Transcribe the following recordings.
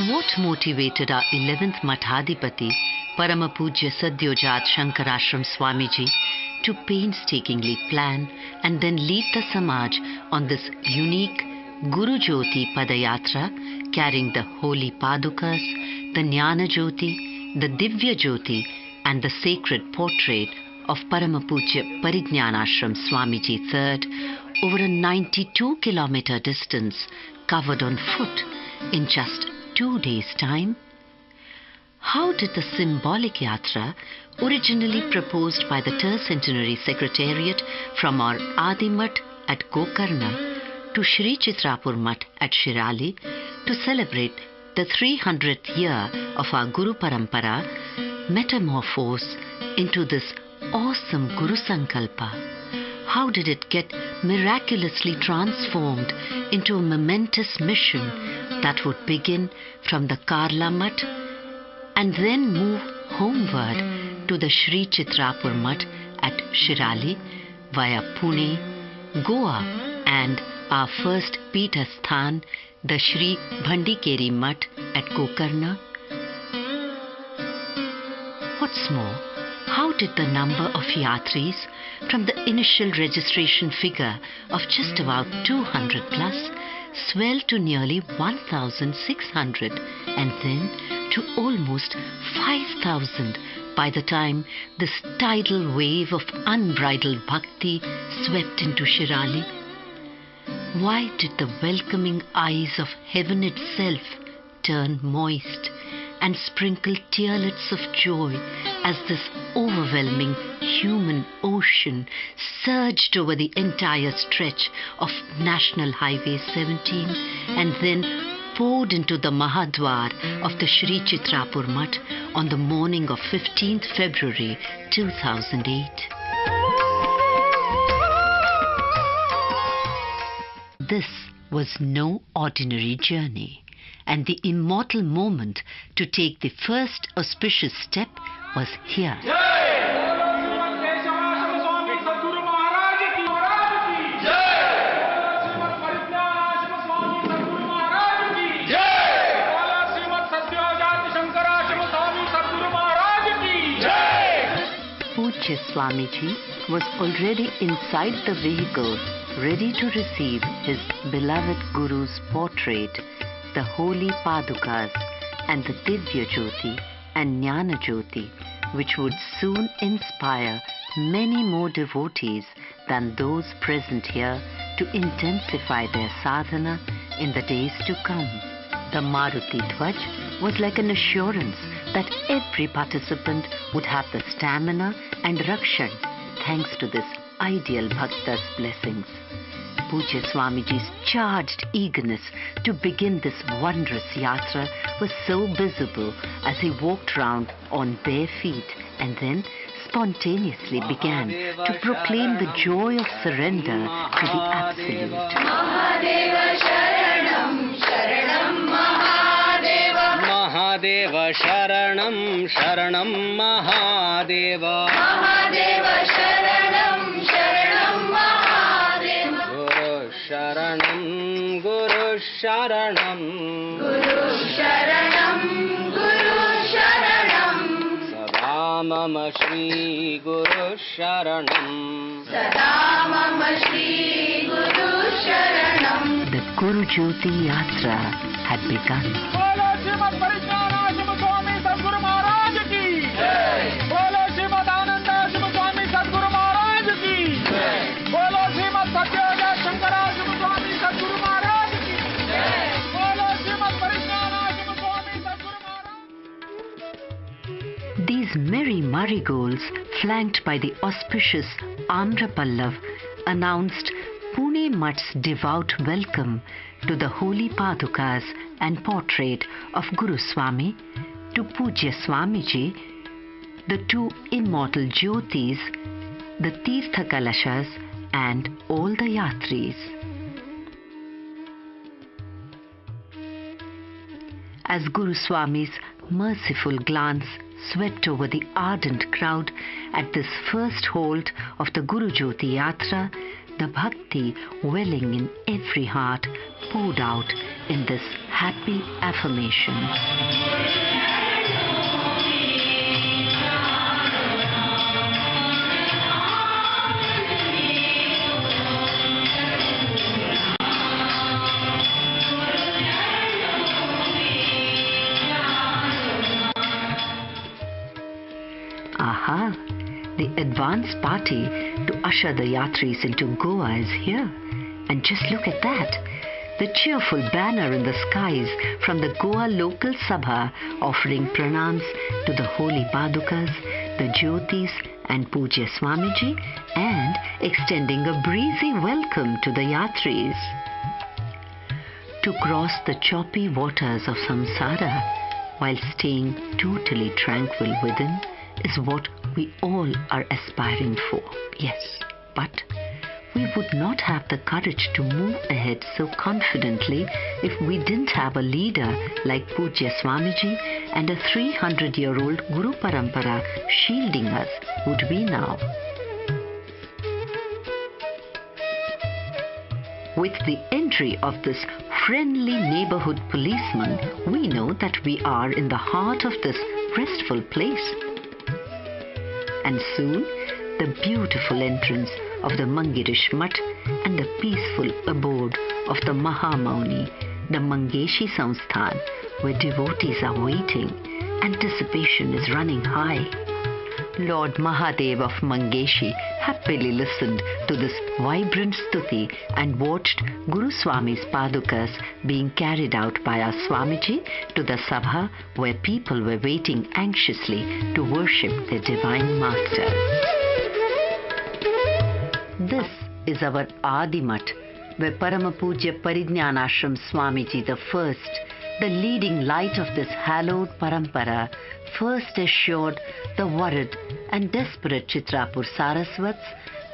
What motivated our 11th Mathadipati, Paramapujya Sadyojāt Shaṅkarāshram Swāmiji, to painstakingly plan and then lead the Samaj on this unique Guru Jyoti Padayatra, carrying the holy Padukas, the Jnana Jyoti, the Divya Jyoti, and the sacred portrait of Paramapujya Parijñānashram Swāmiji III over a 92-kilometer distance covered on foot in just 2 days' time? How did the symbolic yatra, originally proposed by the Tercentenary Secretariat from our Adimat at Gokarna to Shri Chitrāpur Mutt at Shirali to celebrate the 300th year of our Guru Parampara, metamorphose into this awesome Guru Sankalpa? How did it get miraculously transformed into a momentous mission that would begin from the Karla Mutt and then move homeward to the Shri Chitrāpur Mutt at Shirali via Pune, Goa, and our first Peethasthan, the Shri Bhandikeri Mutt at Gokarna? What's more, how did the number of yatris from the initial registration figure of just about 200 plus swell to nearly 1,600 and then to almost 5,000 by the time this tidal wave of unbridled bhakti swept into Shirali? Why did the welcoming eyes of heaven itself turn moist and sprinkle tearlets of joy as this overwhelming human ocean surged over the entire stretch of National Highway 17 and then poured into the Mahadwar of the Shri Chitrāpur Mutt on the morning of 15th February 2008. This was no ordinary journey, and the immortal moment to take the first auspicious step was here. Swāmiji was already inside the vehicle, ready to receive his beloved Guru's portrait, the holy Padukas and the Divya Jyoti and Jnana Jyoti, which would soon inspire many more devotees than those present here to intensify their sadhana in the days to come. The Maruti Dhwaj was like an assurance that every participant would have the stamina and rakshan thanks to this ideal bhakta's blessings. Pujya Swamiji's charged eagerness to begin this wondrous yatra was so visible as he walked round on bare feet and then spontaneously began to proclaim the joy of surrender to the Absolute. Mahadeva Sharanam Sharanam Mahadeva Mahadeva Sharanam Sharanam Mahadeva Mahadeva Sharanam Sharanam Mahadeva Guru Sharanam Guru Sharanam Guru Sharanam Guru Sharanam Sada Mama Shri Guru Sharanam Sada Mama Shri Guru Sharanam. The Guru Jyoti Yatra had begun. Shrimat Sadyojāt Shaṅkarāshram ki Jai. Bolo Shrimat Ananda Swāmi Sadguru Maharaj ki Jai. Bolo Shrimat Sadyojāt Shaṅkarāshram Swāmi Sadguru Maharaj ki Jai. Bolo Shrimat Parijñānashram Swāmi Sadguru Maharaj. These merry marigolds, flanked by the auspicious Andhra Pallav, announced Pune Mutt's devout welcome to the holy Padukas and portrait of Guru Swami, to Pujya Swamiji, the two immortal Jyotis, the Teertha Kalashas, and all the Yatris. As Guru Swami's merciful glance swept over the ardent crowd at this first halt of the Guru Jyoti Yatra, the bhakti welling in every heart poured out in this happy affirmation. Aha! The advance party to usher the Yatris into Goa is here. And just look at that. The cheerful banner in the skies from the Goa local Sabha offering pranams to the holy Padukas, the Jyotis and Pujya Swāmiji, and extending a breezy welcome to the Yatris. To cross the choppy waters of samsara while staying totally tranquil within is what we all are aspiring for, yes, but we would not have the courage to move ahead so confidently if we didn't have a leader like Pujya Swāmiji and a 300-year-old Guru Parampara shielding us, would we now? With the entry of this friendly neighborhood policeman, we know that we are in the heart of this restful place. And soon, the beautiful entrance of the Mangirish Mutt and the peaceful abode of the Mahamuni, the Mangeshi Samsthan, where devotees are waiting. Anticipation is running high. Lord Mahadev of Mangeshi happily listened to this vibrant stuti and watched Guru Swami's Padukas being carried out by our Swāmiji to the Sabha, where people were waiting anxiously to worship their divine master. This is our Adimat, where Paramapuja Parijñānashram Swāmiji the first, the leading light of this hallowed parampara, first assured the worried and desperate Chitrāpur Sāraswats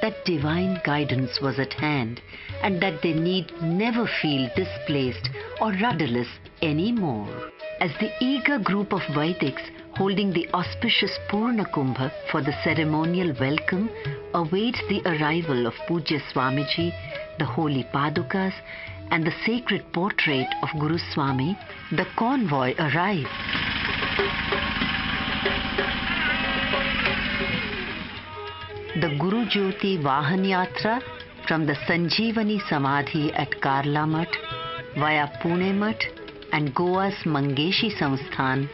that divine guidance was at hand and that they need never feel displaced or rudderless anymore. As the eager group of Vaidhiks holding the auspicious Purna Kumbha for the ceremonial welcome awaits the arrival of Pujya Swāmiji, the holy Padukas, and the sacred portrait of Guru Swami, the convoy arrives. The Guru Jyoti Vahan Yatra from the Sanjeevani Samadhi at Karla Mutt via Pune Mutt and Goa's Mangeshi Samsthan,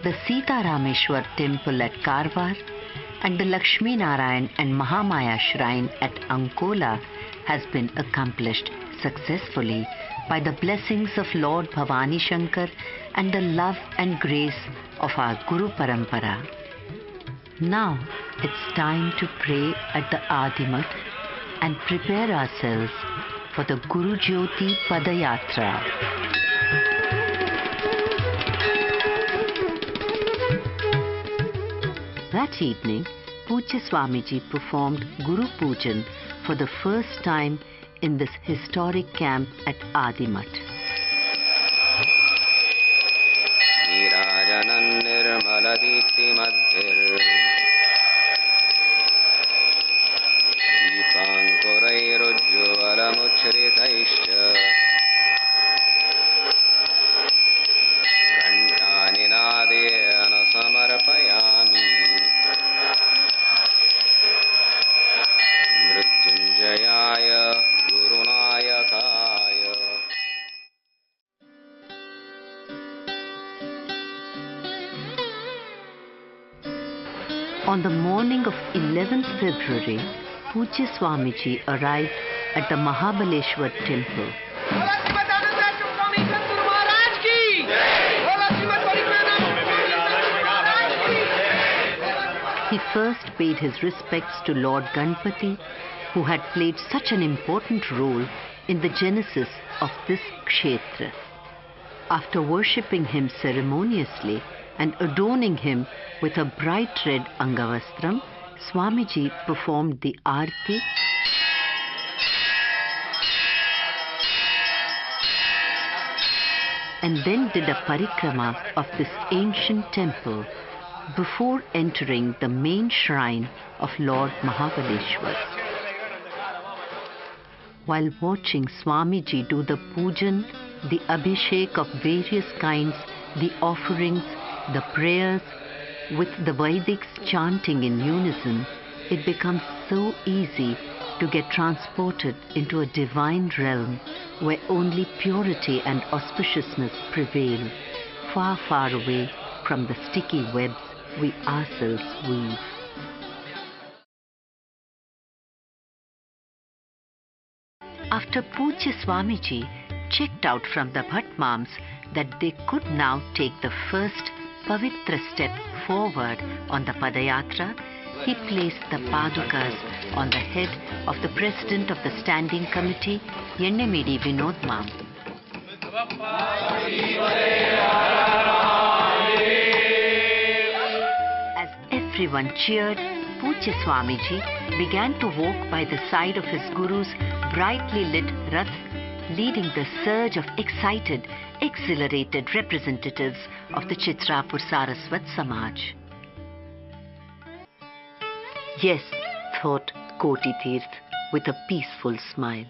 the Sita Rameshwar temple at Karwar, and the Lakshmi Narayan and Mahamaya shrine at Ankola has been accomplished successfully by the blessings of Lord Bhavani Shankar and the love and grace of our Guru Parampara. Now it's time to pray at the Adimat and prepare ourselves for the Guru Jyoti Padayatra. That evening, Pujya Swāmiji performed Guru Pujan for the first time in this historic camp at Adimat. Nīrājanam nirmaladīpti madhir Dīpaṅkurairuജ്jvalamuchritaischa Ghanṭāninādeana samarpayāmi Mrityunjayaya Gurunayakaya. On the morning of 11th February, Pujya Swāmiji arrived at the Mahabaleshwar temple. He first paid his respects to Lord Ganpati, who had played such an important role in the genesis of this kshetra. After worshipping him ceremoniously and adorning him with a bright red angavastram, Swāmiji performed the Ārati and then did a parikrama of this ancient temple before entering the main shrine of Lord Mahabaleshwar. while watching Swāmiji do the pujan, the abhishek of various kinds, the offerings, the prayers, with the Vedics chanting in unison, it becomes so easy to get transported into a divine realm where only purity and auspiciousness prevail, far, far away from the sticky webs we ourselves weave. After Pujya Swāmiji checked out from the Bhatmams that they could now take the first pavitra step forward on the Padayatra, he placed the Padukas on the head of the President of the Standing Committee, Yennemidi Vinod Mam. As everyone cheered, Pujya Swāmiji began to walk by the side of his Guru's brightly lit Rath, leading the surge of excited, exhilarated representatives of the Chitrāpur Sāraswat Samāja. Yes, thought Koti Teertha with a peaceful smile.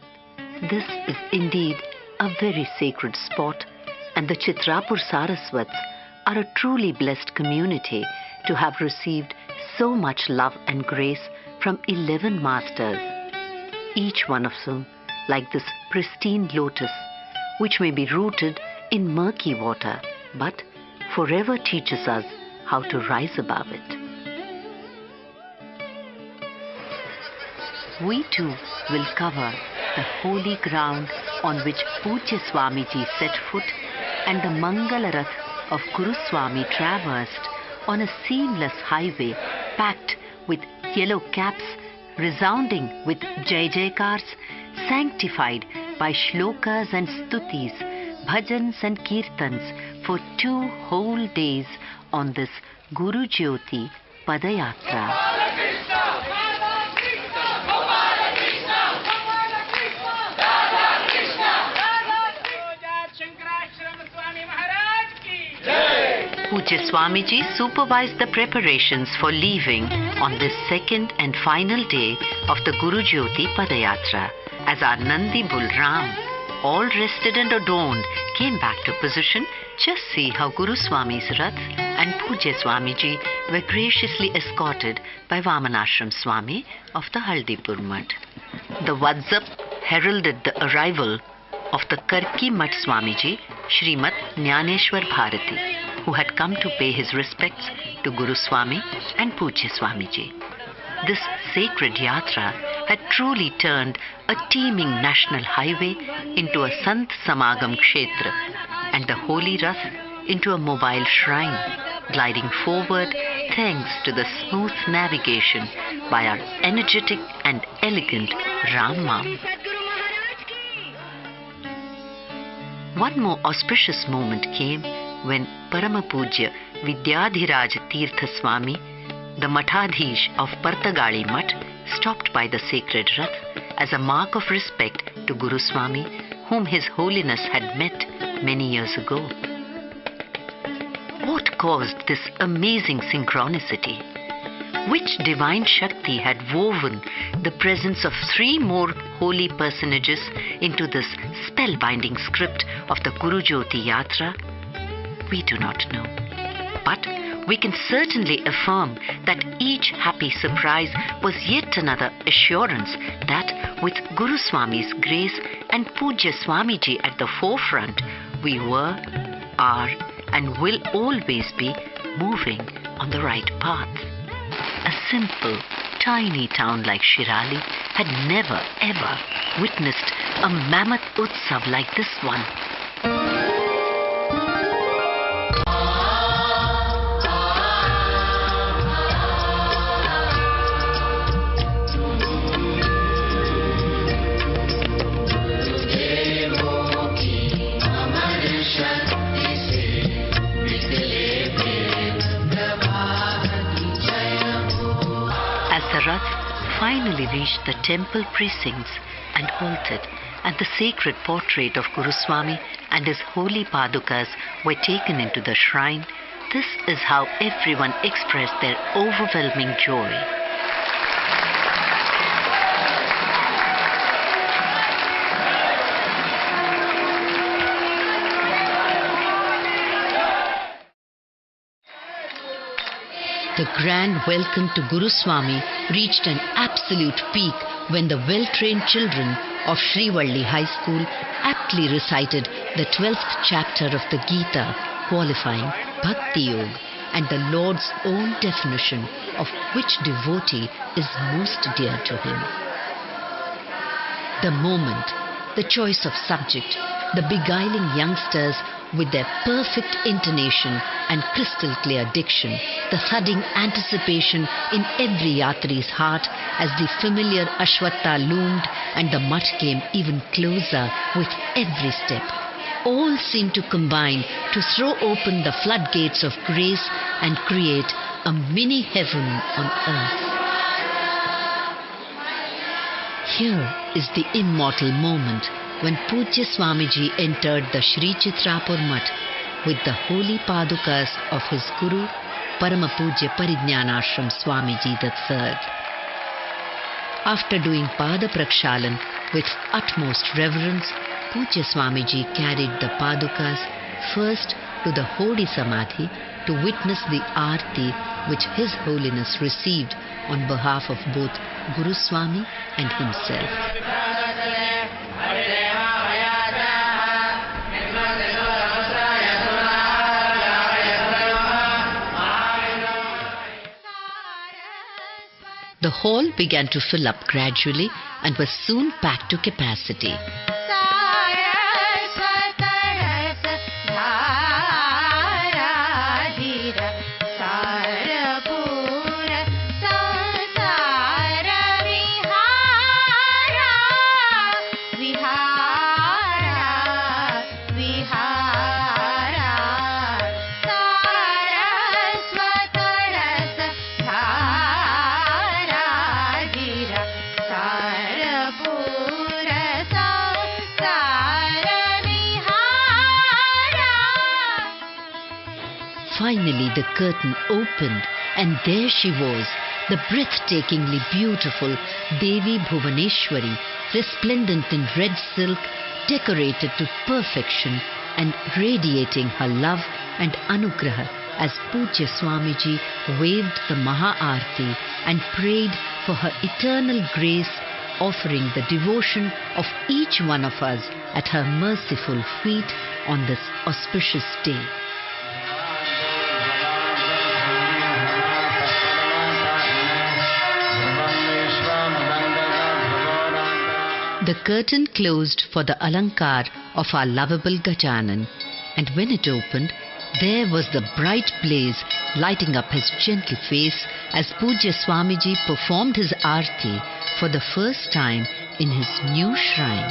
This is indeed a very sacred spot, and the Chitrāpur Sāraswats are a truly blessed community to have received so much love and grace from 11 masters, each one of whom, like this pristine lotus, which may be rooted in murky water, but forever teaches us how to rise above it. We too will cover the holy ground on which Pujya Swāmiji set foot and the Mangala Rath of Guru Swāmi traversed on a seamless highway packed with yellow caps, resounding with Jai Jaikars, sanctified by shlokas and stutis, bhajans and kirtans for 2 whole days on this Guru Jyoti Padayatra. Pujya Swāmiji supervised the preparations for leaving on this second and final day of the Guru Jyoti Padayatra, as our Nandi Bull Ram, all rested and adorned, came back to position. Just see how Guru Swami's Rath and Pujya Swāmiji were graciously escorted by Vamanashram Swami of the Haldipur Mutt. The Vadzap heralded the arrival of the Karki Mutt Swāmiji, Shrimat Jnaneshwar Bharati, who had come to pay his respects to Guru Swami and Pujya Swāmiji. This sacred yatra had truly turned a teeming national highway into a Sant Samagam Kshetra and the holy Rath into a mobile shrine, gliding forward thanks to the smooth navigation by our energetic and elegant Ram. One more auspicious moment came when Parama Pujya Vidyadhiraj Teertha Swami, the Mathadhish of Partagali Mutt, stopped by the sacred Rath as a mark of respect to Guru Swami, whom His Holiness had met many years ago. What caused this amazing synchronicity? Which divine Shakti had woven the presence of 3 more holy personages into this spellbinding script of the Guru Jyoti Yatra? We do not know. But we can certainly affirm that each happy surprise was yet another assurance that with Guru Swami's grace and Pujya Swamiji at the forefront, we were, are, and will always be moving on the right path. A simple, tiny town like Shirali had never ever witnessed a mammoth Utsava like this one. Finally reached the temple precincts and halted, and the sacred portrait of Guru Swami and his holy padukas were taken into the shrine. This is how everyone expressed their overwhelming joy. grand welcome to Guru Swami reached an absolute peak when the well-trained children of Shri High School aptly recited the 12th chapter of the Gita, qualifying Bhakti Yoga and the Lord's own definition of which devotee is most dear to him. The moment, the choice of subject, the beguiling youngsters with their perfect intonation and crystal clear diction, the thudding anticipation in every yatri's heart as the familiar Ashwatta loomed and the mutt came even closer with every step, all seemed to combine to throw open the floodgates of grace and create a mini heaven on earth. Here is the immortal moment when Pujya Swāmiji entered the Shri Chitrāpur Mutt with the holy padukas of his Guru, Parama Pujya Parijñānāshram Swāmiji III. After doing Pada Prakshalan with utmost reverence, Pujya Swāmiji carried the padukas first to the Hodi Samadhi to witness the Ārati which His Holiness received on behalf of both Guru Swami and himself. The hall began to fill up gradually and was soon packed to capacity. Finally the curtain opened and there she was, the breathtakingly beautiful Devi Bhuvaneshwari, resplendent in red silk, decorated to perfection and radiating her love and anugraha as Pujya Swāmiji waved the Maha-Ārati and prayed for her eternal grace, offering the devotion of each one of us at her merciful feet on this auspicious day. The curtain closed for the alankar of our lovable Gajanan, and when it opened, there was the bright blaze lighting up his gentle face as Pujya Swāmiji performed his Ārati for the first time in his new shrine.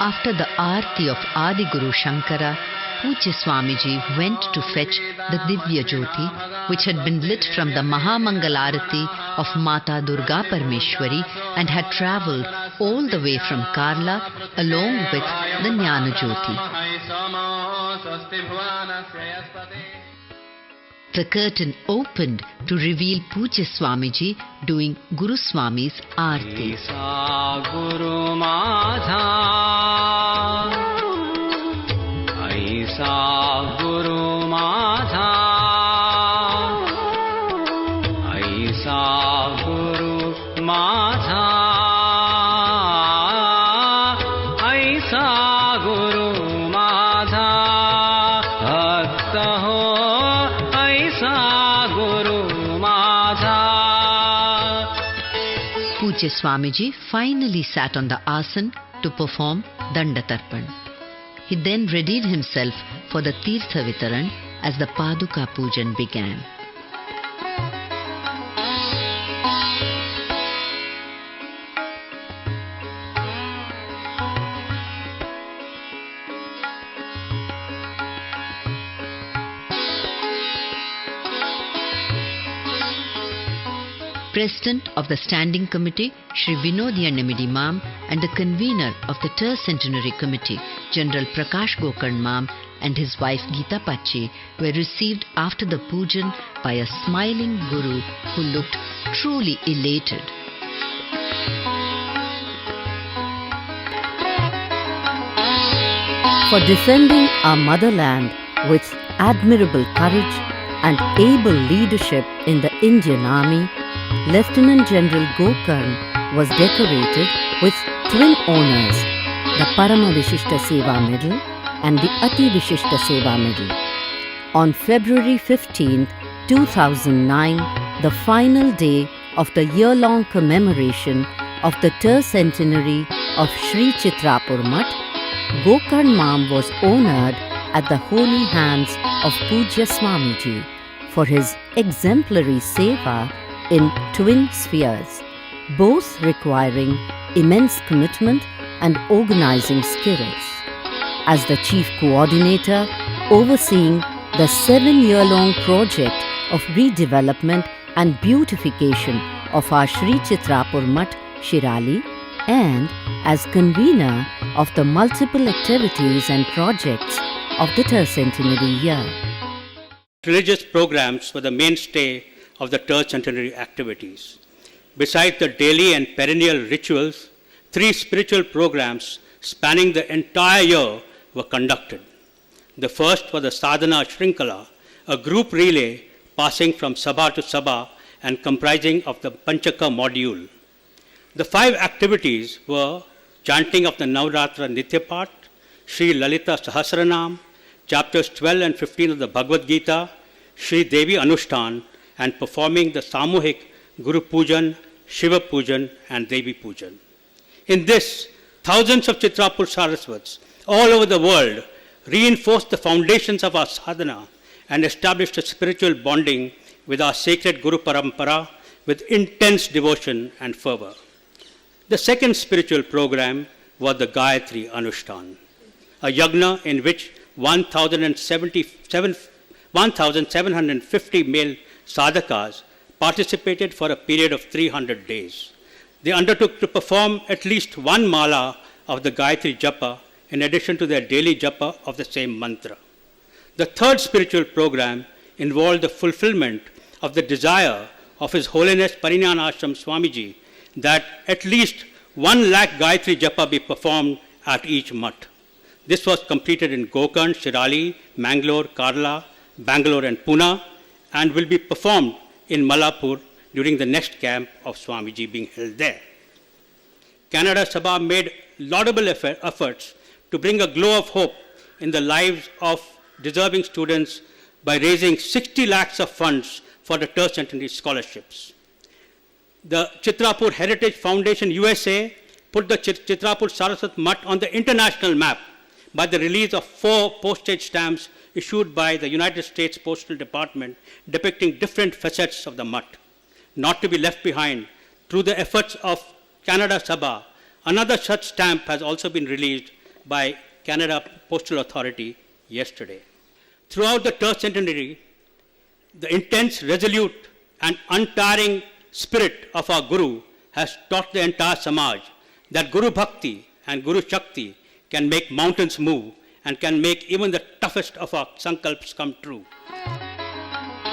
After the Ārati of Adi Guru Shankara, Pujya Swāmiji went to fetch the Divya Jyoti, which had been lit from the Mahamangalarati of Mata Durga Parmeshwari and had travelled all the way from Karla along with the Jnana Jyoti. The curtain opened to reveal Pujya Swāmiji doing Guru Swami's Ārati. Pujya Swāmiji finally sat on the asan to perform Dandatarpan. He then readied himself for the Teertha Vitaran as the Paduka Pujan began. President of the Standing Committee, Shri Vinodya Nemidi Ma'am, and the convener of the Tercentenary Committee, General Prakash Gokarn Ma'am, and his wife Gita Pachi were received after the pujan by a smiling Guru who looked truly elated. For defending our motherland with admirable courage and able leadership in the Indian Army, Lieutenant General Gokarn was decorated with twin honours, the Parama Vishishta Seva Medal and the Ati Vishishta Seva Medal. On February 15, 2009, the final day of the year-long commemoration of the tercentenary of Shri Chitrāpur Mutt, Gokarn Mam was honoured at the holy hands of Pujya Swāmiji for his exemplary seva in twin spheres, both requiring immense commitment and organising skills. As the chief coordinator overseeing the 7-year-long project of redevelopment and beautification of our Shri Chitrāpur Mutt, Shirali, and as convener of the multiple activities and projects of the tercentenary year. Religious programs were the mainstay of the tercentenary activities. Besides the daily and perennial rituals, 3 spiritual programs spanning the entire year were conducted. The first was the Sadhanã Shrinkala, a group relay passing from Sabha to Sabha and comprising of the Pañchakam module. The 5 activities were chanting of the Navratra Nityapat, Shri Lalita Sahasranam, chapters 12 and 15 of the Bhagavad Gita, Shri Devi Anushthan, and performing the Samuhika Guru Pujan, Shiva Pujan, and Devi Pujan. In this, thousands of Chitrāpur Sāraswats all over the world reinforced the foundations of our sadhana and established a spiritual bonding with our sacred Guru Parampara with intense devotion and fervor. The second spiritual program was the Gāyatri Anus, a yajna in which 1,750 male sadhakas participated for a period of 300 days. They undertook to perform at least 1 mala of the Gayatri Japa in addition to their daily Japa of the same mantra. The third spiritual program involved the fulfillment of the desire of His Holiness Parinyanashram Swāmiji that at least 1 lakh Gayatri Japa be performed at each mutt. This was completed in Gokarn, Shirali, Mangalore, Karla, Bangalore and Pune, and will be performed in Malapur during the next camp of Swāmiji being held there. Canada Sabha made laudable efforts to bring a glow of hope in the lives of deserving students by raising 60 lakhs of funds for the tercentenary scholarships. The Chitrāpur Heritage Foundation USA put the Chitrāpur Sāraswat Mutt on the international map by the release of 4 postage stamps issued by the United States Postal Department depicting different facets of the mutt. Not to be left behind, through the efforts of Canada Sabha, another such stamp has also been released by Canada Postal Authority yesterday. Throughout the tercentenary, the intense, resolute and untiring spirit of our Guru has taught the entire Samaj that Guru Bhakti and Guru Shakti can make mountains move and can make even the toughest of our sankalps come true.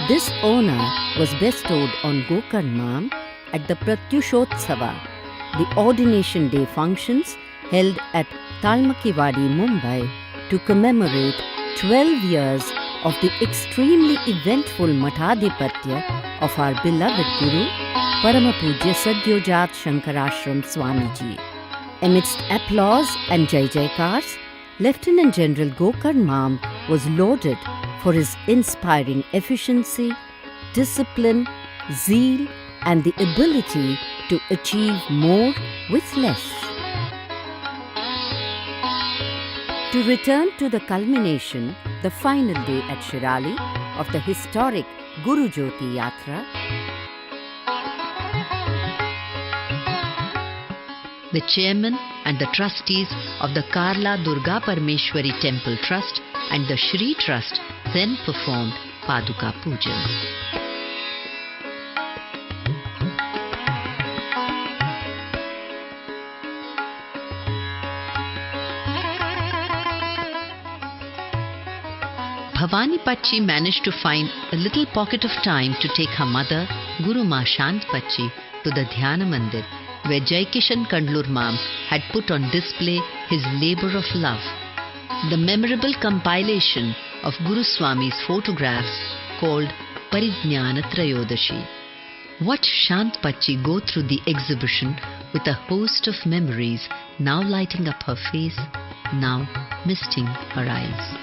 This honour was bestowed on Gokarn Mam at the Pratyushotsava, the ordination day functions held at Talmakivadi, Mumbai, to commemorate 12 years of the extremely eventful hādhipattya of our beloved Guru, Parama Pujya Sadyojāt Shaṅkarāshram Swāmiji. Amidst applause and Jai Jaikars, Lieutenant General Gokarn Mam was lauded for his inspiring efficiency, discipline, zeal, and the ability to achieve more with less. To return to the culmination, the final day at Shirali of the historic Guru Jyoti Yatra, the chairman and the trustees of the Karla Durga Parmeshwari Temple Trust and the Shri Trust then performed Paduka Pujan. Bhavani Pachi managed to find a little pocket of time to take her mother, Guru Ma Shant Pachi, to the Dhyana Mandir, where Jaikishan Kandlur Mam had put on display his labour of love. The memorable compilation of Guru Swami's photographs called Parijnana Trayodashi. Watch Shantpachi go through the exhibition with a host of memories, now lighting up her face, now misting her eyes.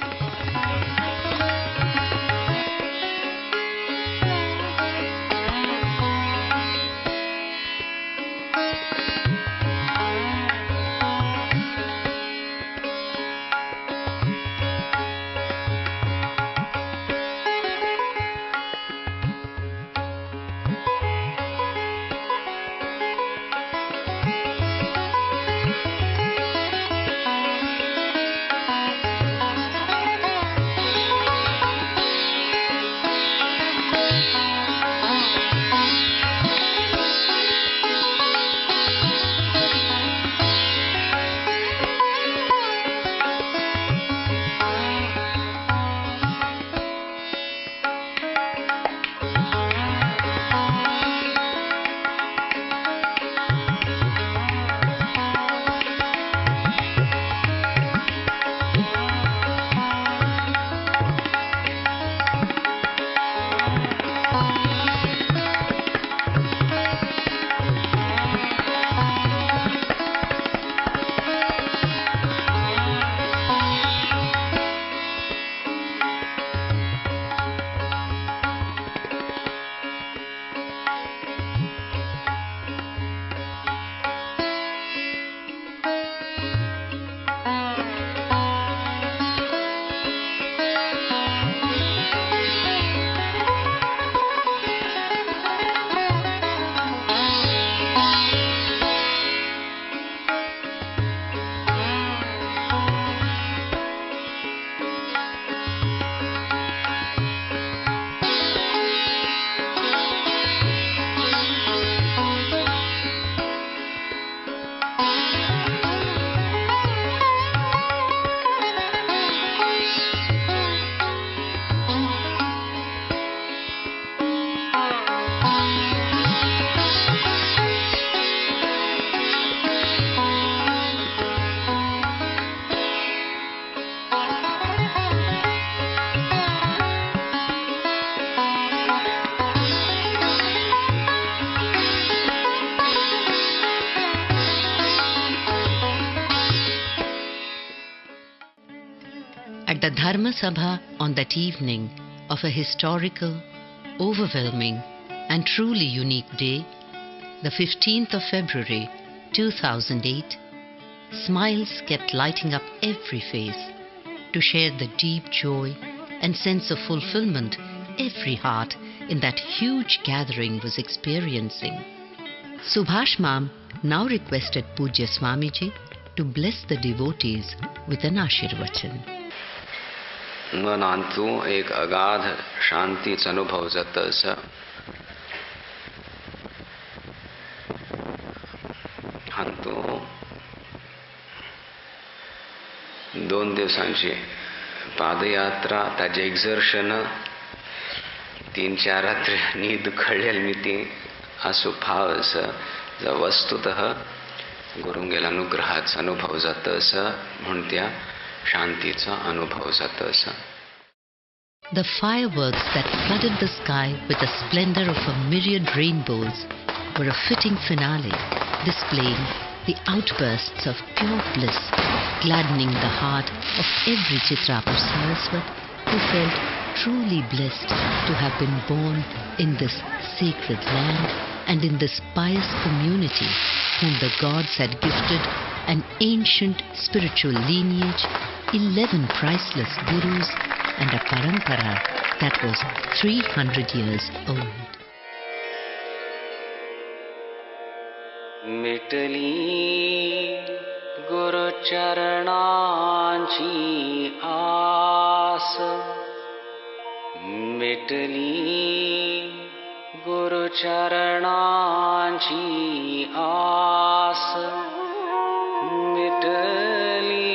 At the Dharma Sabha on that evening of a historical, overwhelming and truly unique day, the 15th of February 2008, smiles kept lighting up every face to share the deep joy and sense of fulfillment every heart in that huge gathering was experiencing. Subhash Ma'am now requested Pujya Swāmiji to bless the devotees with an Áshirvachana. मनांतु एक अगाध शांतीचा अनुभव जात असं हांतू 2 दिवसांची पादयात्रा ताजे exertion 3-4 रात्री न्हीद कळलेली मी ती असो भाव असं वस्तुतः गुरुंगेला अनुग्रहाचा अनुभव जात असं म्हणत्या शांतीचा अनुभव जात असं. The fireworks that flooded the sky with the splendor of a myriad rainbows were a fitting finale, displaying the outbursts of pure bliss, gladdening the heart of every Chitrāpur Sāraswat who felt truly blessed to have been born in this sacred land and in this pious community whom the gods had gifted an ancient spiritual lineage, 11 priceless gurus, and a parampara that was 300 years old. मिटली गुरु चरणांची आस, मिटली गुरु चरणांची आस, मिटली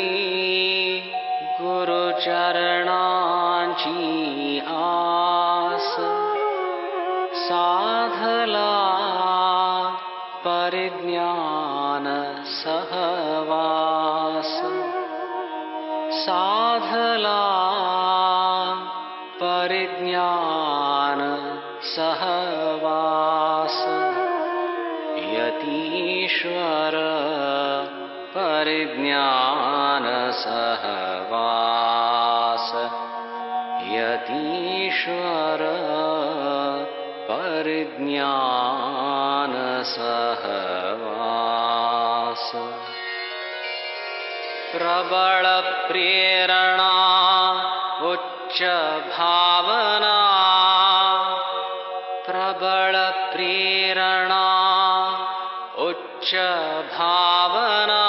गुरु चरणांची आस, साधला परिज्ञान सहवास, साधला यतीश्वर परिज्ञान सहवास यतीश्वर परिज्ञान सहवास प्रबल प्रेरणा उच्च भावना प्रबल प्रेरणा उच्च भावना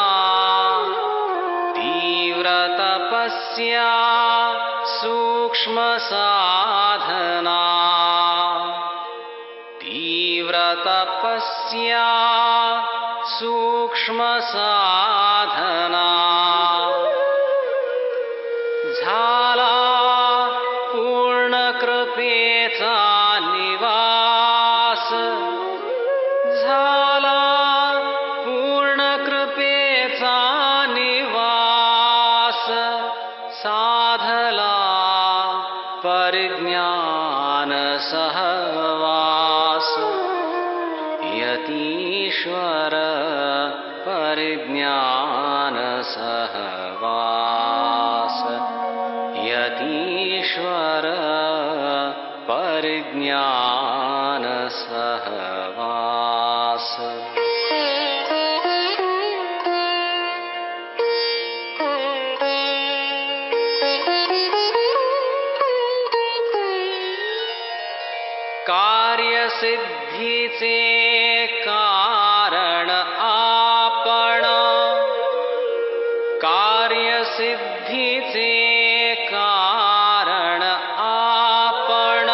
तीव्र तपस्या सूक्ष्म साधना तीव्र तपस्या सूक्ष्म साधना झाला पूर्ण कृपेचा निवास झाला पूर्ण कृपेचा निवास साधला परिज्ञान सहवास यतीश्वर परिज्ञान सहवास यतीश्वर परिज्ञान सहवास कार्यसिद्धीचे कारण आपण कार्यसिद्धीचे कारण आपण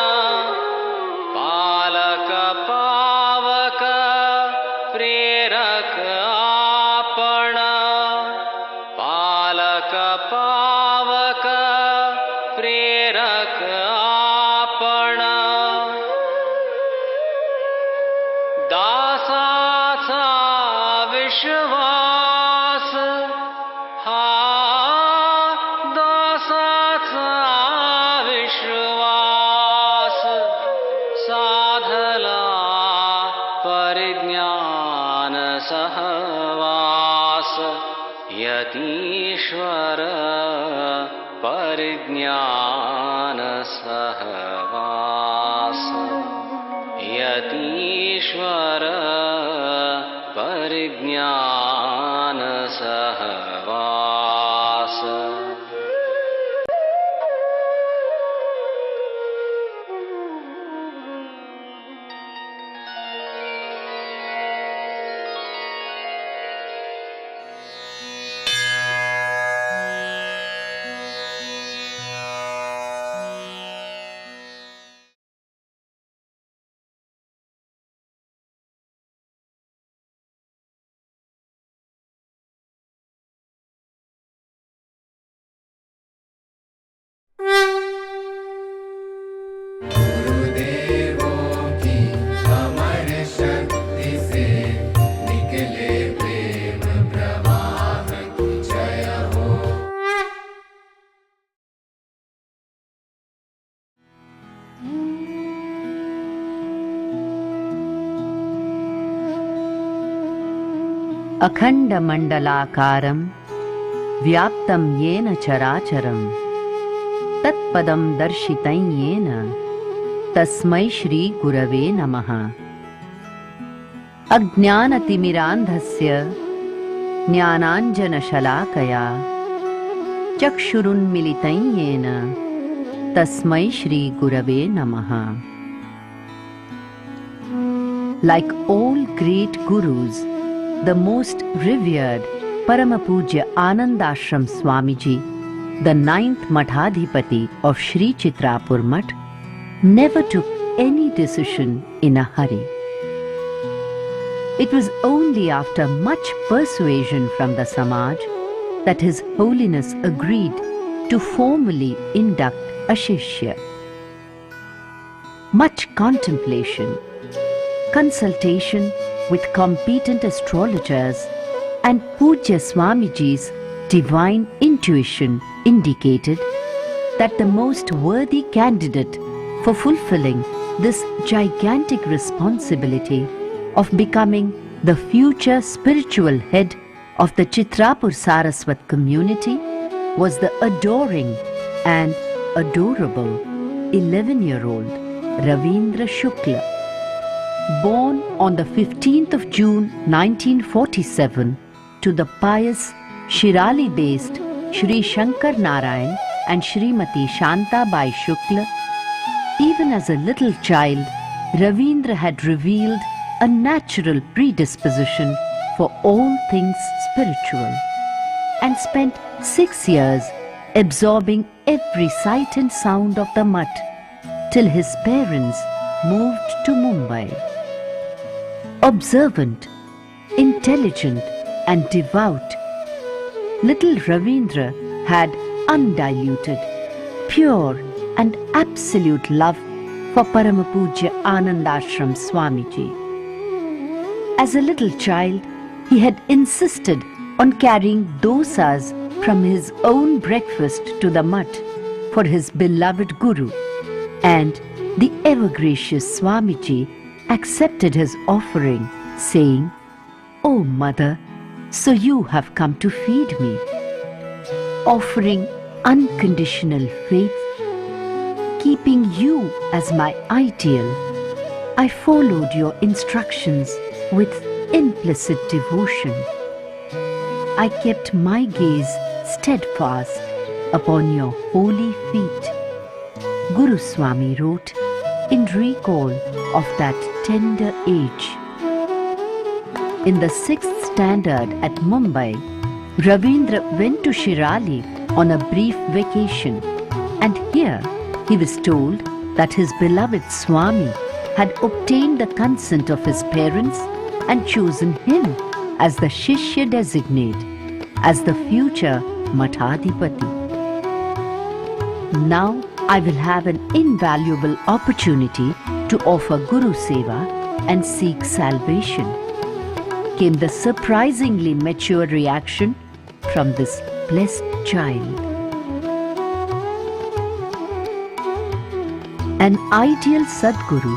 पालक पावक प्रेरक आपण पालक पावक प्रेरक आपण दासाचा विश्वास हा दासाचा विश्वास साधला परिज्ञान सहवास यतीश्वर परिज्ञान सहवास यतीश्वर परिज्ञान सहवास अखण्डमण्डलाकारं व्याप्तं येन चराचरं तत्पदं दर्शितं येन तस्मै श्रीगुरवे नमः। अज्ञानतिमिरान्धस्य ज्ञानाञ्जनशलाकया चक्षुरुन्मीलितं येन तस्मै श्रीगुरवे नमः। Like all great gurus, the most revered Paramapujya Anandashram Swāmiji, the 9th Mathadhipati of Shri Chitrāpur Mutt, never took any decision in a hurry. It was only after much persuasion from the Samaj that His Holiness agreed to formally induct a Shishya. Much contemplation, consultation with competent astrologers and Pujya Swāmiji's divine intuition indicated that the most worthy candidate for fulfilling this gigantic responsibility of becoming the future spiritual head of the Chitrāpur Sāraswat community was the adoring and adorable 11-year-old Ravindra Shukla. Born on the 15th of June 1947 to the pious Shirali-based Shri Shankar Narayan and Shrimati Shantabai Shukla, even as a little child, Ravindra had revealed a natural predisposition for all things spiritual and spent 6 years absorbing every sight and sound of the mutt till his parents moved to Mumbai. Observant, intelligent and devout, little Ravindra had undiluted, pure and absolute love for Paramapujya Anandashram Swāmiji. As a little child, he had insisted on carrying dosas from his own breakfast to the mutt for his beloved Guru, and the ever-gracious Swāmiji accepted his offering, saying, "O Mother, so you have come to feed me." Offering unconditional faith, keeping you as my ideal, I followed your instructions with implicit devotion. I kept my gaze steadfast upon your holy feet. Guru Swāmi wrote in recall of that tender age. In the 6th standard at Mumbai, Ravindra went to Shirali on a brief vacation, and here he was told that his beloved Swāmi had obtained the consent of his parents and chosen him as the Shishya designate, as the future Mathadhipati. Now I will have an invaluable opportunity to offer Guru Seva and seek salvation, came the surprisingly mature reaction from this blessed child. An ideal Sadguru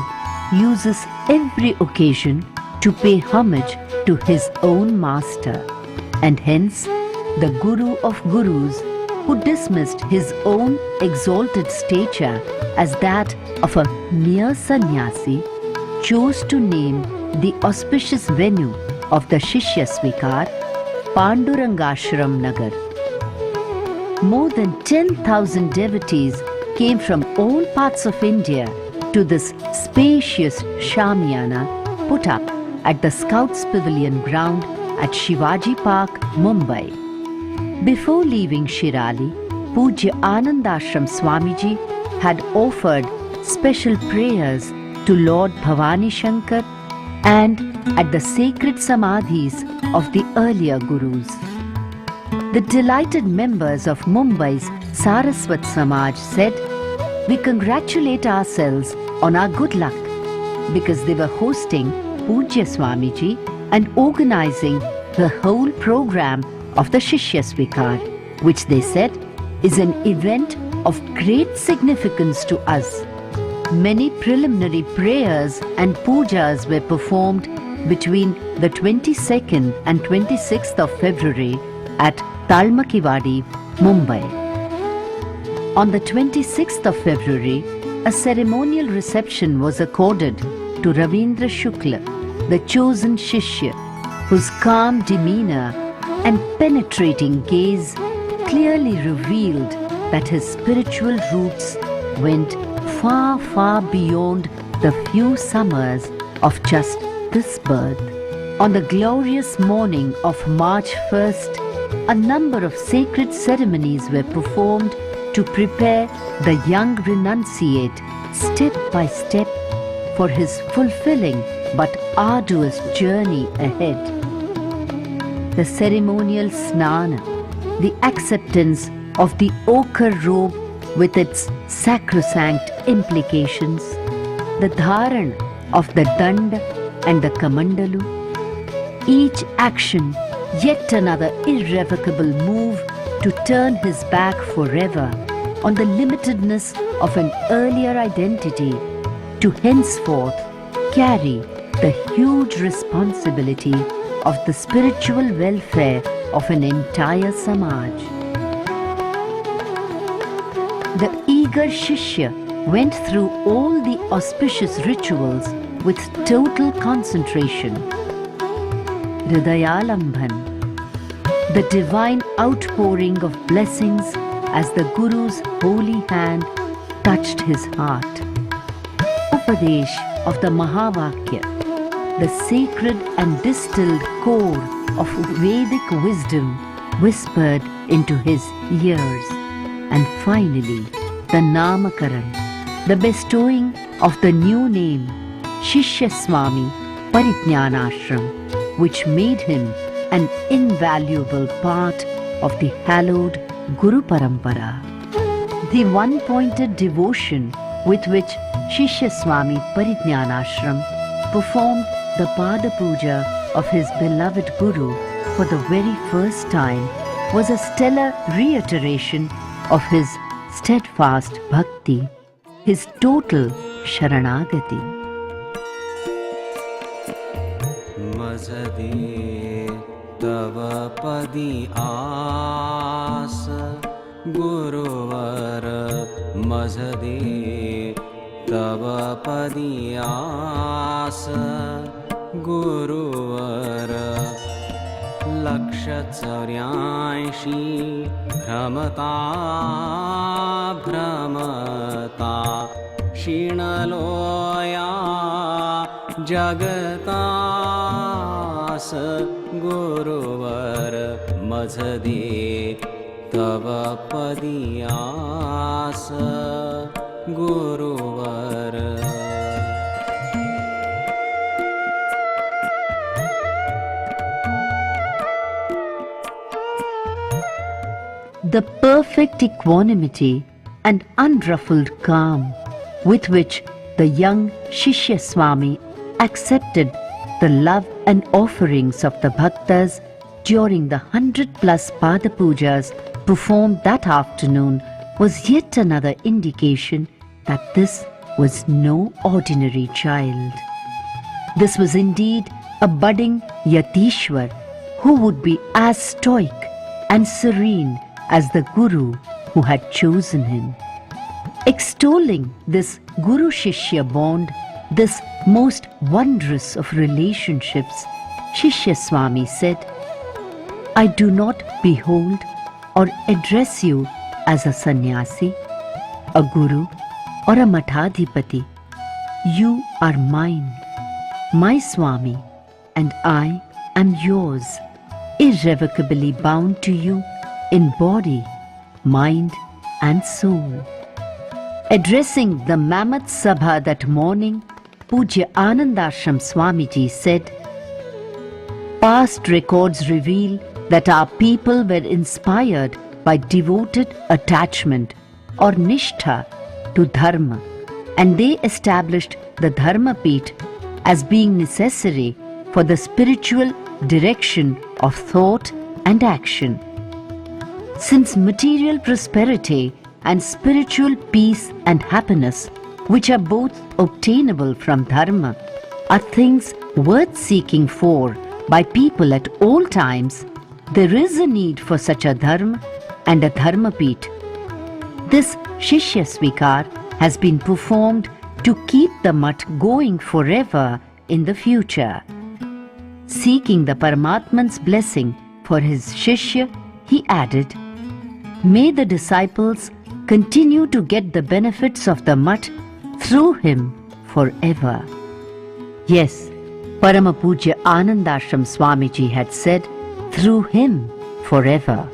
uses every occasion to pay homage to his own master, and hence the Guru of Gurus, who dismissed his own exalted stature as that of a mere sannyasi, chose to name the auspicious venue of the Shishya Svikar Pandurangashram Nagar. More than 10,000 devotees came from all parts of India to this spacious Shāmiyāna put up at the Scouts Pavilion ground at Shivaji Park, Mumbai. Before leaving Shirali, Pujya Anandashram Swāmiji had offered special prayers to Lord Bhavani Shankar and at the sacred samadhis of the earlier Gurus. The delighted members of Mumbai's Saraswat Samāja said, "We congratulate ourselves on our good luck," because they were hosting Pujya Swāmiji and organizing the whole program of the Shishya Svikar, which they said is an event of great significance to us. Many preliminary prayers and pujas were performed between the 22nd and 26th of February at Talmakivadi, Mumbai. On the 26th of February, a ceremonial reception was accorded to Ravindra Shukla, the chosen Shishya, whose calm demeanor and penetrating gaze clearly revealed that his spiritual roots went far, far beyond the few summers of just this birth. On the glorious morning of March 1st, a number of sacred ceremonies were performed to prepare the young renunciate step by step for his fulfilling but arduous journey ahead. The ceremonial snāna, the acceptance of the ochre robe with its sacrosanct implications, the dharan of the danda and the kamandalu, each action yet another irrevocable move to turn his back forever on the limitedness of an earlier identity, to henceforth carry the huge responsibility of the spiritual welfare of an entire Samaj. The eager Shishya went through all the auspicious rituals with total concentration. Hridayalambhan, the divine outpouring of blessings as the Guru's holy hand touched his heart. Upadesh of the Mahavakya, the sacred and distilled core of Vedic wisdom whispered into his ears. And finally, the Namakaran, the bestowing of the new name Shishya Swâmi Parijñānāshram, which made him an invaluable part of the hallowed Guru Parampara. The one-pointed devotion with which Shishya Swâmi Parijñānāshram performed the Pada Puja of his beloved Guru for the very first time was a stellar reiteration of his steadfast bhakti, his total sharanagati. Mazade tava padi aas Guruvar mazade tava padi aas Guruvar Laksha chauryanshi Bhramata Bhramata Shinaloya Jagatas Guruvar Mazade Tava Padiyas Guruvar. The perfect equanimity and unruffled calm with which the young Shishya Swâmi accepted the love and offerings of the bhaktas during the 100+ Pada Pujas performed that afternoon was yet another indication that this was no ordinary child. This was indeed a budding Yatishwar who would be as stoic and serene as the Guru who had chosen him. Extolling this Guru-Shishya bond, this most wondrous of relationships, Shishya Swâmi said, I do not behold or address you as a sannyasi, a guru, or a mathadhipati. You are mine, my Swâmi, and I am yours, irrevocably bound to you in body, mind, and soul. Addressing the mammoth Sabha that morning, Pujya Anandashram Swāmiji said, Past records reveal that our people were inspired by devoted attachment or nishtha to Dharma, and they established the Dharma Peeth as being necessary for the spiritual direction of thought and action. Since material prosperity and spiritual peace and happiness, which are both obtainable from Dharma, are things worth seeking for by people at all times, there is a need for such a Dharma and a Dharma Peeth. This Shishya Svikar has been performed to keep the Math going forever in the future. Seeking the Paramatman's blessing for his Shishya, he added, May the disciples continue to get the benefits of the Math through him forever. Yes, Parama Pujya Anandashram Swāmiji had said, through him forever.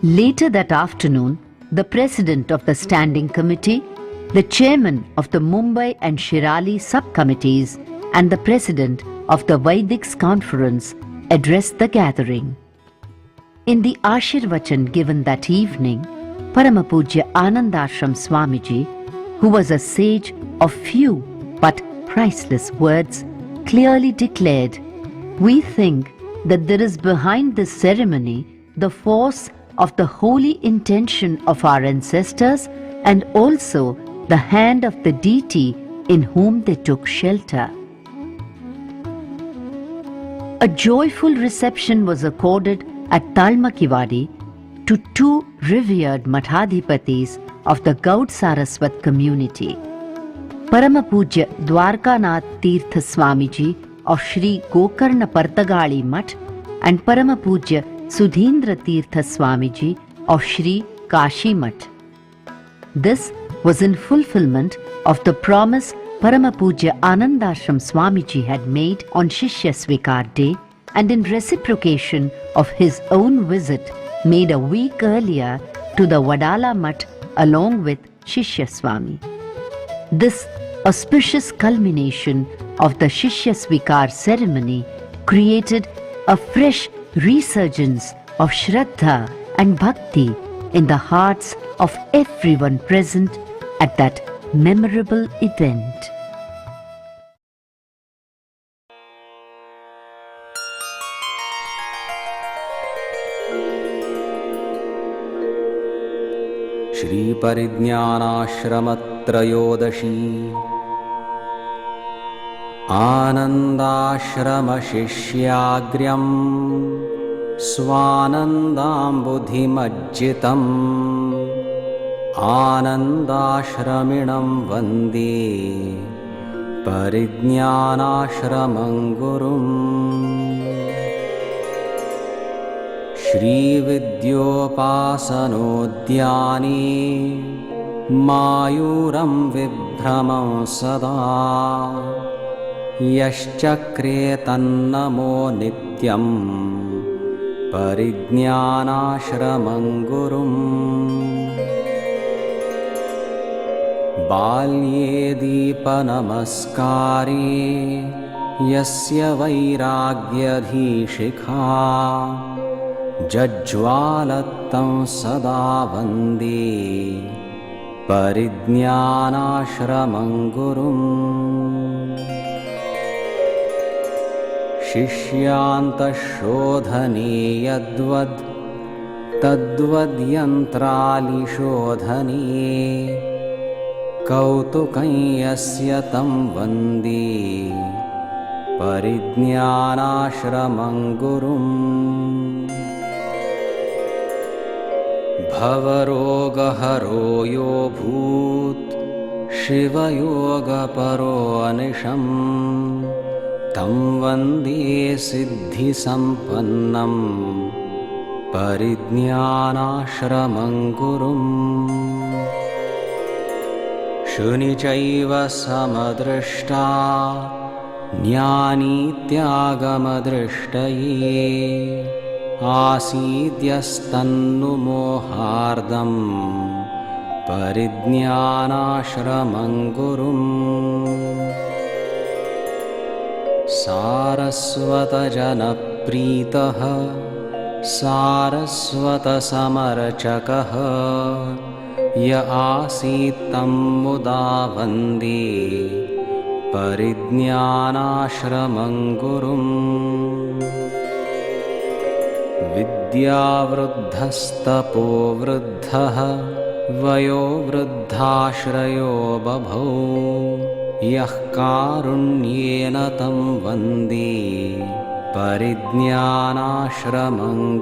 Later that afternoon, the president of the standing committee, the chairman of the Mumbai and Shirali subcommittees, and the president of the Vaidik's conference addressed the gathering. In the Áshirvachana given that evening, Parama Pujya Anandashram Swāmiji, who was a sage of few but priceless words, clearly declared, We think that there is behind this ceremony the force of the holy intention of our ancestors and also the hand of the deity in whom they took shelter. A joyful reception was accorded at Talmakivadi to two revered Mathadhipatis of the Gauda Saraswat community, Paramapujya Dwarkanath Teertha Swāmiji of Shri Gokarna Partagali Math and Paramapujya Sudhindra Teertha Swāmiji of Shri Kashi Math. This was in fulfillment of the promise Paramapujya Anandashram Swāmiji had made on Shishya Svikar Day, and in reciprocation of his own visit made a week earlier to the Wadala Math along with Shishya Swāmi. This auspicious culmination of the Shishya Svikar ceremony created a fresh resurgence of Shraddha and Bhakti in the hearts of everyone present at that memorable event. Shri परिज्ञानाश्रमत्रयोदशी आनन्दाश्रमशिष्याग्र्यं स्वानन्दाम्बुधिमज्जितम् आनन्दाश्रमिणं वन्दे परिज्ञानाश्रमं गुरुम् श्रीविद्योपासनोद्याने मायूरं विभ्रमं सदा यश्चक्रे तन्नमो नित्यं परिज्ञानाश्रमं गुरुम् बाल्ये दीपनमस्कारे यस्य वैराग्यधीशिखा जज्ज्वालत्तं सदा वन्दे परिज्ञानाश्रमं गुरुम् शिष्यान्तःशोधने यद्वद् तद्वद्यन्त्रालिशोधने कौतुकं यस्य तं वन्दे परिज्ञानाश्रमं गुरुम् भवरोगहरो यो भूत् शिवयोगपरो अनिशं तं वन्दे सिद्धिसम्पन्नं परिज्ञानाश्रमं गुरुम् शुनि चैव समदृष्टा ज्ञानीत्यागमदृष्टये आसीद्यस्तन्नुमोहार्दं परिज्ञानाश्रमं गुरुम् सारस्वतजनप्रीतः सारस्वतसमर्चकः य आसीत्तं मुदा वन्दे परिज्ञानाश्रमं गुरुम् विद्यावृद्धस्तपोवृद्धः वयोवृद्धाश्रयो बभौ यः कारुण्येन तं वन्दे परिज्ञानाश्रमं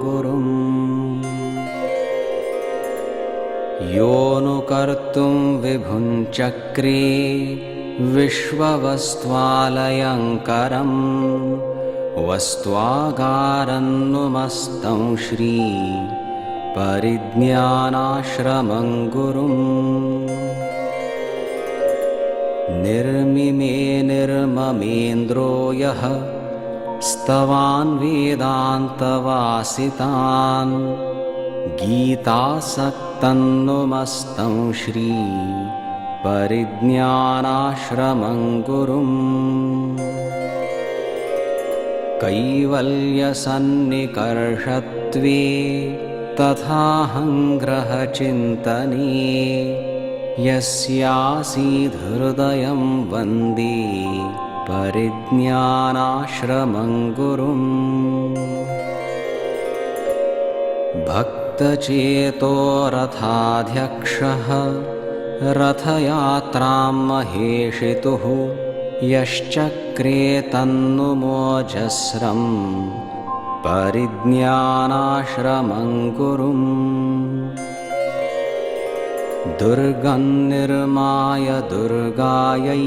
गुरुम् योऽनुकर्तुं विभुञ्चक्रे विश्ववस्त्वालयङ्करम् वस्त्वागारन्नुमस्तं श्री परिज्ञानाश्रमं गुरुम् निर्मिमे निर्ममेन्द्रो यः स्तवान् वेदान्तवासितान् गीतासक्तन्नुमस्तं श्री परिज्ञानाश्रमं गुरुम् कैवल्यसन्निकर्षत्वे तथाहङ्ग्रहचिन्तने यस्यासीधृदयं वन्दे परिज्ञानाश्रमं गुरुम् भक्तचेतो रथाध्यक्षः रथयात्रां महेशितुः यश्चक्रे तन्नुमोजस्रं परिज्ञानाश्रमं गुरुम् दुर्गं निर्माय दुर्गायै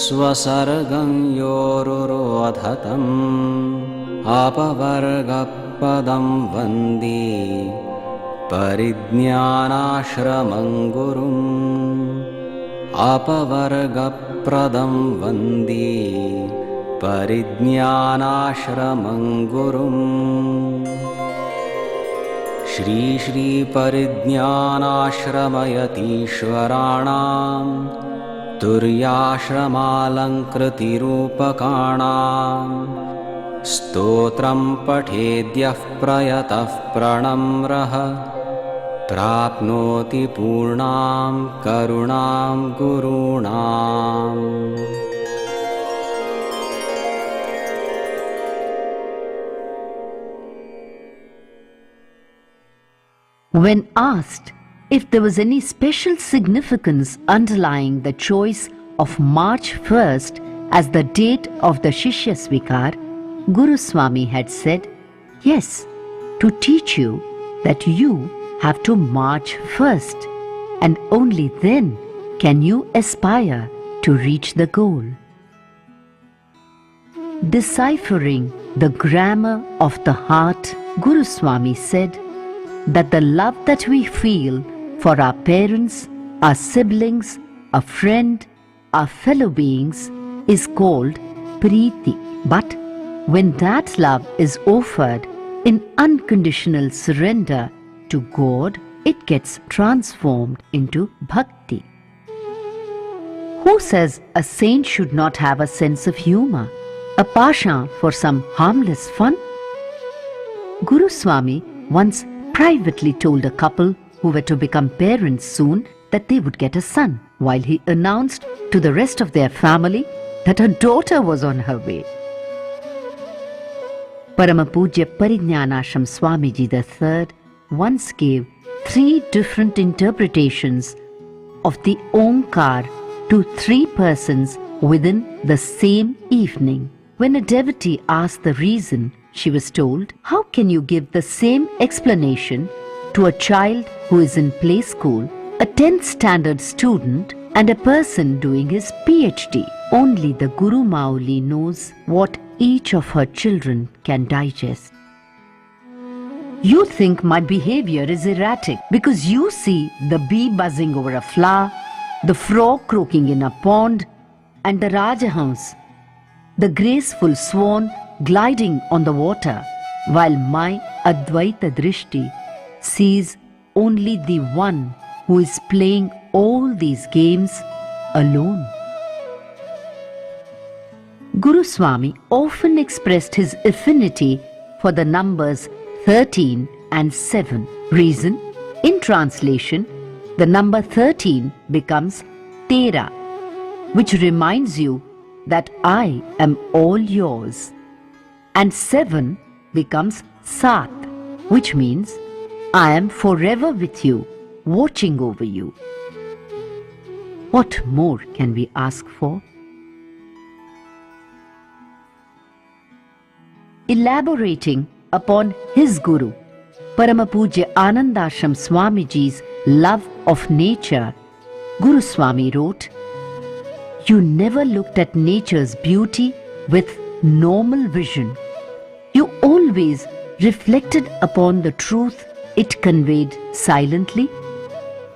स्वसर्गं योरुरोधतम् अपवर्गपदं वन्दे परिज्ञानाश्रमं गुरुम् अपवर्गप्रदं वन्दे परिज्ञानाश्रमं गुरुम् श्री श्री परिज्ञानाश्रमयतीश्वराणां तुर्याश्रमालङ्कृतिरूपकाणां स्तोत्रं पठेद्यः प्रयतः प्रणम्रः प्राप्नोति पूर्णां करुणां गुरूणाम्। When asked if there was any special significance underlying the choice of March 1st as the date of the Shishya Svikar, Guru Swami had said, yes, to teach you that you have to march first, and only then can you aspire to reach the goal. Deciphering the grammar of the heart, Guru Swami said that the love that we feel for our parents, our siblings, a friend, our fellow beings is called Preeti. But when that love is offered in unconditional surrender to God, it gets transformed into bhakti. Who says a saint should not have a sense of humor, a passion for some harmless fun? Guru Swami once privately told a couple who were to become parents soon that they would get a son, while he announced to the rest of their family that a daughter was on her way. Paramapujya Parijñānāshram Swāmiji III once gave 3 different interpretations of the Omkar to 3 persons within the same evening. When a devotee asked the reason, she was told, how can you give the same explanation to a child who is in play school, a 10th standard student, and a person doing his PhD? Only the Guru Mauli knows what each of her children can digest. You think my behavior is erratic because you see the bee buzzing over a flower, the frog croaking in a pond, and the Rajahans, the graceful swan gliding on the water, while my Advaita Drishti sees only the one who is playing all these games alone. Guru Swami often expressed his affinity for the numbers 13 and 7. Reason, in translation, the number 13 becomes Teertha, which reminds you that I am all yours. And 7 becomes Sat, which means I am forever with you, watching over you. What more can we ask for? Elaborating upon his Guru, Paramapujya Anandashram Swamiji's love of nature, Guru Swami wrote, you never looked at nature's beauty with normal vision. You always reflected upon the truth it conveyed silently,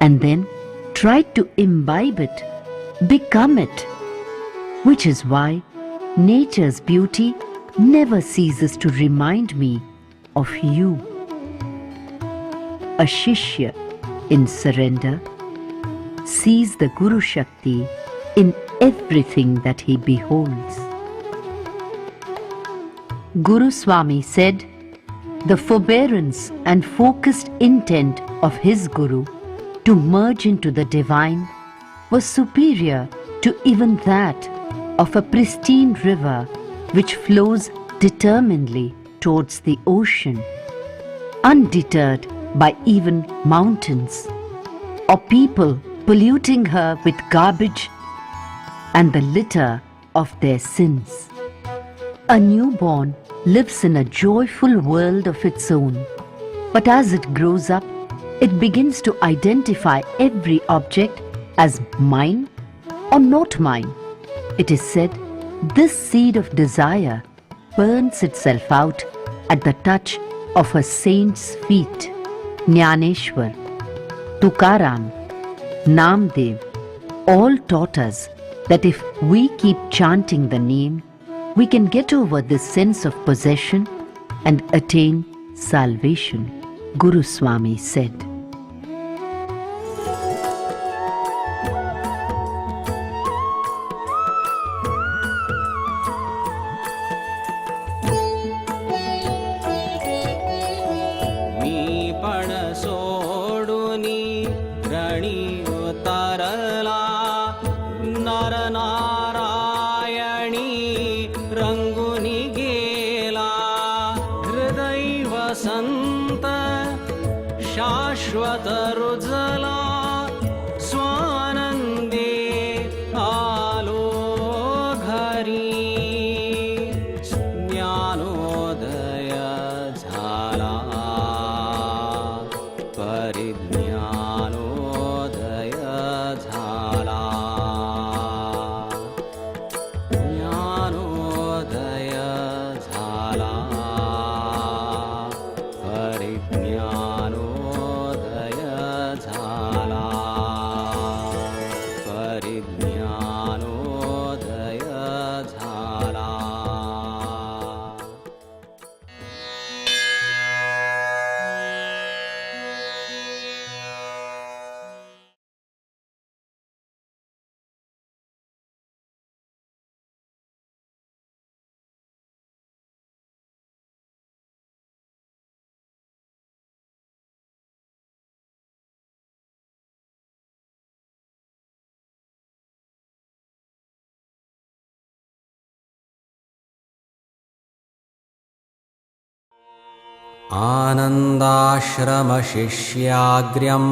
and then tried to imbibe it, become it, which is why nature's beauty never ceases to remind me of you. A Shishya in surrender sees the Guru Shakti in everything that he beholds. Guru Swami said, the forbearance and focused intent of his Guru to merge into the divine was superior to even that of a pristine river which flows determinedly towards the ocean, undeterred by even mountains, or people polluting her with garbage and the litter of their sins. A newborn lives in a joyful world of its own, but as it grows up, it begins to identify every object as mine or not mine. It is said, this seed of desire burns itself out at the touch of a saint's feet. Jnaneshwar, Tukaram, Namdev all taught us that if we keep chanting the name, we can get over this sense of possession and attain salvation, Guru Swâmi said. आनन्दाश्रमशिष्याग्र्यं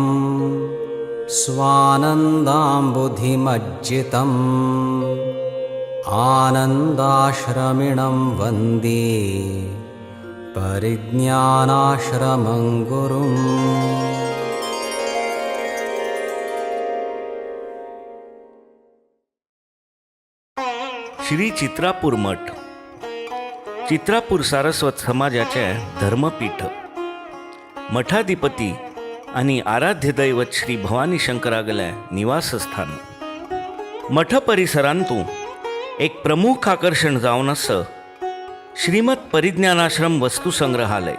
स्वानन्दाम्बुधिमज्जितम् आनन्दाश्रमिणं वन्दे परिज्ञानाश्रमं गुरुम्. श्री चित्रापूर मठ चित्रापूर सारस्वत समाजाचे धर्मपीठ, मठाधिपती आणि आराध्य दैवत श्री भवानी शंकरागले निवासस्थान. मठ परिसरांतूं एक प्रमुख आकर्षण जावन आसा श्रीमत परिज्ञानाश्रम वस्तू संग्रहालय.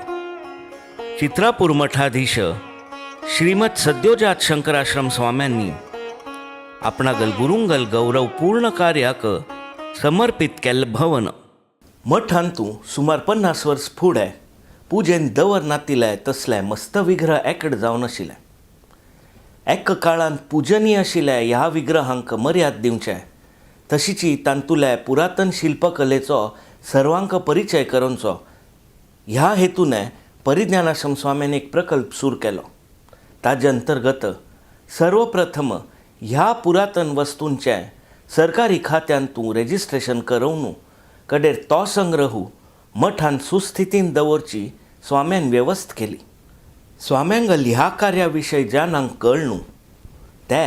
चित्रापूर मठाधीश श्रीमत सद्योजात शंकराश्रम स्वाम्यांनी आपणागल गुरुंगल गौरवपूर्ण कार्याक समर्पित केल्लें भवन. मठांतूं सुमार 50 वर्स फुडें पुजेन दवर नातिले तसले मस्त विग्रह एकड जावन आशिल्ले. एका काळांत पुजनीय आशिल्ले ह्या विग्रहांक मर्याद दिवचें, तशीची तांतुले पुरातन शिल्पकलेचो सर्वांक परिचय करूनचो ह्या हेतूने परिज्ञानाश्रम स्वाम्यान एक प्रकल्प सुरू केलो. ताजे अंतर्गत सर्वप्रथम ह्या पुरातन वस्तूंचें सरकारी खात्यांतूं रेजिस्ट्रेशन करून कडेर तो संग्रह मठान सुस्थितीन दवरची स्वाम्यान व्यवस्थ केली. स्वाम्यांगल ह्या कार्या विशयी जाणांक कळून ते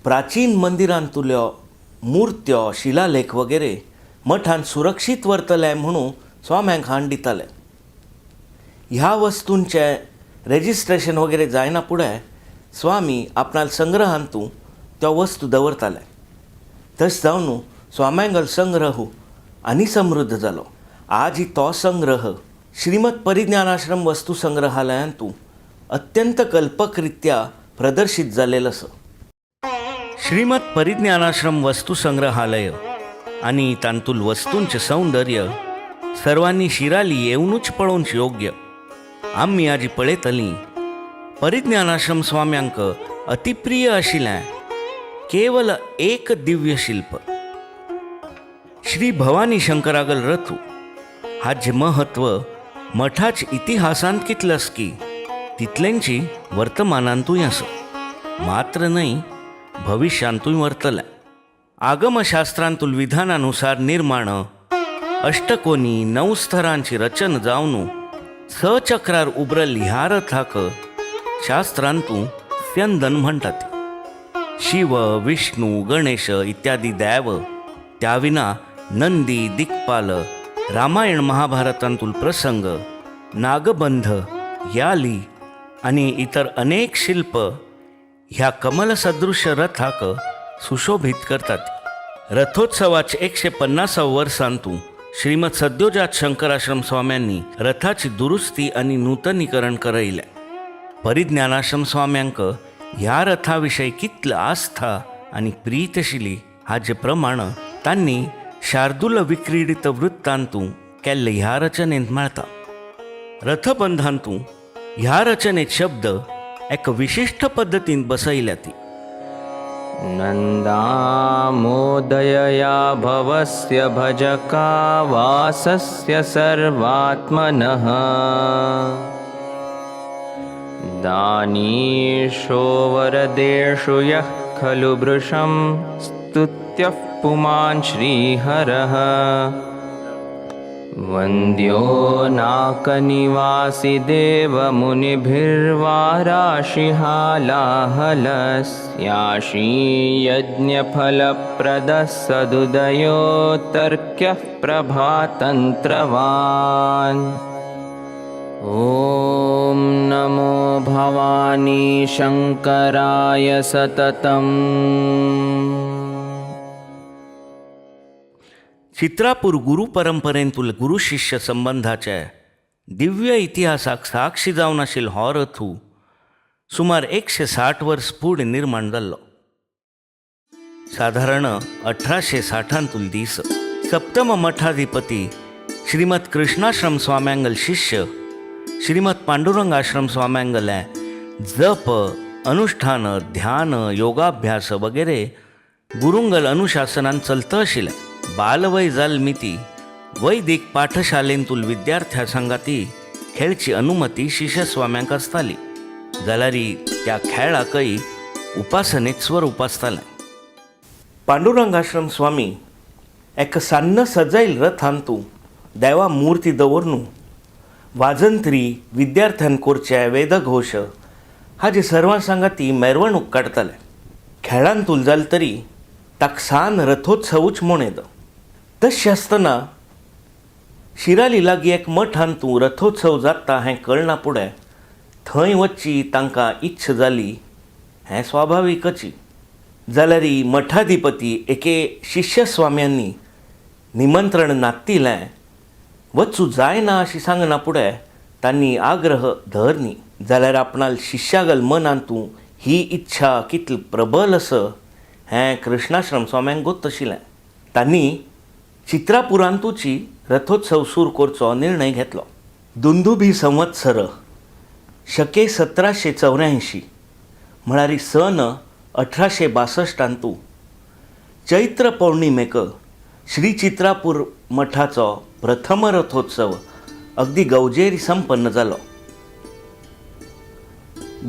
प्राचीन मंदिरांतुल्यो मुर्त्यो, शिलालेख वगैरे मठान सुरक्षीत वरतले म्हणून स्वाम्यांक हाण दिताले. ह्या वस्तूंचें रेजिस्ट्रेशन वगैरे जायना फुडें स्वामी आपणाल संग्रहांतूं त्यो वस्तू दवरताले. तशें जावन स्वाम्यांगल संग्रह आनी समृद्ध जालो. आज तो संग्रह श्रीमत परिज्ञानाश्रम वस्तू संग्रहालयांतूं अत्यंत कल्पकरित्या प्रदर्शित जाल्लेलो आसा. श्रीमत परिज्ञानाश्रम वस्तू संग्रहालय आनी तांतूल वस्तूंचें सौंदर्य सर्वांनी शिराली येवनूच पळोवंक योग्य. आमी आजी पळयतलीं परिज्ञानाश्रम स्वाम्यांक अतिप्रिय आशिल्लें केवल एक दिव्य शिल्प श्री भवानी शंकरागल रथू. हाचें महत्व मठाच इतिहासांत कितलें आसा की तितल्यांची वर्तमानांतूय आसा. मात्र न्हय भविष्यांतूय वर्तल्या. आगमशास्त्रांतूल विधानानुसार निर्माण अष्टकोनी 9 स्तरांची रचन जावन सचक्रार उबरल ह्या रथाक शास्त्रांतू स्यंदन म्हणटात. शिव, विष्णू, गणेश इत्यादी देव, त्याविना नंदी, दिक्पाल, रामायण महाभारतांतूल प्रसंग, नागबंध, याली आणि इतर अनेक शिल्प ह्या कमलसदृश्य रथाक सुशोभित करतात. रथोत्सवाचे 150 वर्सांतू श्रीमत सद्योजात शंकराश्रम स्वाम्यांनी रथाची दुरुस्ती आणि नूतनीकरण करयले. परिज्ञानाश्रम स्वाम्यांक ह्या रथाविषयी कितलं आस्था आणि प्रीत आशिल्ली हाचे प्रमाण तांणी शार्दूल विक्रीडित वृत्तांतू केल्ले ह्या रचनेंत मेळटा. रथबंधांतू ह्या रचनेत शब्द एक विशिष्ट पद्धतीन बसयल्या ती. नन्दामोदयया भवस्य भजका वासस्य सर्वात्मनः दानीशो वरदेषु यः खलु वृषं स्तुत्यः पुमान् श्रीहरः वन्द्यो नाकनिवासि देवमुनिभिर्वाराशिहालाहलस्याशी यज्ञफलप्रदः सदुदयो तर्क्यः प्रभातन्त्रवान्. ॐ नमो भवानी शंकराय सततम्. चित्रापूर गुरु परंपरेंतूल गुरु शिष्य संबंधाच्या दिव्य इतिहासाक साक्षी जावन आशिल्लो हो रथू सुमार 160 वर्स फुडें निर्माण जाल्लो. साधारण 1860 दीस सप्तम मठाधिपती श्रीमत कृष्णाश्रम स्वाम्यांगल शिष्य श्रीमत पांडुरंग आश्रम स्वाम्यांगले जप, अनुष्ठान, ध्यान, योगाभ्यास वगैरे गुरुंगल अनुशासनान चलत आशिल्लें. बालवय जाल्मिती वैदिक पाठशालेंतूल विद्यार्थ्यां सांगाती खेळची अनुमती शिष्य स्वाम्यांक आसताली. जाल्यार त्या खेळाकय उपासनेत स्वरूप आसतालें. पांडुरंग आश्रम स्वामी एक सान्न सजयल रथांतू देवा मुर्ती दवरून वाजंत्री विद्यार्थ्यान करचे वेदघोश हाजे सर्वां सांगाती मेरवणूक काडताले. खेळांतूल जाल तरी ताका सान रथोत्सवूच म्हूण येता. तशें आसतना शिराली लागीं एक मठांतू रथोत्सव जाता हें कळना फुडें थंय वचची तांकां इच्छा जाली हें स्वाभाविकची. जाल्यार मठाधिपती एके शिष्य स्वाम्यांनी निमंत्रण नात्तिलें वचूं जायना अशी सांगना फुडें तांणी आग्रह धरनी. जाल्यार आपणाल शिष्यागल मनांतू ही इच्छा कितली प्रबल आसा हें कृष्णाश्रम स्वाम्यांक गोत आशिल्लें. तांणी चित्रापुरांतूची रथोत्सव सुरू करचो निर्णय घेतलो. दुंदुभी संवत्सर शके 1784 म्हळ्यार सन 1862 चैत्र पौर्णिमेक श्री चित्रापूर मठाचो प्रथम रथोत्सव अगदी गौजेरी संपन्न जालो.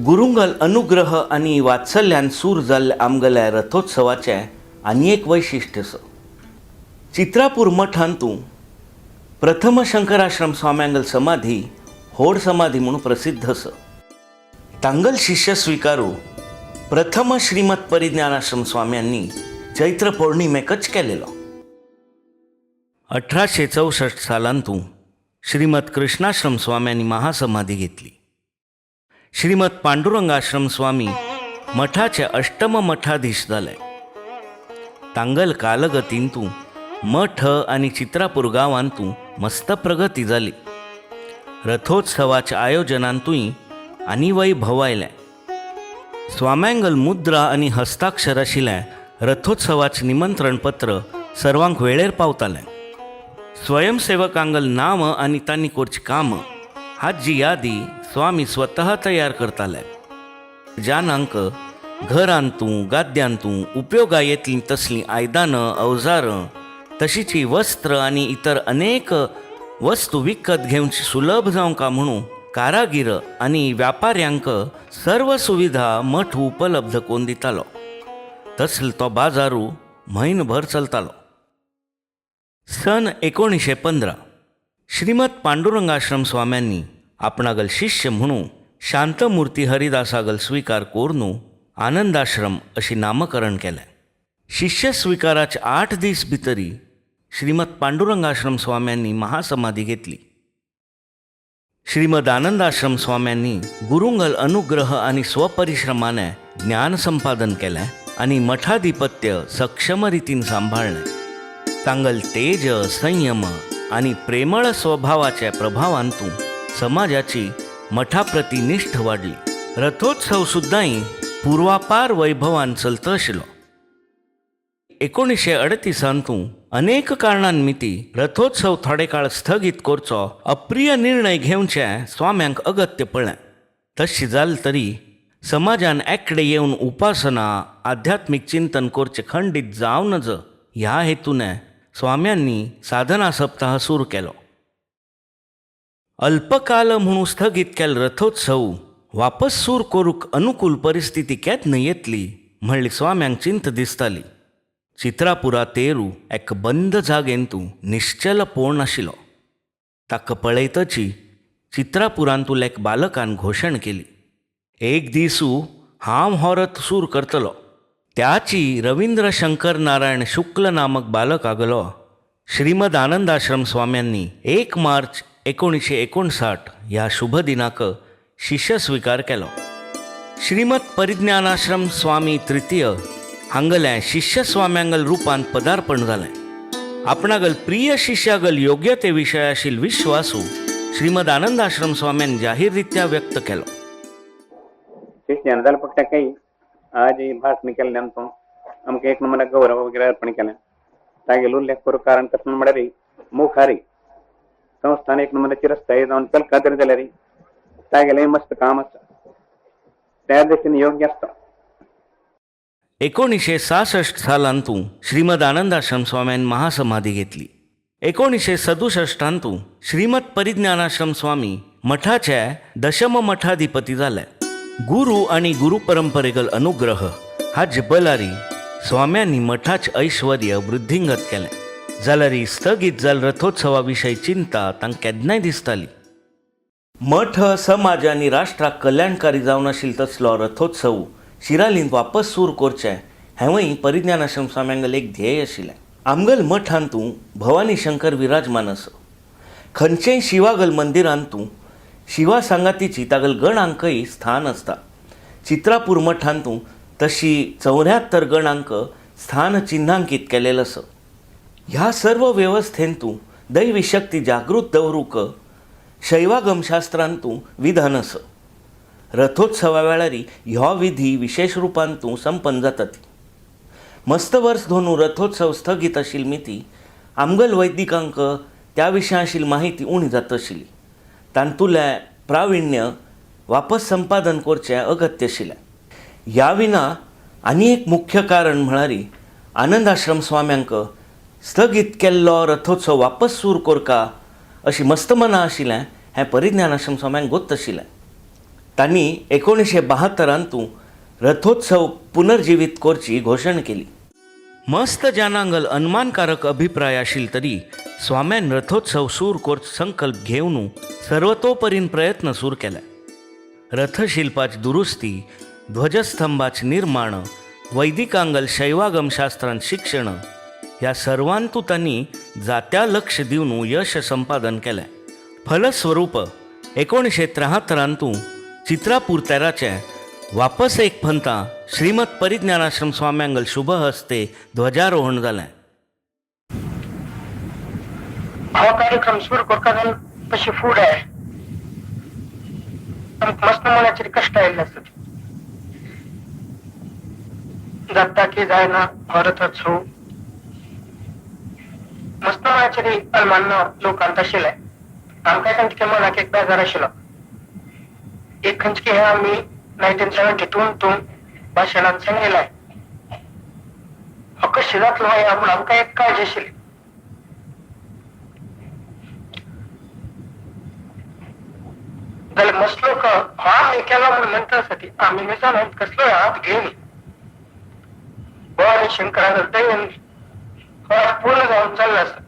गुरुंगल अनुग्रह आनी वात्सल्यान सूर जाल्ले आमगेल्या रथोत्सवाचें आनी एक वैशिश्ट्य आसा. चित्रापूर मठांतू प्रथम शंकराश्रम स्वाम्यांगल समाधी होड समाधी म्हणून प्रसिद्ध आसा. तांगल शिष्य स्विकारू प्रथम श्रीमत परिज्ञानाश्रम स्वाम्यांनी चैत्र पौर्णिमेकच केलेलो. 1864 सालांतू श्रीमत कृष्णाश्रम स्वाम्यांनी महासमाधी घेतली. श्रीमत पांडुरंग आश्रम स्वामी मठाचे अष्टम मठाधीश जाले. तांगल कालगतींतू मठ आनी चित्रापूर गांवांतू मस्त प्रगती जाली. रथोत्सवाच्या आयोजनांतूय आनी वैभव आयलें. स्वाम्यांगल मुद्रा आनी हस्ताक्षर आशिल्लें रथोत्सवाचें निमंत्रण पत्र सर्वांक वेळेर पावतालें. स्वयंसेवकांगल नांव आनी तांणी करची कामां हाची यादी स्वामी स्वता तयार करताले. जानांक घरांतू गाद्यांतू उपयोगा येतलीं तसलीं आयदानां अवजारां तशींच वस्त्र आनी इतर अनेक वस्तू विकत घेवची सुलभ जावंका म्हणून कारागीर आनी व्यापाऱ्यांक सर्व सुविधा मठ उपलब्ध करून दितालो. तसलं तो बाजारू म्हयनभर चलतालो. सन 1915 श्रीमत पांडुरंगाश्रम स्वाम्यांनी आपणागल शिष्य म्हणून शांतमूर्ती हरिदासागल स्वीकार करून आनंदाश्रम अशी नामकरण केलें. शिष्य स्विकाराच्या 8 दीस भितरी श्रीमत पांडुरंगाश्रम स्वाम्यांनी महासमाधी घेतली. श्रीमद आनंदाश्रम स्वाम्यांनी गुरुंगल अनुग्रह आणि स्वपरिश्रमाने ज्ञान संपादन केलें आणि मठाधिपत्य सक्षम रितीन सांभाळलें. तांगल तेज, संयम आणि प्रेमळ स्वभावाच्या प्रभावांतून समाजाची मठाप्रती निष्ठ वाढली. रथोत्सव सुद्दाही पूर्वापार वैभवान चलत आशिल्लो. 1938 अनेक कारणांमिती रथोत्सव थोडे काळ स्थगीत करचो अप्रिय निर्णय घेवचे स्वाम्यांक अगत्य पडलें. तशी जाल तरी समाजान एकडे येवन उपासना आध्यात्मिक चिंतन करचे खंडीत जावं नज ह्या हेतूने स्वाम्यांनी साधना सप्ताह सुरू केलो. अल्पकाल म्हणून स्थगीत केल्लो रथोत्सव वापस सुरू करूंक अनुकूल परिस्थिती केन्ना येतली म्हणली स्वाम्यांक चिंत दिसताली. चित्रापुरा तेरू एक बंद जागेंतू निश्चल पोळण आशिल्लो. ताका पळयतची चित्रापुरांतूल एक बालकान घोशण केली, एक दिसू हांव हो रथ सूर करतलो. त्याची रवींद्र शंकर नारायण शुक्ल नामक बालक आगलो. श्रीमद आनंदाश्रम स्वाम्यांनी 1 मार्च 1959 ह्या शुभ दिनाक शिष्य स्वीकार केलो. श्रीमत परिज्ञानाश्रम स्वामी तृतीय हांगले शिष्य स्वाम्यांगल रुपान पदार्पण जालें. आपणागल प्रिय शिष्यागल योग्य ते विशय आशिल विश्वासू श्रीमद आनंदाश्रम स्वाम्यान जाहीररित्या व्यक्त केलो. शिष्य जनरल पक्ष काही आज ही भाषण केल्ल्यान आमकां 1 नंबर गौरव वगैरे अर्पण केलें. तागेलो उल्लेख करूंक कारण कसं म्हळ्यार मुखारी संस्थान 1 नंबर चिरस्थायी जावन चलता तरी जाल्यार तागेलें मस्त काम आसा, त्या दृश्टीन योग्य आसता. 1966 सालांतू श्रीमद आनंदाश्रम स्वाम्यान महासमाधी घेतली. 1967 श्रीमत परिज्ञानाश्रम स्वामी मठाचे दशम मठाधिपती जाले. गुरु आणि गुरु परंपरेगल अनुग्रह हाचे बलारी स्वाम्यांनी मठाचे ऐश्वर्य वृद्धिंगत केलें. जाल्यार स्थगीत जाल रथोत्सवा विशयी चिंता तांकां केन्नाय दिसताली. मठ समाज आनी राष्ट्राक कल्याणकारी जावन आशिल्लो तसलो रथोत्सव शिरालींत वापस सुरू करचें हेंवूय परिज्ञानाश्रम स्वाम्यांगल एक ध्येय आशिल्लें. आमगल मठांतू भवानी शंकर विराजमान आसा. खंयचेय शिवागल मंदिरांतू शिवा सांगातीची तागल गणांकय स्थान आसता. चित्रापूर मठांतू तशी 74 गणांक स्थान चिन्हांकीत केलेलं आसा. ह्या सर्व वेवस्थेंतू दैवी शक्ती जागृत दवरूंक शैवागमशास्त्रांतू विधान आसा. रथोत्सवा वेळारी ह्यो विधी विशेष रुपांतू संपन्न जातात. मस्त वर्स दोनू रथोत्सव स्थगीत आशिल्ली मिती आमगल वैदिकांक त्या विशयी आशिल्ली माहिती उणी जात आशिल्ली. तांतुलें प्राविण्य वापस संपादन करचें अगत्य आशिल्लें. ह्या विना आनी एक मुख्य कारण म्हळ्यार आनंदाश्रम स्वाम्यांक स्थगीत केल्लो रथोत्सव वापस सुरू करका अशी मस्त मनां आशिल्लें हें परिज्ञानाश्रम स्वाम्यांक गोत आशिल्लें. तांणी 1972 रथोत्सव पुनर्जीवित करची घोशणा केली. मस्त जानांगल अनुमानकारक अभिप्राय आशिल्ले तरी स्वाम्यान रथोत्सव सुरू करचो संकल्प घेवन सर्वतोपरीन प्रयत्न सुरू केले. रथशिल्पाची दुरुस्ती, ध्वजस्तंभाचे निर्माण, वैदिकांगल शैवागमशास्त्रांत शिक्षण ह्या सर्वांतू तांणी जात्या लक्ष दिवन यश संपादन केलें. फलस्वरूप 1973 चित्रापूर तेराचे वापस एक पंथा श्रीमत परिज्ञानाश्रम स्वाम्यांगल शुभ हस्ते ध्वजारोहण जालें. हो कार्यक्रम सुरू करता तशी फूड आहे. मस्त मनाचे कष्ट आयिल्ले आसतात. जाता की जायना रथोत्सव मस्त मनाचे अनमान्य लोकांत आशिल्ले. आमकां खंयचे मनाक एक बेजार आशिल्लो. एक खंयचे हे आमी 1972 भाशणांत सांगिल्लें हो कशें जातलो म्हूण आमकां एक काळजी आशिल्ली. जाल्यार मस्त लोक आमी केला म्हणून म्हणटा आमी जाणा कसलोय हात घेयनी. शंकराला दैवन पूर्ण जाऊन चालला असत.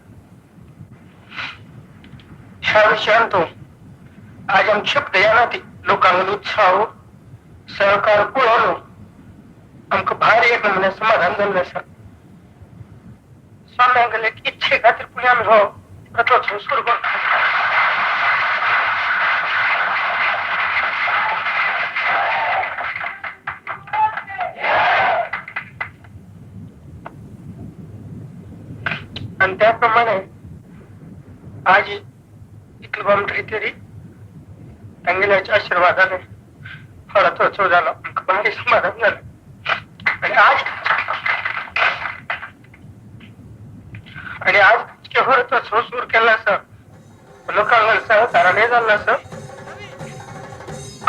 ह्या विषयांतो आज आम शब्द यानाती लोकांना उत्साह सहकार पुळवलो आमक भारी एक नमुने समाधान झालं असं. स्वाम्यांगले इच्छे खातीर पुणे आम्ही हो रथोत्सव सुरू करतो. आणि त्याप्रमाणे आज इथलं बामटरी तरी त्यांगेल्याच्या आशीर्वादाने रथोत्सव झाला. भारी समाधान झालं. आणि आज रथोत्सव सुरू केला असं लोकांना सहकाराने झालं असं.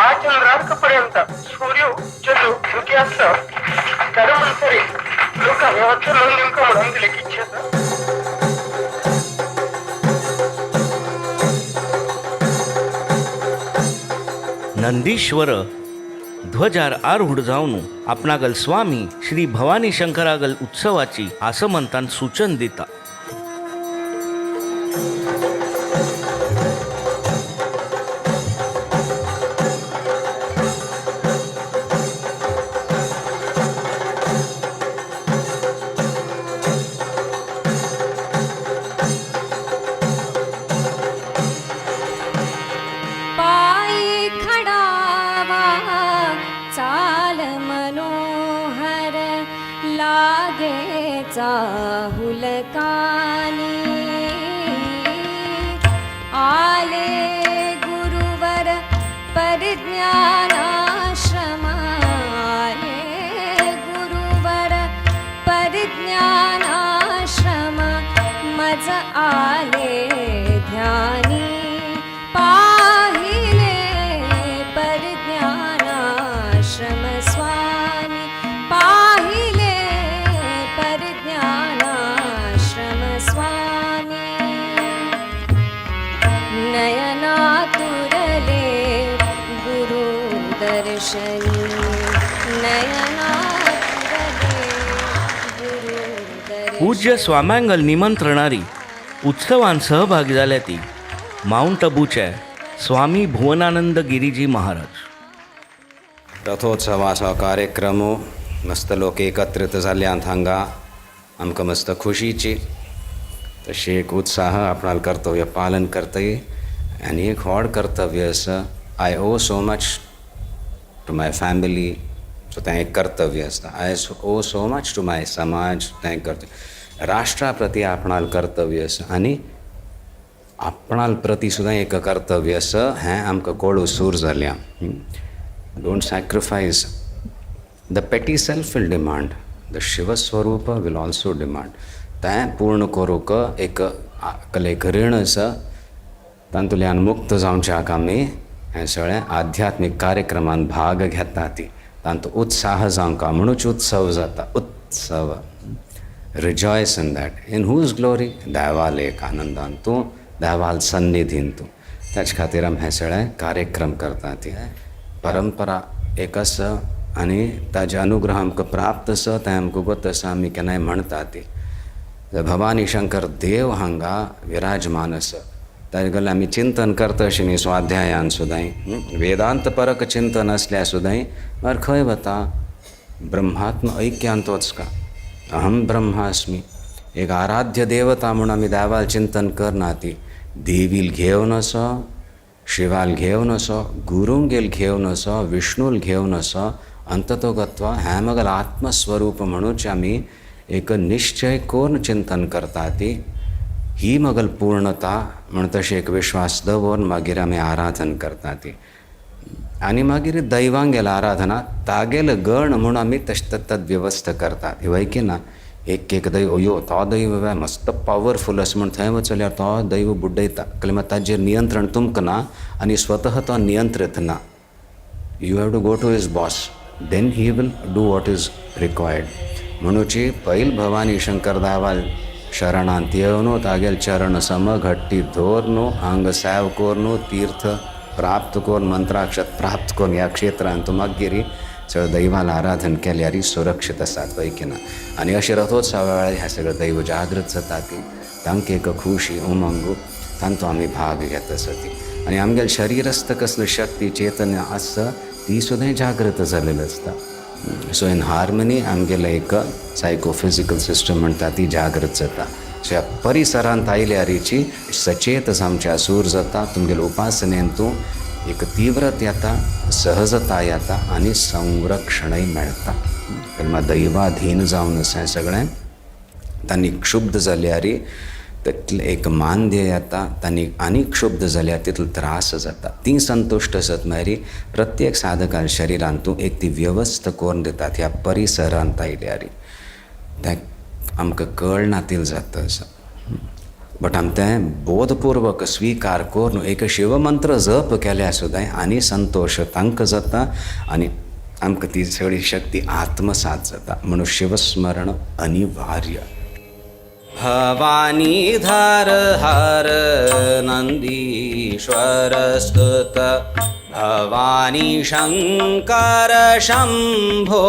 आज चंद्रार्कपर्यंत सूर्य चंद्र मुखी असं तर म्हणतरी लोकांना नेमकं म्हणून दिले की इच्छेचं. ನಂದೀಶ್ವರ ध्वजार आरूढ जावन आपणागल स्वामी श्री भवानी शंकरागल उत्सवाची आसमंतान सूचन दिता. पूज्य स्वाम्यांगल निमंत्रणारी उत्सवान सहभागी झाल्या ती माउंट अबूचे स्वामी भुवनानंद गिरीजी महाराज. रथोत्सवाचा कार्यक्रम मस्त लोक एकत्रित जाल्यांत हांगा आमकां मस्त खुशीची. तशी एक उत्साह आपणाल कर्तव्य पालन करतय आनी एक व्हड कर्तव्य आसा. I owe so much to my family. सो तें एक कर्तव्य आसता. I owe so much to my समाज. तें एक कर्तव्य. राष्ट्रा प्रती आपणाल कर्तव्य आसा आनी आपणाल प्रती सुद्दां एक कर्तव्य आसा. हें आमकां कळून सूर जाल्यां. डोंट सॅक्रिफायस द पेटी self will demand the Shivswaroop will also demand. तें पूर्ण करूंक एक रीण आसा. तातूंतल्यान मुक्त जावच्याक आमी हें सगळें आध्यात्मीक कार्यक्रमान भाग घेता ती. तातूंत उत्साह जावंक म्हणूच उत्सव जाता. उत्सव rejoice in that. In whose glory देवाल एक आनंदान तूं देवाल सन्निधीन तूं. तेच खातीर आमी हें सगळें कार्यक्रम करता ती. परंपरा एक आसा आनी ताजे अनुग्रह आमकां प्राप्त आसा. तें आमकां गोत आसा. आमी केन्नाय म्हणटा ती भवानी शंकर देव हांगा विराजमान आसा. ताजे गल्ला आमी चिंतन करता अशें न्ही स्वाध्यायान सुद्दां वेदांत परक चिंतन आसल्या सुद्दां म्हळ्यार खंय वता ब्रह्मात्म ऐक्यांत वचका. अहम ब्रह्मास्मी. एक आराध्य देवता म्हणून आमी देवाल चिंतन करना ती. देवील घेवन असो, शिवाल घेवन असो, गुरूंगेल घेवन असो, विष्णूल घेवन असो अंततोगत्वा हें मगल आत्मस्वरूप म्हणूच आमी एक निश्चय करून चिंतन करता ती. ही मगल पूर्णता म्हण तशी एक विश्वास दवरून मागीर आमी आराधन करता ती. आनी मागीर दैवांगेल आराधना तागेल गण म्हणून आमी तशें तद वेवस्था करतात. हिवाय की ना एक दैव यो तो दैव मस्त पावरफूल आसा म्हण थंय वचल्यार तो दैव बुड्डयता. किंवा ताजेर नियंत्रण तुमकां ना आनी स्वतः तो नियंत्रित ना. You have to go to his boss. Then he will do what is required. म्हणूची पैल भवानी शंकर देवाल शरणांत येवन तागेल चरण सम घट्टी धोरनो हांग सेव कोरनो तीर्थ प्राप्त कोर मंत्राक्षत प्राप्त कोर ह्या क्षेत्रांत मागीर सगळं दैवाला आराधन केल्यार सुरक्षीत आसात वैकिना. आनी अशें रथोत्सवा वेळार हें सगळं दैव जागृत जाता ती तांकां एक खुशी उमंग तांचो आमी भाग घेत आसत. आनी आमगेलें शरीर आसता कसली शक्ती चेतन्य आसता ती सुद्दां जागृत जालेली आसता. सो इन हार्मनी आमगेलें एक सायकोफिजिकल सिस्टम म्हणटा ती जागृत जाता. सो ह्या परिसरांत आयल्यारीची सचेत आमच्या सूर जाता. तुमगेल्या उपासनेन तूं एक तीव्रता येता, सहजता येता आनी संरक्षणय मेळटा. तेन्ना दैवाधीन जावन अशें सगळें तांणी क्षुब्ध जाल्यार तितलें एक मांद्य येता. तांणी आनी क्षुब्ध जाल्यार तितलो त्रास जाता. ती संतुश्ट आसत म्हळ्यार प्रत्येक साधकान शरिरान तूं एक ती व्यवस्था करून दितात. ह्या परिसरांत आयल्यार तें आमकां कळना तिल जाता आसा. बट आमी तें बोधपूर्वक स्विकार करून एक शिवमंत्र जप केल्यार सुद्दां आनी संतोश तांकां जाता आनी आमकां ती सगळी शक्ती आत्मसात जाता. म्हणून शिवस्मरण अनिवार्य. भवानी धार हर नंदीश्वर स्तुत भवानी शंकर शंभो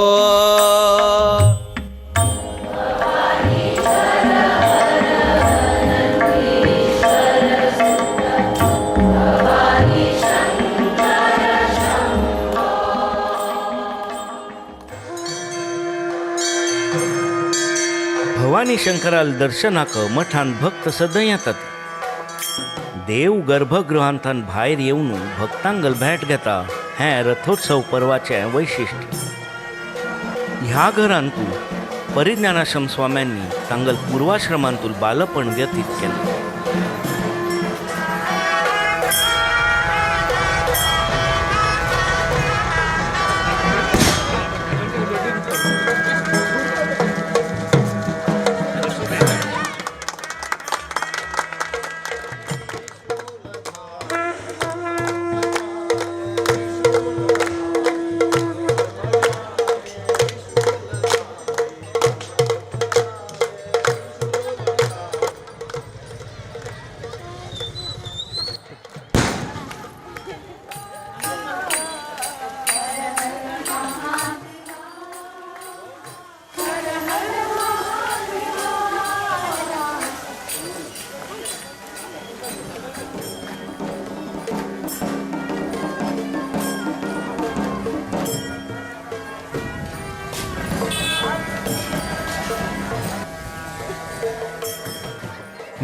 भवानी शंकराल दर्शनाक मठान भक्त सदां येतात. देव गर्भगृहांतल्यान भायर येवन भक्तांगल भेट घेता हें रथोत्सव पर्वाचें वैशिश्ट्य. ह्या घरांतून परिज्ञानाश्रम स्वाम्यांनी तांगल पूर्वाश्रमांतून बालपण व्यतीत केलें.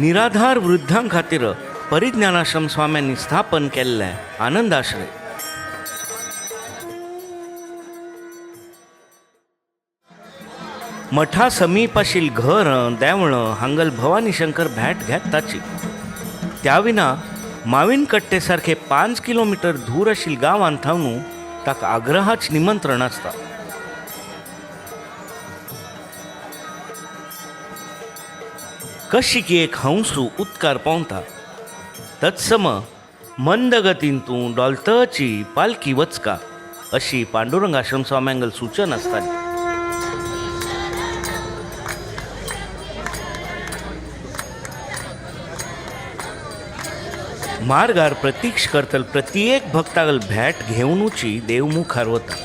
निराधार वृद्धां खातीर परिज्ञानाश्रम स्वाम्यांनी स्थापन केल्लें आनंदाश्रय. मठा समीप आशिल्ली घरां देवळां हांगल भवानी शंकर भेट घेत ताची. त्या विना माविन कट्टे सारखे 5 किलोमीटर दूर आशिल्ल्या गांवांत थावन ताका आग्रहाचें निमंत्रण आसता. कशी की एक हंसू उदकार पावता तत्सम मंद गतीन तूं डॉलतची पालखी वचका अशी पांडुरंग आश्रम स्वाम्यांगल सूचन आसताली. मार्गार प्रतीक्ष करतल प्रत्येक भक्तागल भेट घेवनूची देव मुखार वता.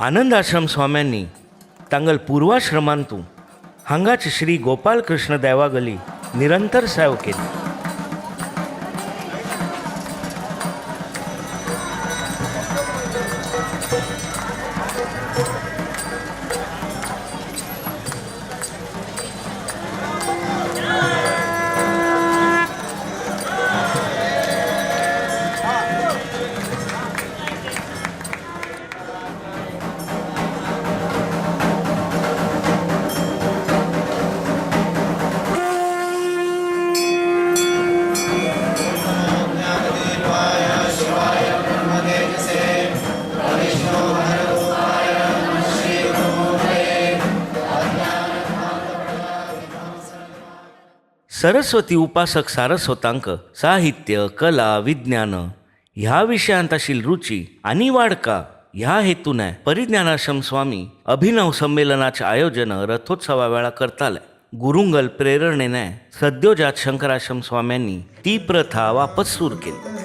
आनंद आश्रम स्वाम्यांनी तांगल पूर्वाश्रमांतू हांगाच श्री गोपाल कृष्ण देवागली निरंतर सेवा केली. सरस्वती उपासक सारस्वतांक साहित्य, कला, विज्ञान ह्या विषयांत आशिल्ली रुची आनी वाडका ह्या हेतून परिज्ञानाश्रम स्वामी अभिनव संमेलनाचे आयोजन रथोत्सवा वेळा करताले. गुरुंगल प्रेरणेने सद्योजात शंकराश्रम स्वाम्यांनी ती प्रथा वापस सुरू केली.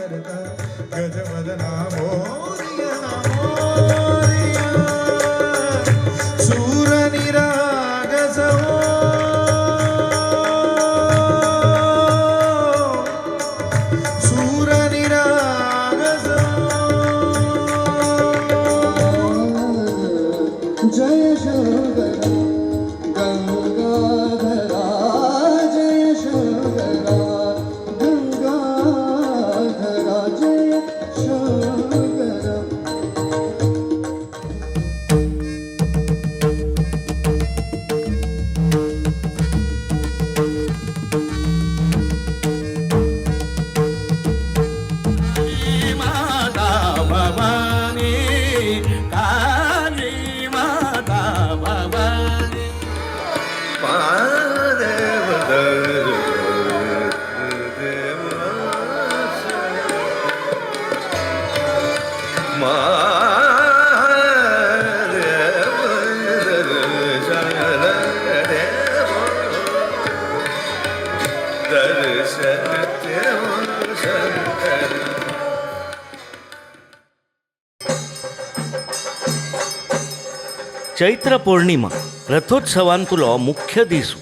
चैत्र पौर्णिमा रथोत्सवांतलो मुख्य दीस.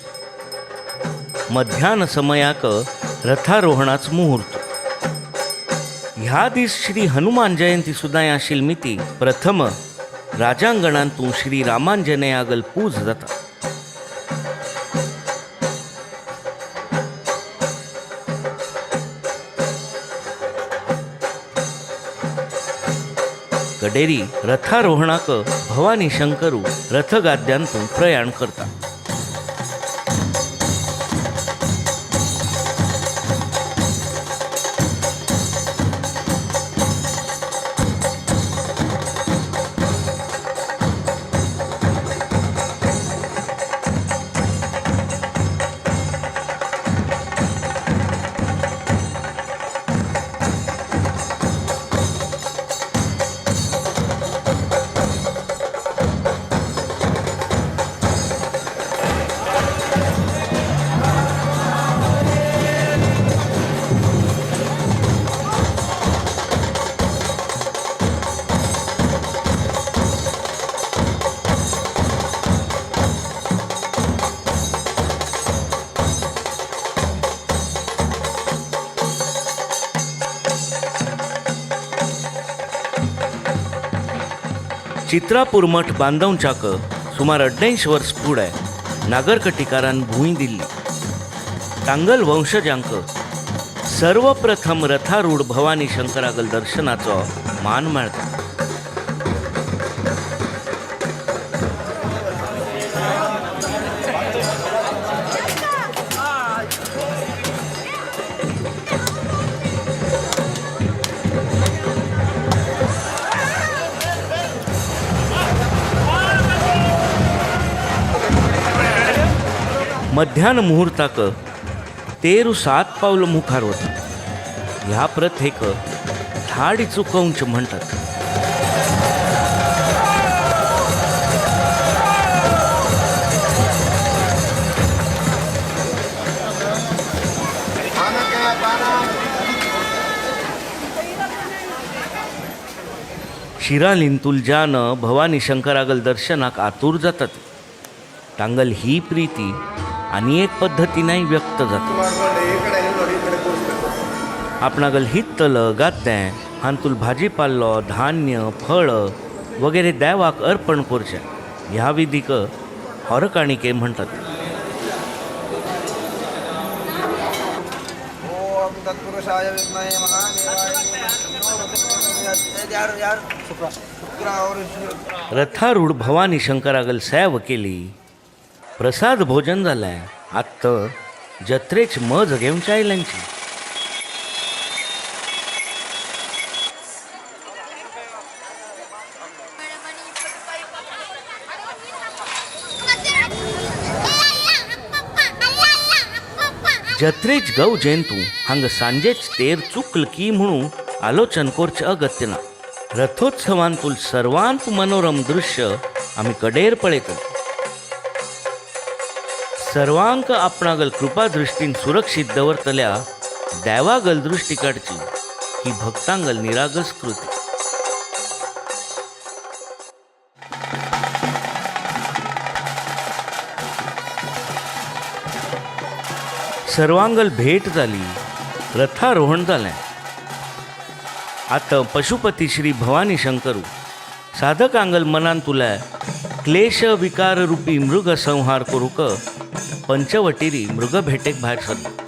मध्यान समयाक रथारोहणाच मुहूर्त. ह्या दीस श्री हनुमान जयंती सुद्दां आशिल्ली मिती प्रथम राजांगणांतू श्री रामांजनेयागल पूज जाता. कडेरी रथारोहणाक भवानी शंकरू रथगाद्यांतून प्रयाण करता. चित्रापूर मठ बांदवच्याक सुमार 88 वर्स फुडें नागरकटिकारान भूंय दिल्ली. तांगल वंशजांक सर्वप्रथम रथारूढ भवानी शंकरागल दर्शनाचो मान मेळटा. मध्यान मुहूर्ताक तेरू 7 पावल मुखार वता. ह्या प्रथेक थाडी चुकवंच म्हणटात. शिरालिंतूल जान भवानी शंकरागल दर्शनाक आतूर जातात. तांगल ही प्रीती आणि एक पद्धतीने व्यक्त जाता. आपणागल हित्तलं गातें हांतूल भाजीपालो धान्य फळ वगैरे देवाक अर्पण करचें ह्या विधीक हरकाणिके म्हणटात. रथारूढ भवानी शंकरागल सेव केली. प्रसाद भोजन जालें. आत्त जत्रेच मज घेवच्या आयल्यांची. जत्रेच गौ जयंतू हांग सांजेच तेर चुकल की म्हणून आलोचन करचें अगत्य ना. रथोत्सवांतूल सर्वांत मनोरम दृश्य आमी कडेर पळयतात. सर्वांक आपणागल कृपा दृश्टीन सुरक्षीत दवरतल्या देवागल दृश्टी काडची ही भक्तांगल निरागस कृती. सर्वांगल भेट जाली. रथारोहण जालें. आतां पशुपती श्री भवानी शंकरू साधकांगल मनान तुल्या क्लेश विकार रूपी मृग संहार करूक पंचवटीरी मृग भेटेक भायर सरली.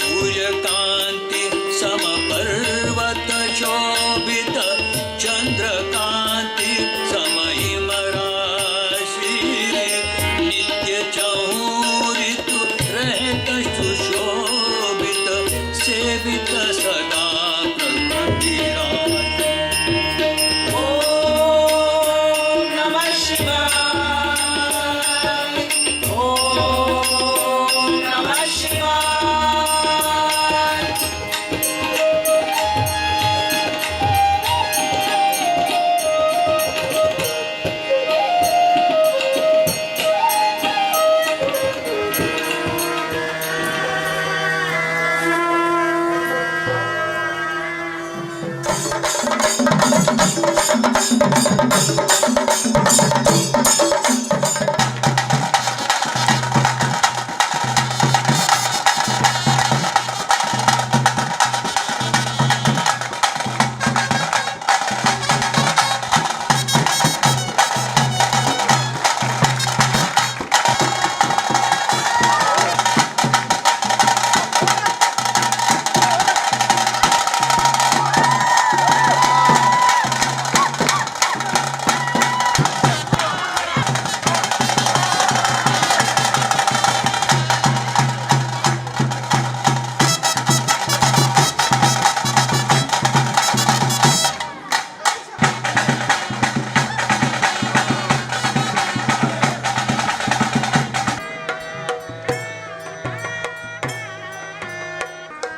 सूर्यकांति समपर्वत शोभित चंद्रकांति समहिम राशि नित्य चौरित रहत सुशोभित सेवित सदा प्रकृति ओम नमः शिवाय.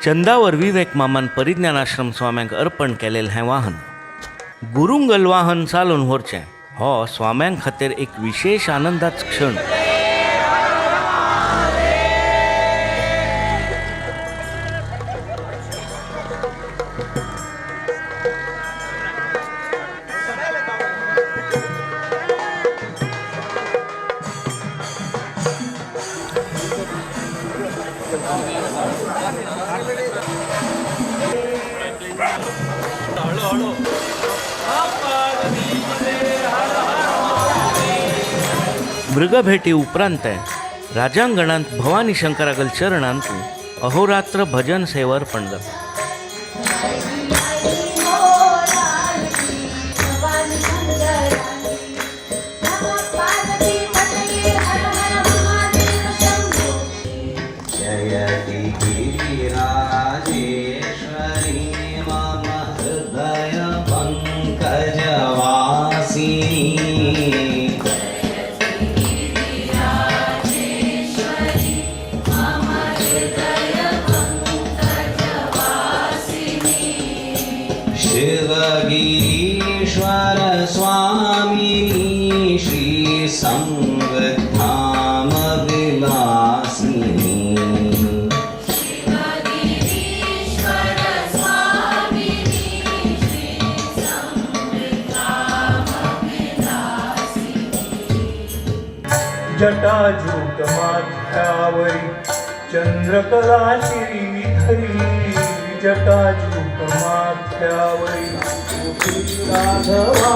चंदावर विवेक मामान परिज्ञानाश्रम स्वाम्यांक अर्पण केलेलं हें वाहन गुरुंगल वाहन चालून व्हरचें हो स्वाम्यांक खातीर एक विशेष आनंदाचो क्षण. मृगभेटी उपरांत राजांगणांत भवानी शंकरागल चरणांत अहोरात्र भजन सेवा अर्पण जाता. धाम विलासिनी जटाजूटमाथ्यावरी चंद्रकला श्रीधरी जटाजूटमाथ्यावरी राघवा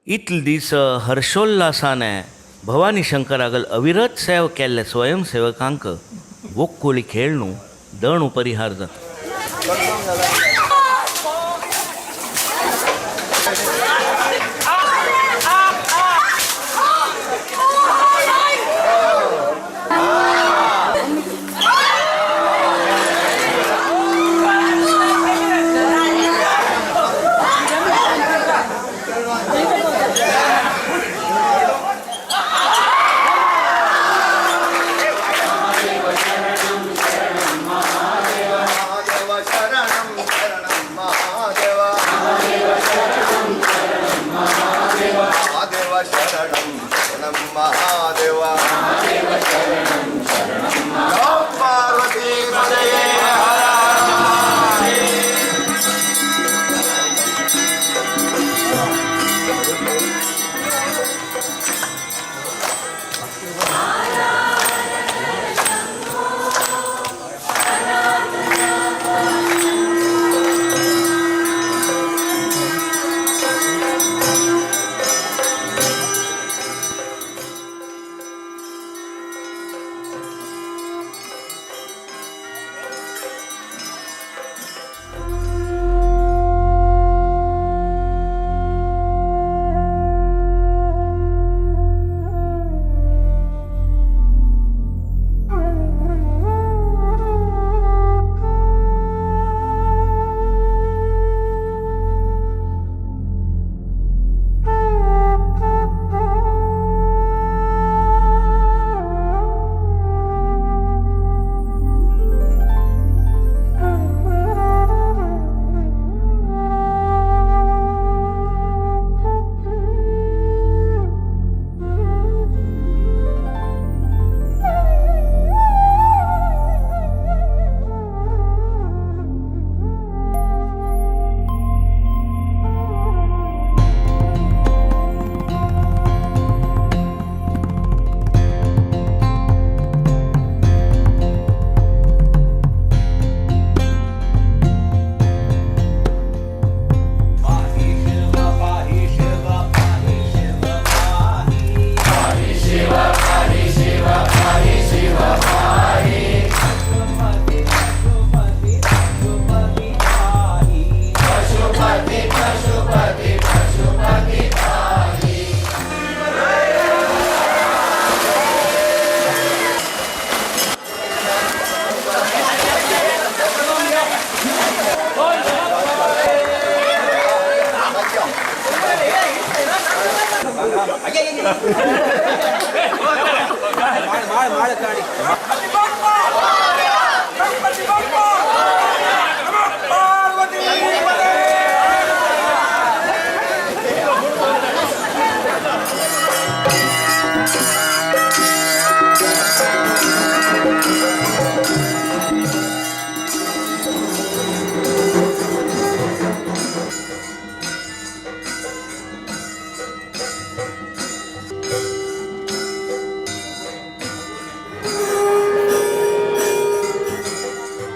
इतले दीस हर्षोल्लासाने भवानी शंकरागल अविरत सेव केल्ल्या स्वयंसेवकांक वोक्कोली खेळणू दण उपरिहार जाता.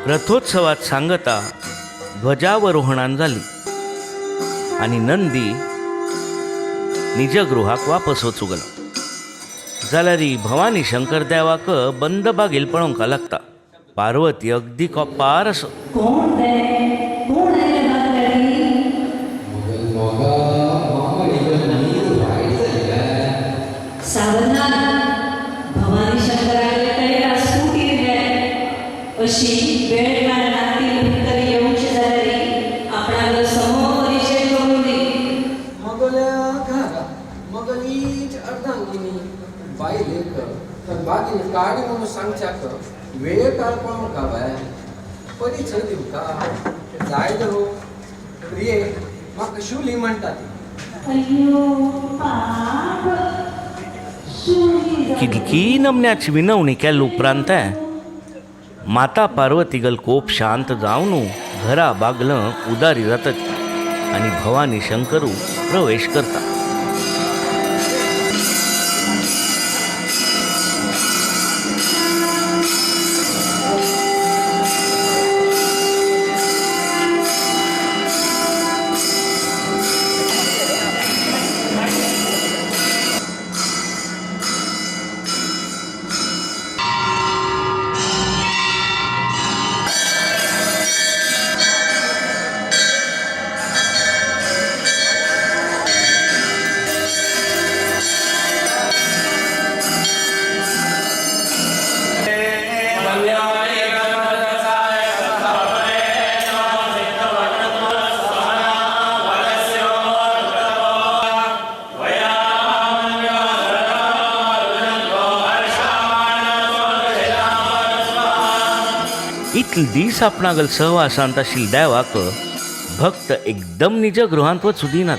रथोत्सवात सांगता ध्वजावरोहणान जाली आणि नंदी निजगृहाक वापस वचूंक गेलो जाल्यार भवानी शंकर देवाक बंद बागेल पळोवंक लागता. पार्वती अगदी कोपार असो. भवानी शंकराकडे सुटी अशी वेळ काढण्यातील तरी येऊची जाल्यार आपणाक समपरिचय करून दी. मगल्या घाला मगलीच अर्धांगिनी बायलेक तर बागेन काडी म्हणून सांगच्याक वेळ काळ पळोवंक बाय परिचय दिवका जाय तर हो प्रिये म्हाका शुली म्हणटा ती. अय्यो पाप कितकी नमन्याची विनवणी केल्या उपरांत माता पार्वतीगल कोप शांत जावन घरा बागलं उदारी जातात आणि भवानी शंकरू प्रवेश करता. इतले दीस आपणागल सहवासांत आशिल्ल्या देवाक भक्त एकदम निज गृहांत वचूं दिनात.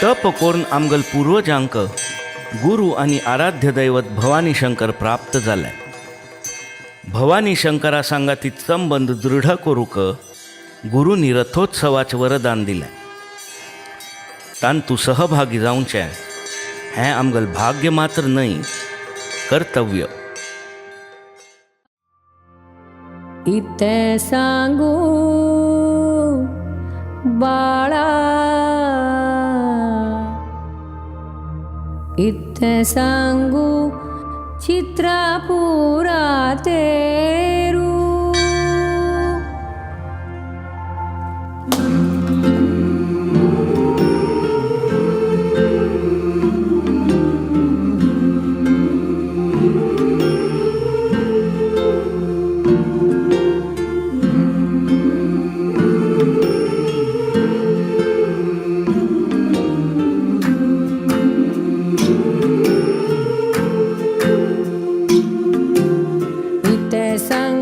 तप करून आमगल पूर्वजांक गुरु आणि आराध्य दैवत भवानी शंकर प्राप्त जाले. भवानी शंकरा सांगातीत संबंध दृढ करूक गुरुनी रथोत्सवाचे वरदान दिले. तांतू सहभागी जावचे हें आमगल भाग्य मात्र न्हय, कर्तव्य. इते सांगू बाळा, इते सांगू चित्रापुरा तेरू. Sang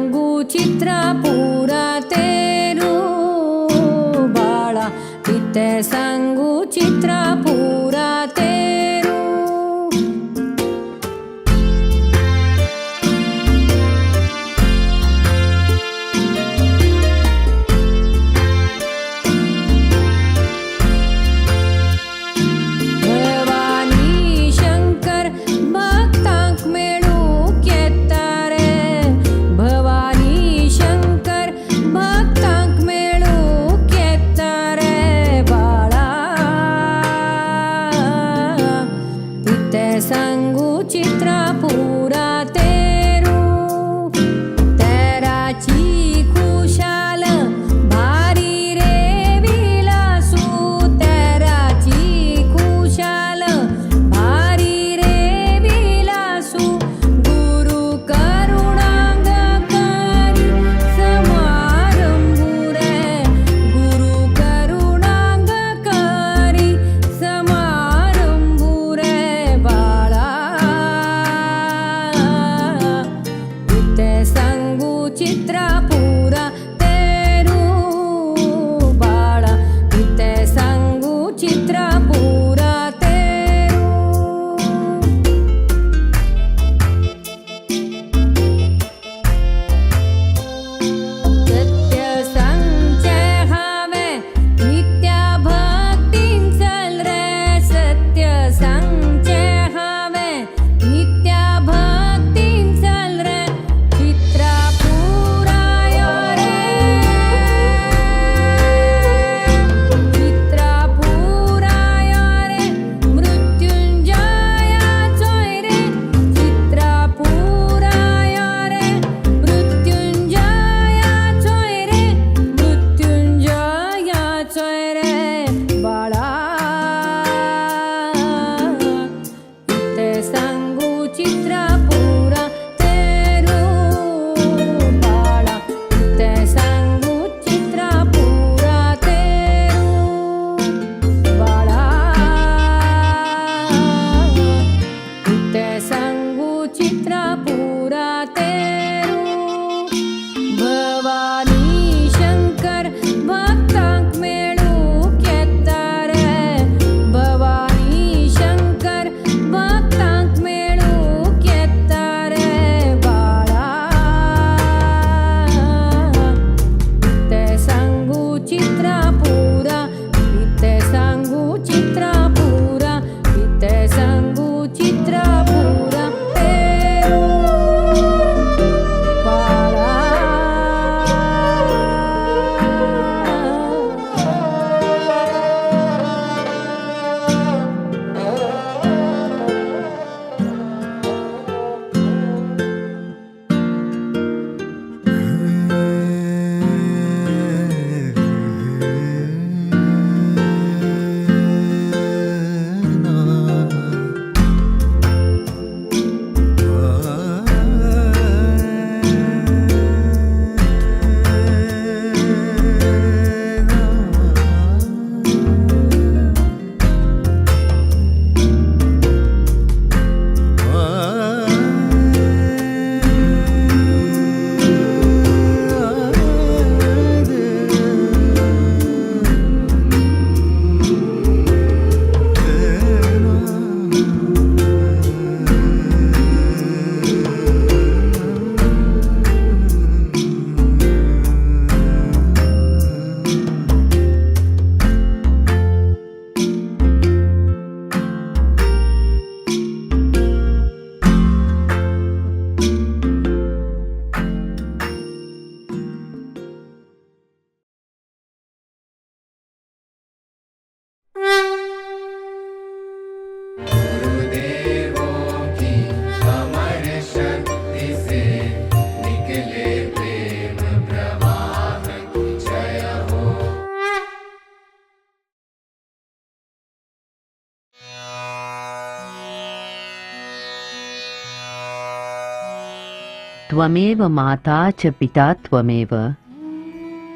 त्वमेव माता च पिता त्वमेव,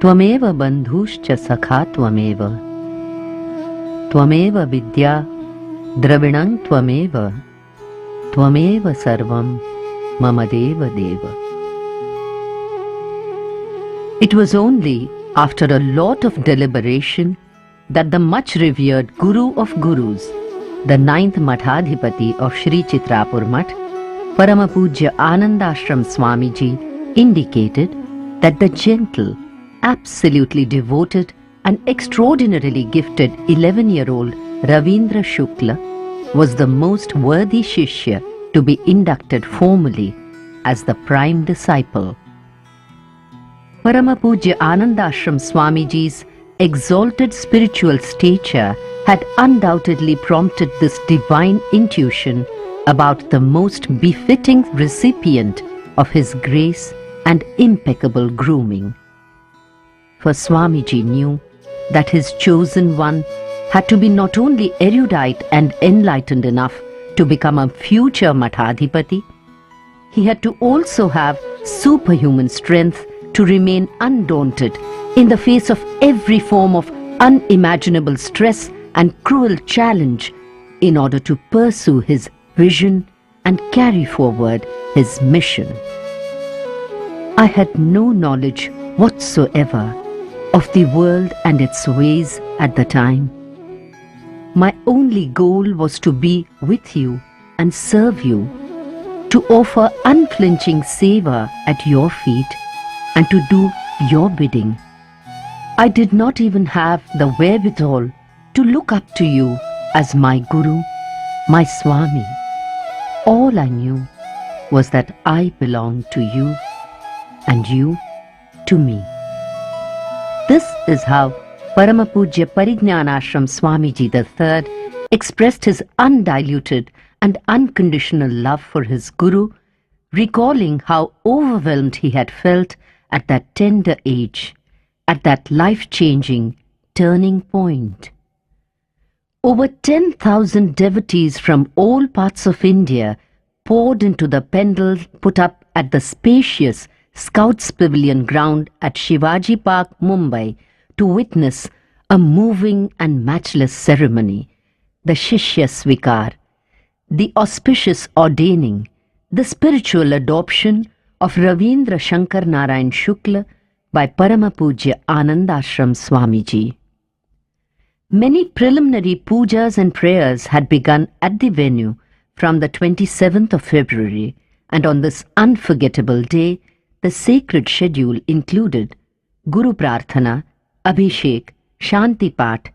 त्वमेव बन्धुश्च सखा त्वमेव, त्वमेव विद्या द्रविणं त्वमेव, त्वमेव सर्वं मम देव देव. It was only after a lot of deliberation that the much revered Guru of Gurus, the 9th Mathadhipati of Shri Chitrāpur Math, Paramapujya Anandashram Swāmiji, indicated that the gentle, absolutely devoted and extraordinarily gifted 11-year-old Ravindra Shukla was the most worthy Shishya to be inducted formally as the prime disciple. Paramapujya Anandashram Swāmiji's exalted spiritual stature had undoubtedly prompted this divine intuition about the most befitting recipient of his grace and impeccable grooming. For Swāmiji knew that his chosen one had to be not only erudite and enlightened enough to become a future Mathadhipati, he had to also have superhuman strength to remain undaunted in the face of every form of unimaginable stress and cruel challenge in order to pursue his vision and carry forward his mission. I had no knowledge whatsoever of the world and its ways at the time. My only goal was to be with you and serve you, to offer unflinching seva at your feet and to do your bidding. I did not even have the wherewithal to look up to you as my Guru, my Swami. All I knew was that I belonged to you and you to me. This is how Paramapujya Parijñānāshram Swāmiji III expressed his undiluted and unconditional love for his Guru, recalling how overwhelmed he had felt at that tender age, at that life-changing turning point. Over 10,000 devotees from all parts of India poured into the pendle put up at the spacious Scouts Pavilion ground at Shivaji Park, Mumbai, to witness a moving and matchless ceremony, the Shishya Svikar, the auspicious ordaining, the spiritual adoption of Ravindra Shankar Narayan Shukla by Paramapujya Anandashram Swāmiji. Many preliminary pujas and prayers had begun at the venue from the 27th of February, and on this unforgettable day, the sacred schedule included Guru Prarthana, Abhishek, Shanti Path,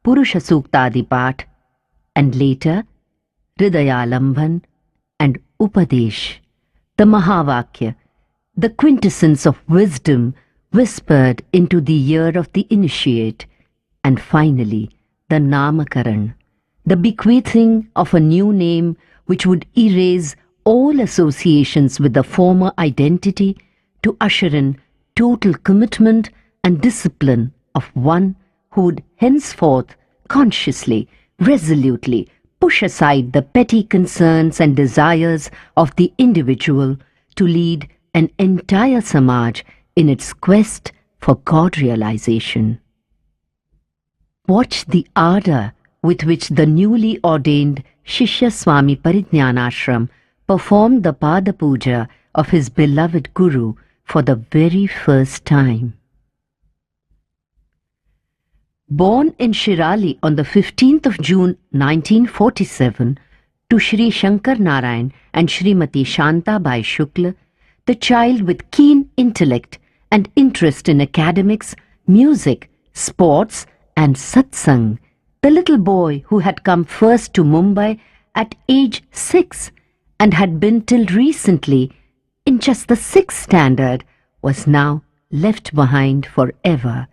Purusha Suktadi Path, and later Hridayalambhan and Upadesh, the Mahavakya, the quintessence of wisdom whispered into the ear of the initiate, and finally the Namakaran, the bequeathing of a new name which would erase all associations with the former identity to usher in total commitment and discipline of one who would henceforth consciously, resolutely push aside the petty concerns and desires of the individual to lead an entire Samaj in its quest for God realization. Watch the ardor with which the newly ordained Shishya Swami Parijñānāshram performed the Pada Puja of his beloved Guru for the very first time. Born in Shirali on the 15th of June 1947 to Shri Shankar Narayan and Shrimati Shantabai Shukla, the child with keen intellect and interest in academics, music, sports and satsang, the little boy who had come first to Mumbai at age 6 and had been till recently in just the 6th standard, was now left behind forever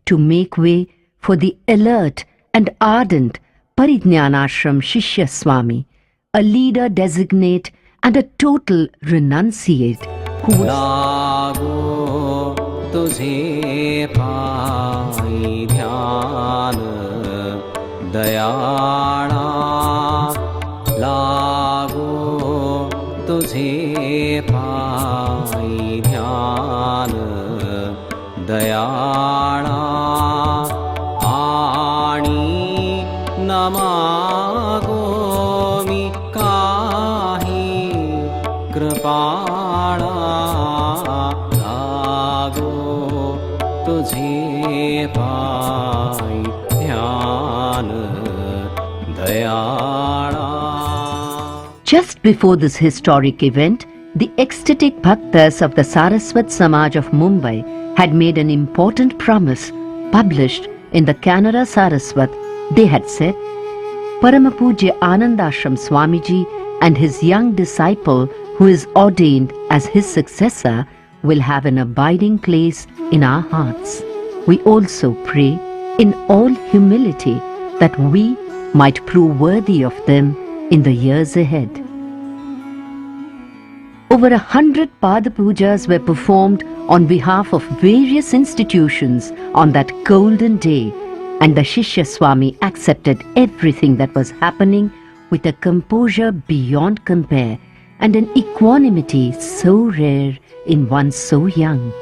to make way for the alert and ardent Parijñānāshram Shishya Swami, a leader designate and a total renunciate who लागो तुझे पाई ध्यान दयाळा लागो तुझे पाई दयाळा आणि नमागोमि काही कृपाळा लागो तुझे पायी ध्यान दयाळा. Just before this historic event, the ecstatic bhaktas of the Saraswat Samāja of Mumbai had made an important promise published in the Canara Saraswat. They had said, Paramapujya Anandashram Swāmiji and his young disciple who is ordained as his successor will have an abiding place in our hearts. We also pray in all humility that we might prove worthy of them in the years ahead. Over 100 Pada Pujas were performed on behalf of various institutions on that golden day, and the Shishya Swami accepted everything that was happening with a composure beyond compare and an equanimity so rare in one so young.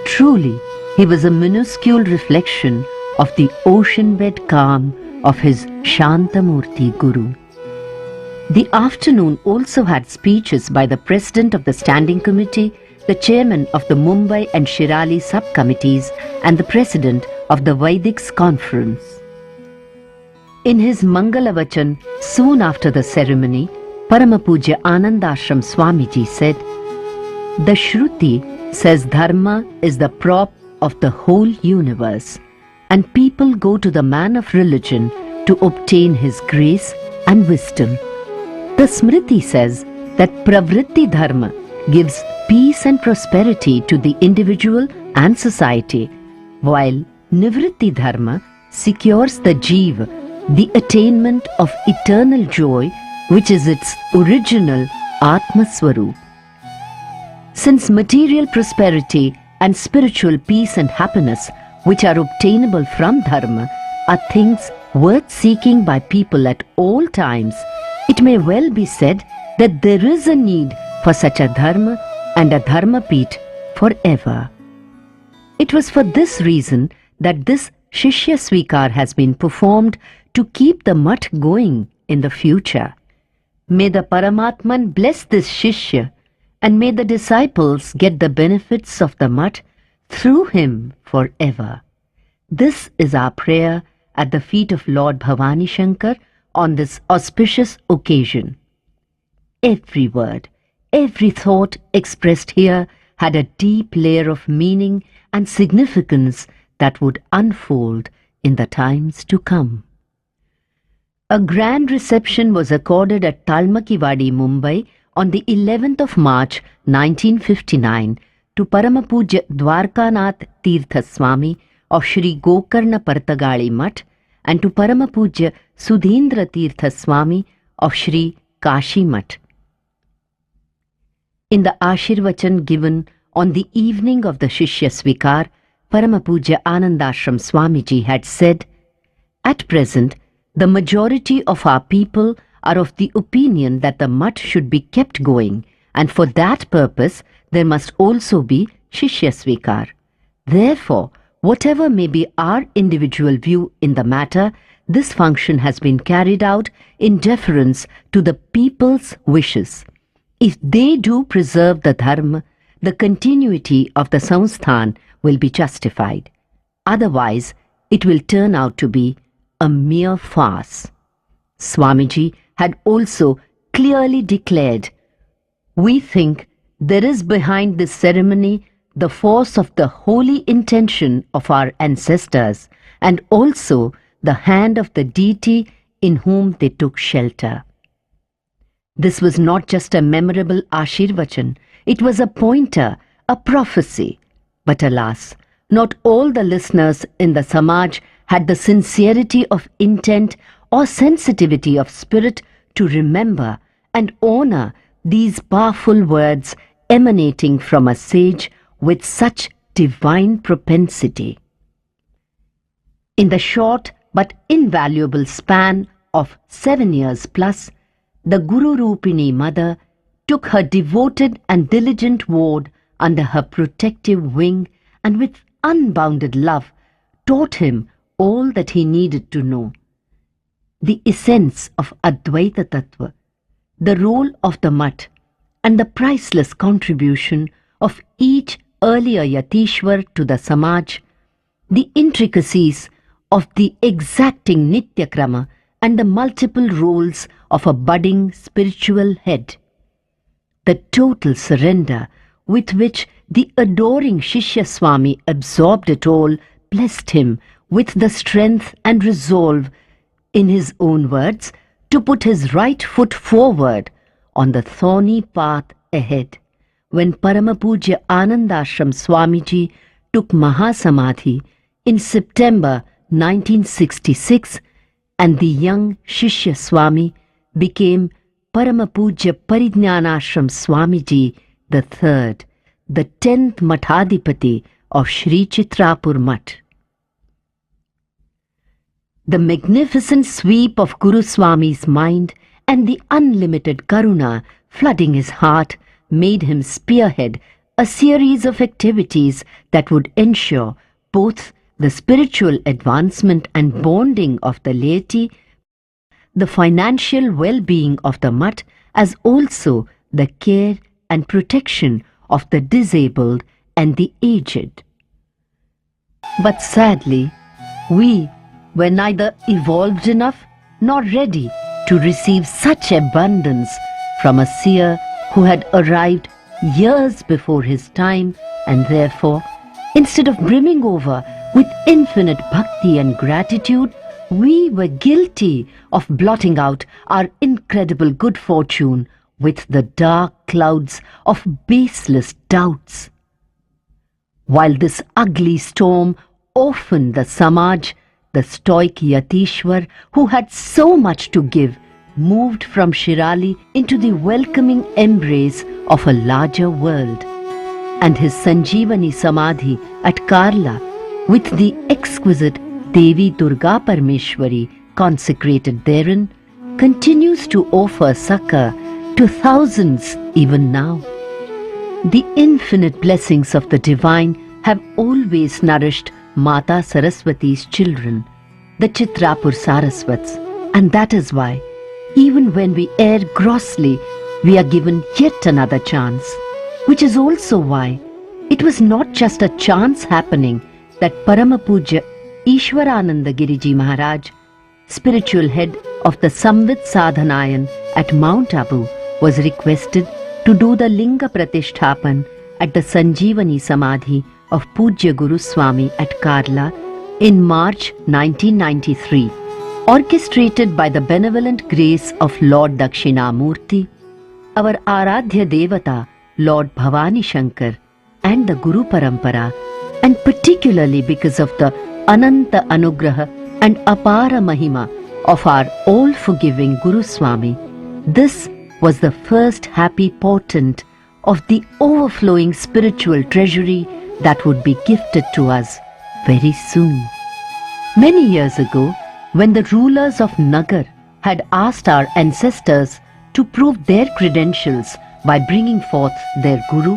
Truly, he was a minuscule reflection of the ocean-bed calm of his Shantamurti Guru. The afternoon also had speeches by the President of the Standing Committee, the Chairman of the Mumbai and Shirali Subcommittees, and the President of the Vedics Conference. In his Mangalavachan soon after the ceremony, Paramapujya Anandashram Swāmiji said, "The Shruti says Dharma is the prop of the whole universe, and people go to the man of religion to obtain his grace and wisdom. The Smriti says that Pravritti Dharma gives peace and prosperity to the individual and society, while Nivritti Dharma secures the Jiva the attainment of eternal joy, which is its original Atma Swarup." Since material prosperity and spiritual peace and happiness, which are obtainable from Dharma, are things worth seeking by people at all times, it may well be said that there is a need for such a Dharma and a Dharmapeeth forever. It was for this reason that this Shishya Svikar has been performed to keep the mutt going in the future. May the Paramatman bless this Shishya, and may the disciples get the benefits of the mutt through him forever. This is our prayer at the feet of Lord Bhavani Shankar on this auspicious occasion. Every word, every thought expressed here had a deep layer of meaning and significance that would unfold in the times to come. A grand reception was accorded at Talmakivadi, Mumbai on the 11th of March 1959 to Paramapujya Dwarkanath Teertha Swami of Shri Gokarna Partagali Mutt and to Paramapujya Sudhendra Teertha Swami of Shri Kashi Mutt. In the Áshirvachana given on the evening of the Shishya Svikar, Paramapujya Anandashram Swāmiji had said, "At present, the majority of our people are of the opinion that the mutt should be kept going, and for that purpose there must also be Shishya Svikar. Therefore, whatever may be our individual view in the matter, this function has been carried out in deference to the people's wishes. If they do preserve the Dharma, the continuity of the Samsthan will be justified. Otherwise, it will turn out to be a mere farce." Swāmiji had also clearly declared, "We think there is behind this ceremony the force of the holy intention of our ancestors and also the hand of the deity in whom they took shelter." This was not just a memorable Áshirvachana, it was a pointer, a prophecy. But alas, not all the listeners in the Samaj had the sincerity of intent or sensitivity of spirit to remember and honor these powerful words emanating from a sage with such divine propensity. In the short but invaluable span of 7 years plus, the Guru Rupini Mother took her devoted and diligent ward under her protective wing and with unbounded love taught him all that he needed to know. The essence of Advaita Tattva, the role of the mutt, and the priceless contribution of each earlier Yatishwar to the Samaj, the intricacies of the exacting Nitya Krama and the multiple roles of a budding spiritual head. The total surrender with which the adoring Shishya Swâmi absorbed it all blessed him with the strength and resolve, in his own words, to put his right foot forward on the thorny path ahead. When Paramapuja Anandashram Swāmiji took Mahasamadhi in September 1966, and the young Shishya Swâmi became Paramapuja Parijñānashram Swāmiji the third, the 10th Mathadipati of Shri Chitrāpur Mutt. The magnificent sweep of Guru Swami's mind and the unlimited karuna flooding his heart made him spearhead a series of activities that would ensure both the spiritual advancement and bonding of the laity, the financial well-being of the mutt, as also the care and protection of the disabled and the aged. But sadly, we were neither evolved enough nor ready to receive such abundance from a seer who had arrived years before his time, and therefore, instead of brimming over with infinite bhakti and gratitude, we were guilty of blotting out our incredible good fortune with the dark clouds of baseless doubts. While this ugly storm orphaned the Samaj, the stoic Yatishwar, who had so much to give, moved from Shirali into the welcoming embrace of a larger world. And his Sanjeevani Samadhi at Karla, with the exquisite Devi Durga Parmeshwari consecrated therein, continues to offer succor to thousands even now. The infinite blessings of the divine have always nourished Mata Saraswati's children, the Chitrāpur Sāraswats, and that is why, even when we err grossly, we are given yet another chance, which is also why it was not just a chance happening that Paramapuja Ishwarananda Giriji Maharaj, spiritual head of the Samvit Sadhanayan at Mount Abu, was requested to do the Linga Pratishthapan at the Sanjeevani Samadhi of Pujya Guru Swami at Karla in March 1993, orchestrated by the benevolent grace of Lord Dakshinamurti, our Aradhya Devata, Lord Bhavani Shankar, and the Guru Parampara, and particularly because of the Ananta Anugraha and Apara Mahima of our all-forgiving Guru Swami. This was the first happy portent of the overflowing spiritual treasury that would be gifted to us very soon. Many years ago, when the rulers of Nagar had asked our ancestors to prove their credentials by bringing forth their Guru,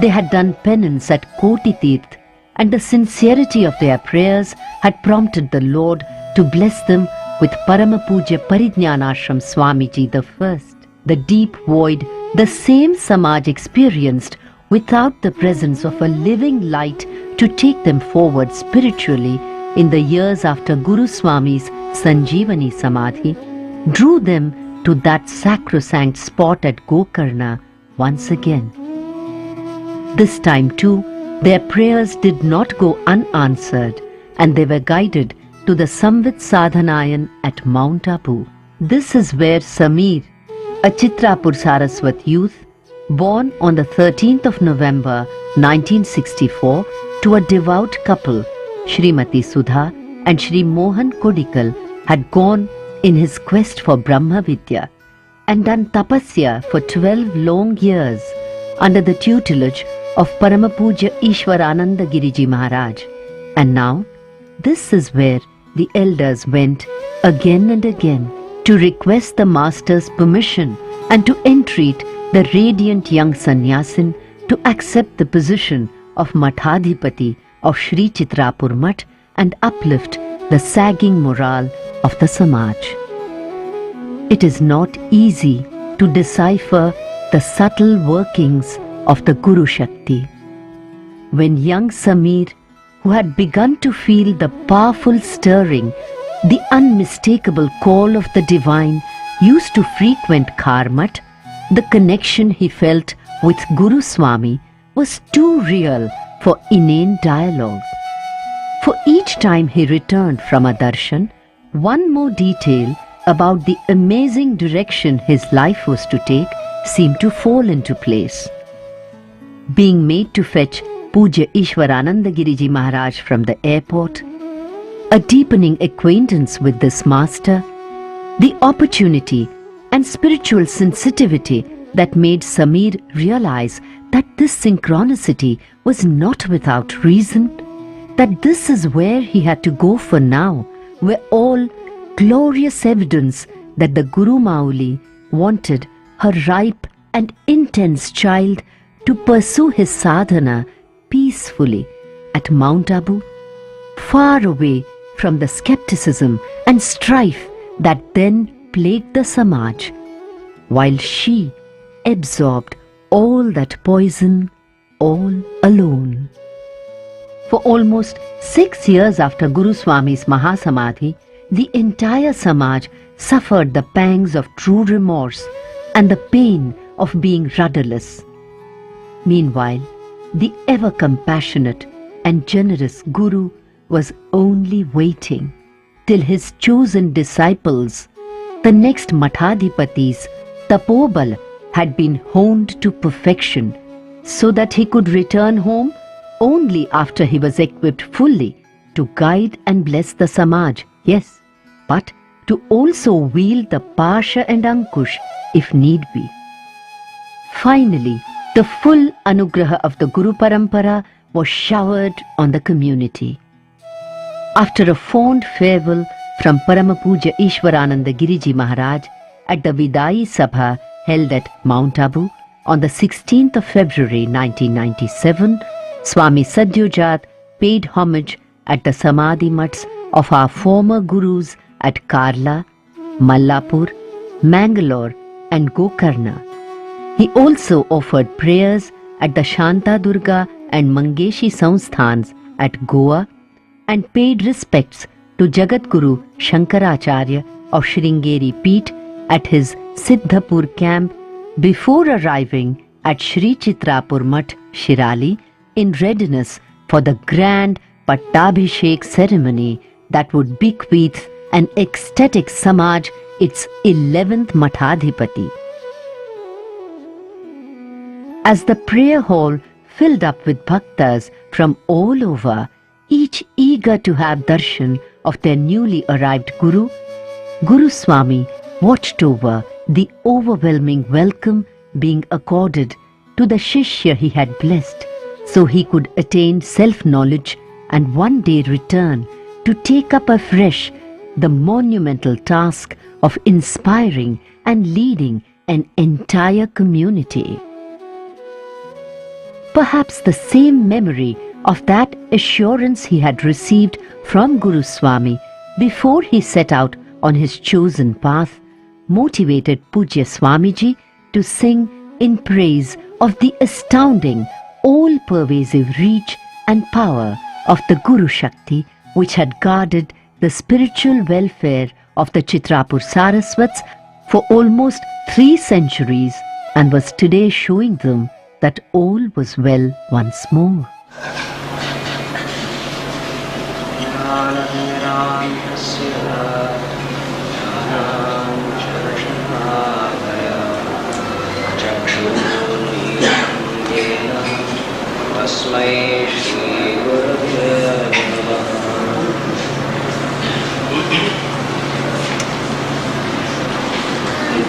they had done penance at Koti Teertha, and the sincerity of their prayers had prompted the Lord to bless them with Paramapuja Parijñānashram Swāmiji the first. The deep void the same Samaj experienced without the presence of a living light to take them forward spiritually in the years after Guru Swami's Sanjeevani Samadhi, drew them to that sacrosanct spot at Gokarna once again. This time too, their prayers did not go unanswered, and they were guided to the Samvit Sadhanayan at Mount Abu. This is where Samir, a Chitrāpur Sāraswat youth, born on the 13th of November 1964 to a devout couple, Srimati Sudha and Shri Mohan Kodikal, had gone in his quest for Brahma Vidya and done tapasya for 12 long years under the tutelage of Paramapuja Ishwarananda Giriji Maharaj. And now, this is where the elders went again and again to request the master's permission and to entreat the radiant young sannyasin to accept the position of Mathadhipati of Shri Chitrāpur Mutt and uplift the sagging morale of the Samaj. It is not easy to decipher the subtle workings of the Guru Shakti. When young Samir, who had begun to feel the powerful stirring, the unmistakable call of the divine, used to frequent CHAR Mutt, the connection he felt with Guru Swāmi was too real for inane dialogue. For each time he returned from a darshan, one more detail about the amazing direction his life was to take seemed to fall into place. Being made to fetch Pujya Ishwarananda Giriji Maharaj from the airport, a deepening acquaintance with this master, the opportunity and spiritual sensitivity that made Samir realize that this synchronicity was not without reason, that this is where he had to go for now, were all glorious evidence that the Guru Mauli wanted her ripe and intense child to pursue his sadhana peacefully at Mount Abu, far away from the skepticism and strife that then plagued the Samaj, while she absorbed all that poison all alone. For almost 6 years after Guru Swami's Mahasamadhi, the entire Samaj suffered the pangs of true remorse and the pain of being rudderless. Meanwhile, the ever-compassionate and generous Guru was only waiting till his chosen disciples, the next Mathadipatis, Tapobal, had been honed to perfection, so that he could return home only after he was equipped fully to guide and bless the Samaj, yes, but to also wield the Pasha and Ankush if need be. Finally, the full anugraha of the Guru Parampara was showered on the community. After a fond farewell from Paramapuja Ishwarananda Giriji Maharaj at the Vidai Sabha held at Mount Abu on the 16th of February 1997, Swami Sadyojāt paid homage at the Samadhi Mutts of our former Gurus at Karla, Mallapur, Mangalore and Gokarna. He also offered prayers at the Shanta Durga and Mangeshi Samsthans at Goa and paid respects to Jagat Guru Shankaracharya of Sringeri Peeth at his Siddhapur camp before arriving at Shri Chitrāpur Mutt, Shirali, in readiness for the grand Pattabhishek ceremony that would bequeath an ecstatic Samaj its 11th Mathadhipati. As the prayer hall filled up with bhaktas from all over, each eager to have darshan of their newly arrived Guru, Guru Swami watched over the overwhelming welcome being accorded to the Shishya he had blessed, so he could attain self-knowledge and one day return to take up afresh the monumental task of inspiring and leading an entire community. Perhaps the same memory of that assurance he had received from Guru Swami before he set out on his chosen path motivated Pujya Swāmiji to sing in praise of the astounding, all-pervasive reach and power of the Guru Shakti which had guarded the spiritual welfare of the Chitrāpur Sāraswats for almost 3 centuries and was today showing them that all was well once more.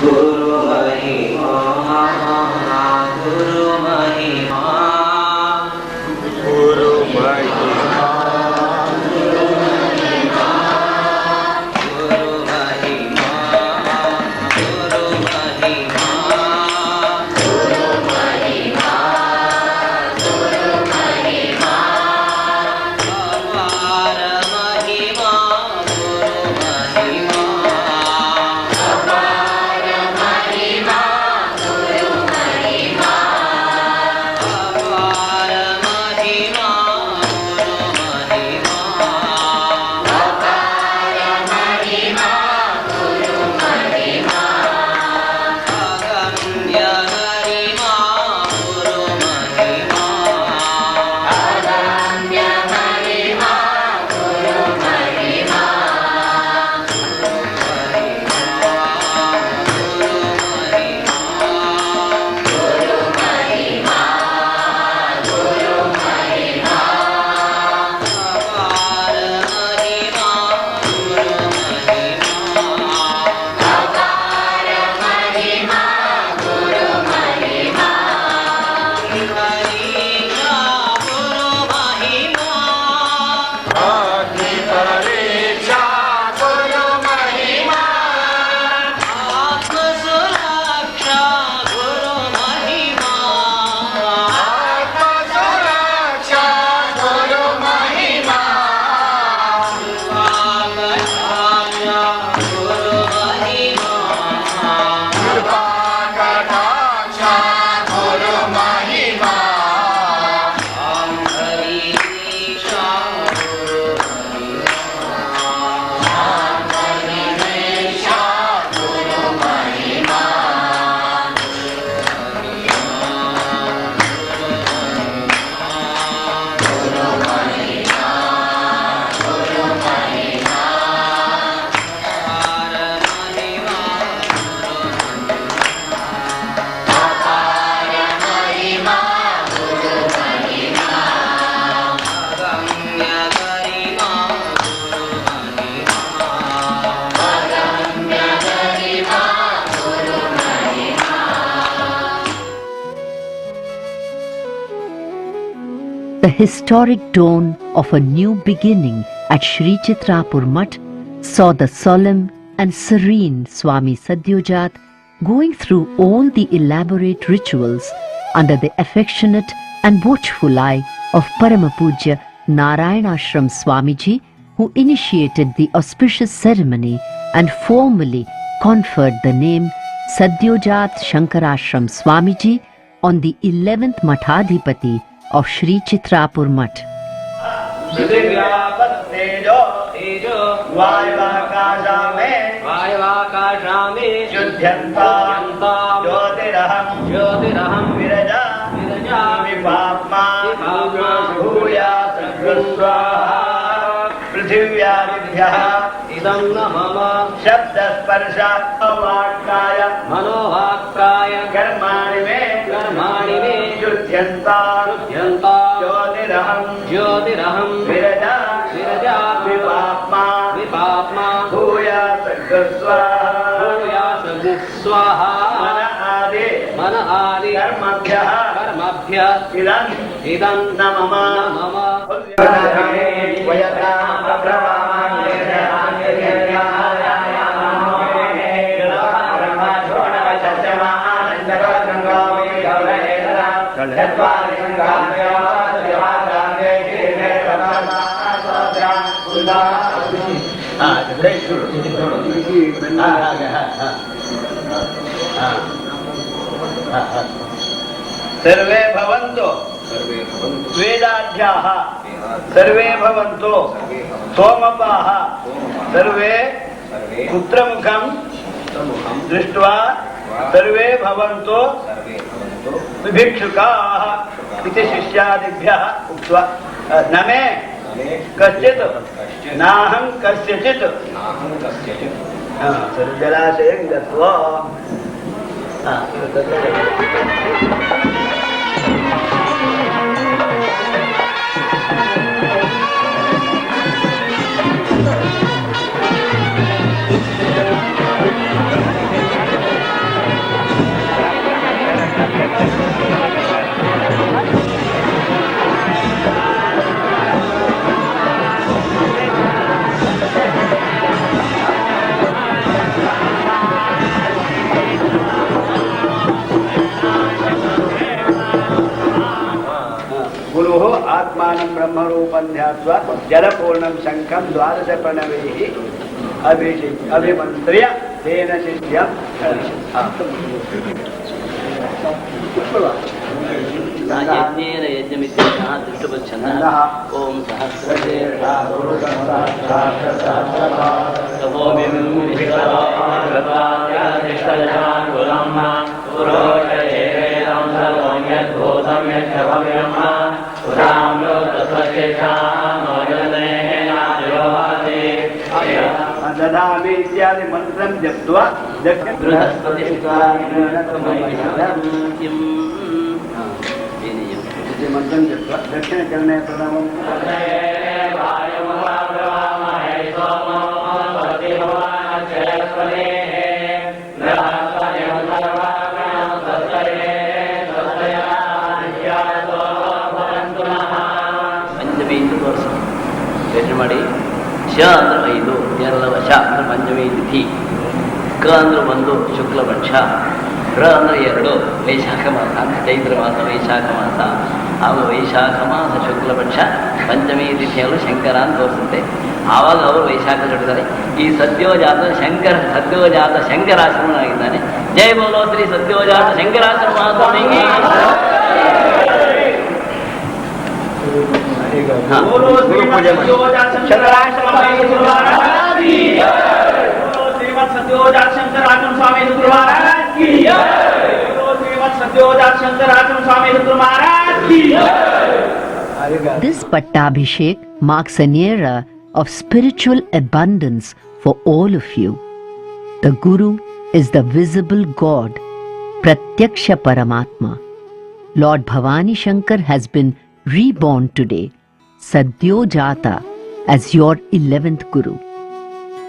Guru Mahimā, Guru Mahimā, Guru Mahimā, Guru Mahimā, Guru Mahimā, Guru Mahimā, Guru Mahimā, Guru Mahimā, The historic dawn of a new beginning at Shri Chitrāpur Mutt saw the solemn and serene Swami Sadyojāt going through all the elaborate rituals under the affectionate and watchful eye of Paramapujya Narayana-ashram Swāmiji, who initiated the auspicious ceremony and formally conferred the name Sadyojāt Shaṅkarāshram Swāmiji on the 11th Mathādhipati of Shri Chitrāpur Mutt. इदं नमः शब्दस्पर्शात् वाक्काय मनोवाक्काय कर्माणि मे शुद्ध्यन्तां ज्योतिरहं विरजा विपाप्मा भूयास स्वाहा मन आदि कर्मभ्यः इदं नमः सर्वे भवन्तु वेदाढ्याः सर्वे भवन्तु सोमपाः सर्वे पुत्रमुखं दृष्ट्वा सर्वे भवन्तु विभिक्षुकाः इति शिष्यादिभ्यः उक्त्वा न मे कश्चित् नाहं कस्यचित् जलाशयं गत्वा आत्मानं ब्रह्मरूपं ध्यात्वा जलपूर्णं शङ्खं 12 प्रणवैः अभिमन्त्र्य तेन शिष्यं यज्ञेन यज्ञमित्यर्थः दृष्टवच्छन्दः ॐ सहस्रशीर्षा ददामि इत्यादि मंत्रं जप्त्वा मंत्रं जप्त्वा दक्षिणकर्णे प्रणवं ಮಾಡಿ ಶ ಅಂದ್ರೆ 5 ಎರಡವ ಶ ಅಂದ್ರೆ ಪಂಚಮಿ ತಿಥಿ ಕ ಅಂದ್ರೆ 1 ಶುಕ್ಲ ಪಕ್ಷ ರ ಅಂದ್ರೆ 2 ವೈಶಾಖ ಮಾಸ ಚೈತ್ರ ಮಾಸ ವೈಶಾಖ ಮಾಸ ಆಗ ವೈಶಾಖ ಮಾಸ ಶುಕ್ಲ ಪಕ್ಷ ಪಂಚಮಿ ತಿಥಿಯಲ್ಲೂ ಶಂಕರ ಅಂತ ತೋರಿಸುತ್ತೆ. ಆವಾಗ ಅವರು ವೈಶಾಖ ಕಟ್ಟಿದ್ದಾರೆ. ಈ ಸದ್ಯೋಜಾತ ಶಂಕರಾಶ್ರಮನಾಗಿದ್ದಾನೆ. ಜೈ ಬೋಲೋ ಶ್ರೀ ಸದ್ಯೋಜಾತ ಶಂಕರಾಶ್ರಮ ಸ್ವಾಮಿಗೆ. बोलो श्रीमत सद्योजात शंकराश्रम स्वामी गुरु महाराज की जय। बोलो श्रीमत सद्योजात शंकराश्रम स्वामी गुरु महाराज की जय। बोलो श्रीमत सद्योजात शंकराश्रम स्वामी गुरु महाराज की जय। This Pattabhishek marks an era of spiritual abundance for all of you. The Guru is the visible God, Pratyaksha Paramatma. Lord Bhavani Shankar has been reborn today, Sadyojata, as your 11th Guru.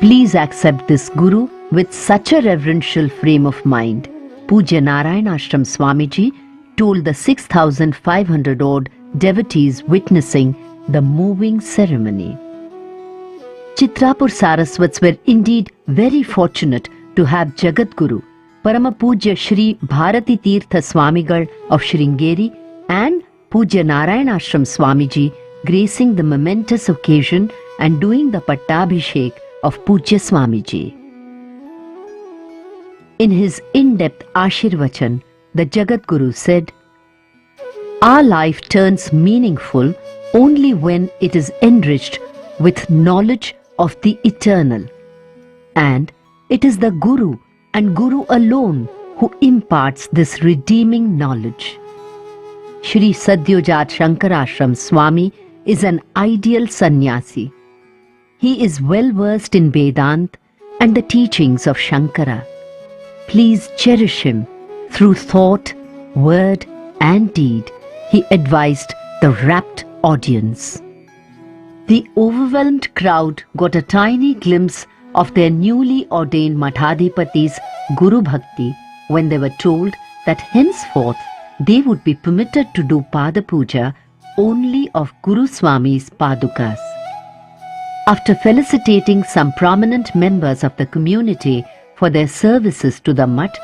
Please accept this Guru with such a reverential frame of mind. Pujya Narayana Ashram Swāmiji told the 6,500 odd devotees witnessing the moving ceremony. Chitrāpur Sāraswats were indeed very fortunate to have Jagadguru, Parama Pujya Shri Bharati Teertha Swāmigal of Sringeri and Pujya Narayana-ashram Swāmiji gracing the momentous occasion and doing the Pattabhishek of Pujya Swāmiji. In his in-depth Áshirvachana, the Jagadguru said, "Our life turns meaningful only when it is enriched with knowledge of the eternal. And it is the Guru and Guru alone who imparts this redeeming knowledge." Shri Sadyojāt Shaṅkarāshram Swāmi is an ideal sannyasi. He is well versed in Vedanta and the teachings of Shankara. Please cherish him through thought, word and deed, he advised the rapt audience. The overwhelmed crowd got a tiny glimpse of their newly ordained Mathadhipati's Guru Bhakti when they were told that henceforth they would be permitted to do Pada Puja only of Guru Swami's Padukas. After felicitating some prominent members of the community for their services to the Mutt,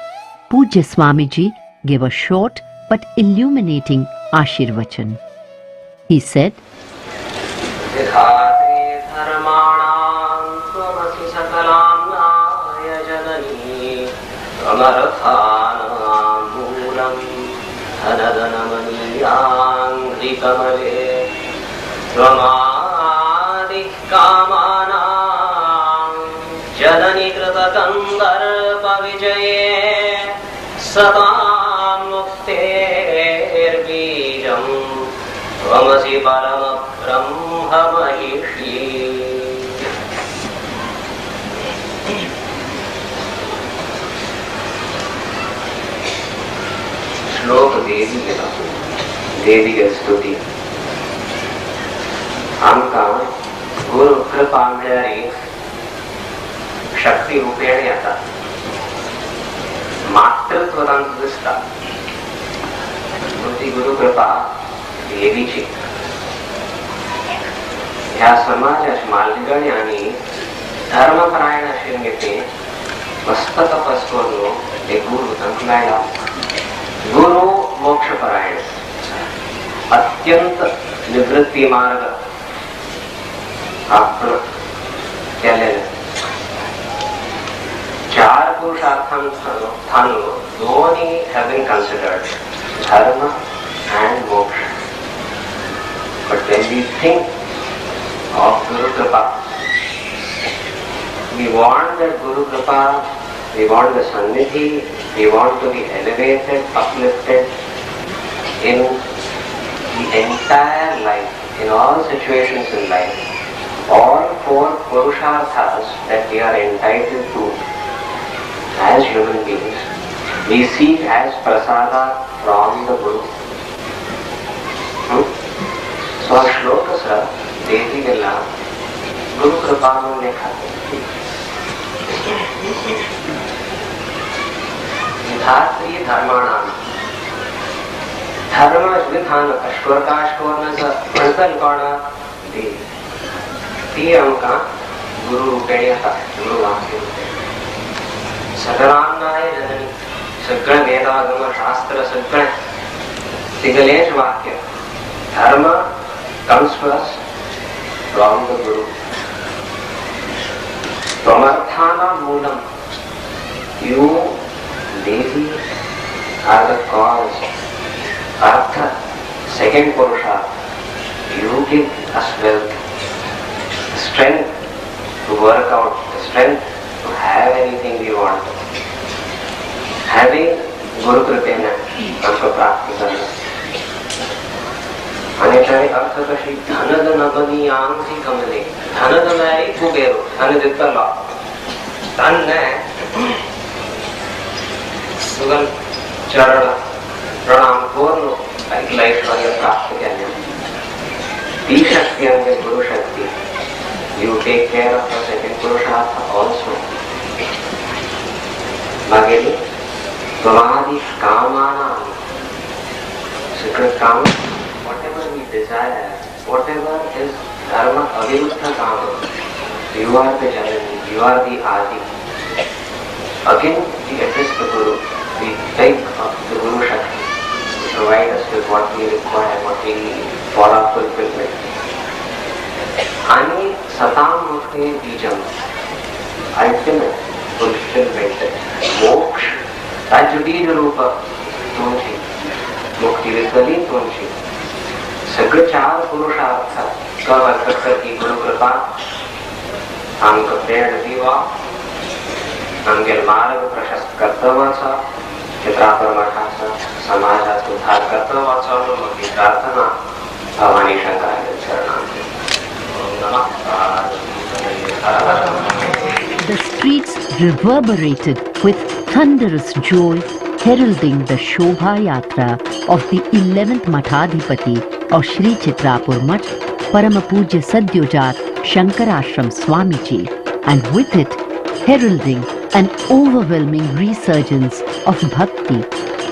Pujya Swāmiji gave a short but illuminating Áshirvachana. He said, श्लोक देवी स्तुति आमकां गुरु कृपा मेळ्ळी शक्ती रूपेण येता मातृत्व तांचो दिसता ती गुरु कृपा देवीची ह्या समाजाच्या मालगण्यांनी धर्मपरायण आशिल्ले मस्त तपस करून एक गुरु तांकां मेळ्ळा गुरु मोक्षपरायण अत्यंत निवृत्ती मार्ग आपण केलेले चार पुरुषार्थांनो दोन्ही have been considered, dharma and moksha. But when we think of Guru Kripa, we want that Guru Kripa, we want the Sannidhi, we want to be elevated, uplifted in the entire life, in all situations in life. All four Purusharthas that we are entitled to as human beings, we seek as prasada from the Guru. So our shlokasa, Devi-gala, Guru Kripanu lekha. Gāyatri Dharmanam. Dharma is vidhana, ashvarka-ashvarna pranayāma Devi. ती आमकां गुरु रूपेण येता, गुरु वाक्य सगळ्यांनाय जननी, सगळें वेदागम शास्त्र सगळें तिगलेंच वाक्य. धर्म comes to us from the Guru. Tvamarthānam mūlam. You, Devi, are the cause. Artha, second Purushartha. You give us wealth, strength to work out, the strength to have anything we want. Having Guru Kripena, हमको प्राप्त करना. अन्यथा अर्थ कशी धनद नबनी ANSI कमले, धनद मेरी कुबेरो, धन देता ला, धन ने सुगल चरण प्रणाम पूर्ण ऐश्वर्य प्राप्त करने. ती शक्ति अंगे गुरु शक्ति. You take care of the second Purushartha also. Mageli, Tvamadi Kamanam. sacred काम, whatever we desire, whatever is dharma aviruddha काम, you are the Janani, you are the Adi. Again, we address the Guru, we beg of the Guru Shakti to provide us with what we require, what we need for our fulfillment. आणि सताम मुखे बीजम, ultimate fulfillment, मोक्ष, ताज बीज रूप तुमची, मुक्ती विकली तुमची. सगळे 4 पुरुषार्थ कवर की गुरु कृपा आमक प्रेरणा दिवा, आमगेल मार्ग प्रशस्त कर्तव्याचा, चित्रापूर मठाचा समाजाचा उद्धार कर्तव्याचा म्हणून माझी प्रार्थना भवानी शंकराच्या चरणांत. The streets reverberated with thunderous joy, heralding the Shobha Yatra of the 11th Mathadhipati of Shri Chitrāpur Mutt, Paramapuja Sadyojāt Shaṅkarāshram Swāmiji, and with it heralding an overwhelming resurgence of bhakti,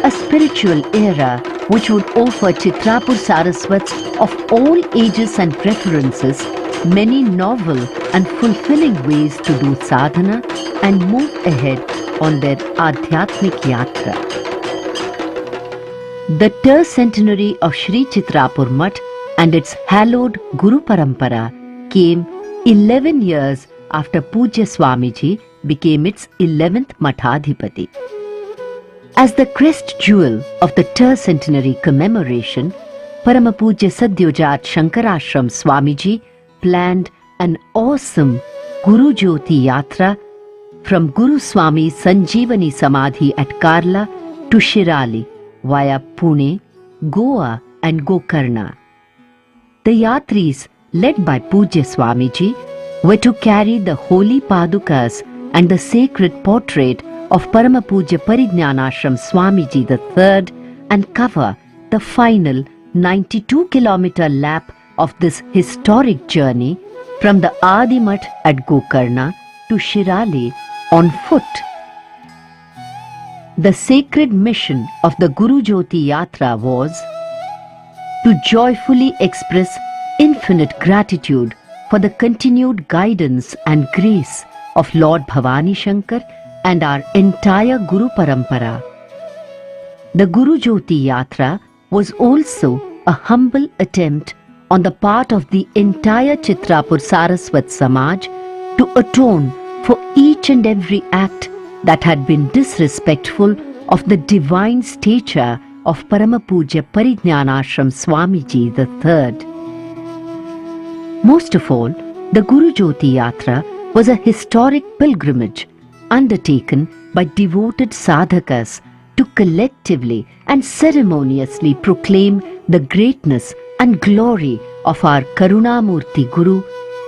a spiritual era which would offer Chitrāpur Sāraswats of all ages and preferences many novel and fulfilling ways to do sadhana and move ahead on their adhyatmic yatra. The tercentenary of Shri Chitrāpur Mutt and its hallowed Guru Parampara came 11 years after Pujya Swāmiji became its 11th Mathadhipati. As the crest jewel of the tercentenary commemoration, Paramapuja Sadyojāt Shaṅkarāshram Swāmiji planned an awesome Guru Jyoti Yatra from Guru Swāmi Sanjeevani Samadhi at Karla to Shirali via Pune, Goa and Gokarna. The Yatris, led by Pujya Swāmiji, were to carry the holy Padukas and the sacred portrait of Paramapuja Parijñānāshram Swāmiji III and cover the final 92-kilometer lap of this historic journey from the Adi Mutt at Gokarna to Shirali on foot. The sacred mission of the Guru Jyoti Yatra was to joyfully express infinite gratitude for the continued guidance and grace of Lord Bhavani Shankar and our entire Guru Parampara. The Guru Jyoti Yatra was also a humble attempt on the part of the entire Chitrāpur Sāraswat Samāja to atone for each and every act that had been disrespectful of the divine stature of Paramapuja Parijñānāshram Swāmiji III. Most of all, the Guru Jyoti Yatra was a historic pilgrimage undertaken by devoted sadhakas to collectively and ceremoniously proclaim the greatness and glory of our Karunamurti Guru,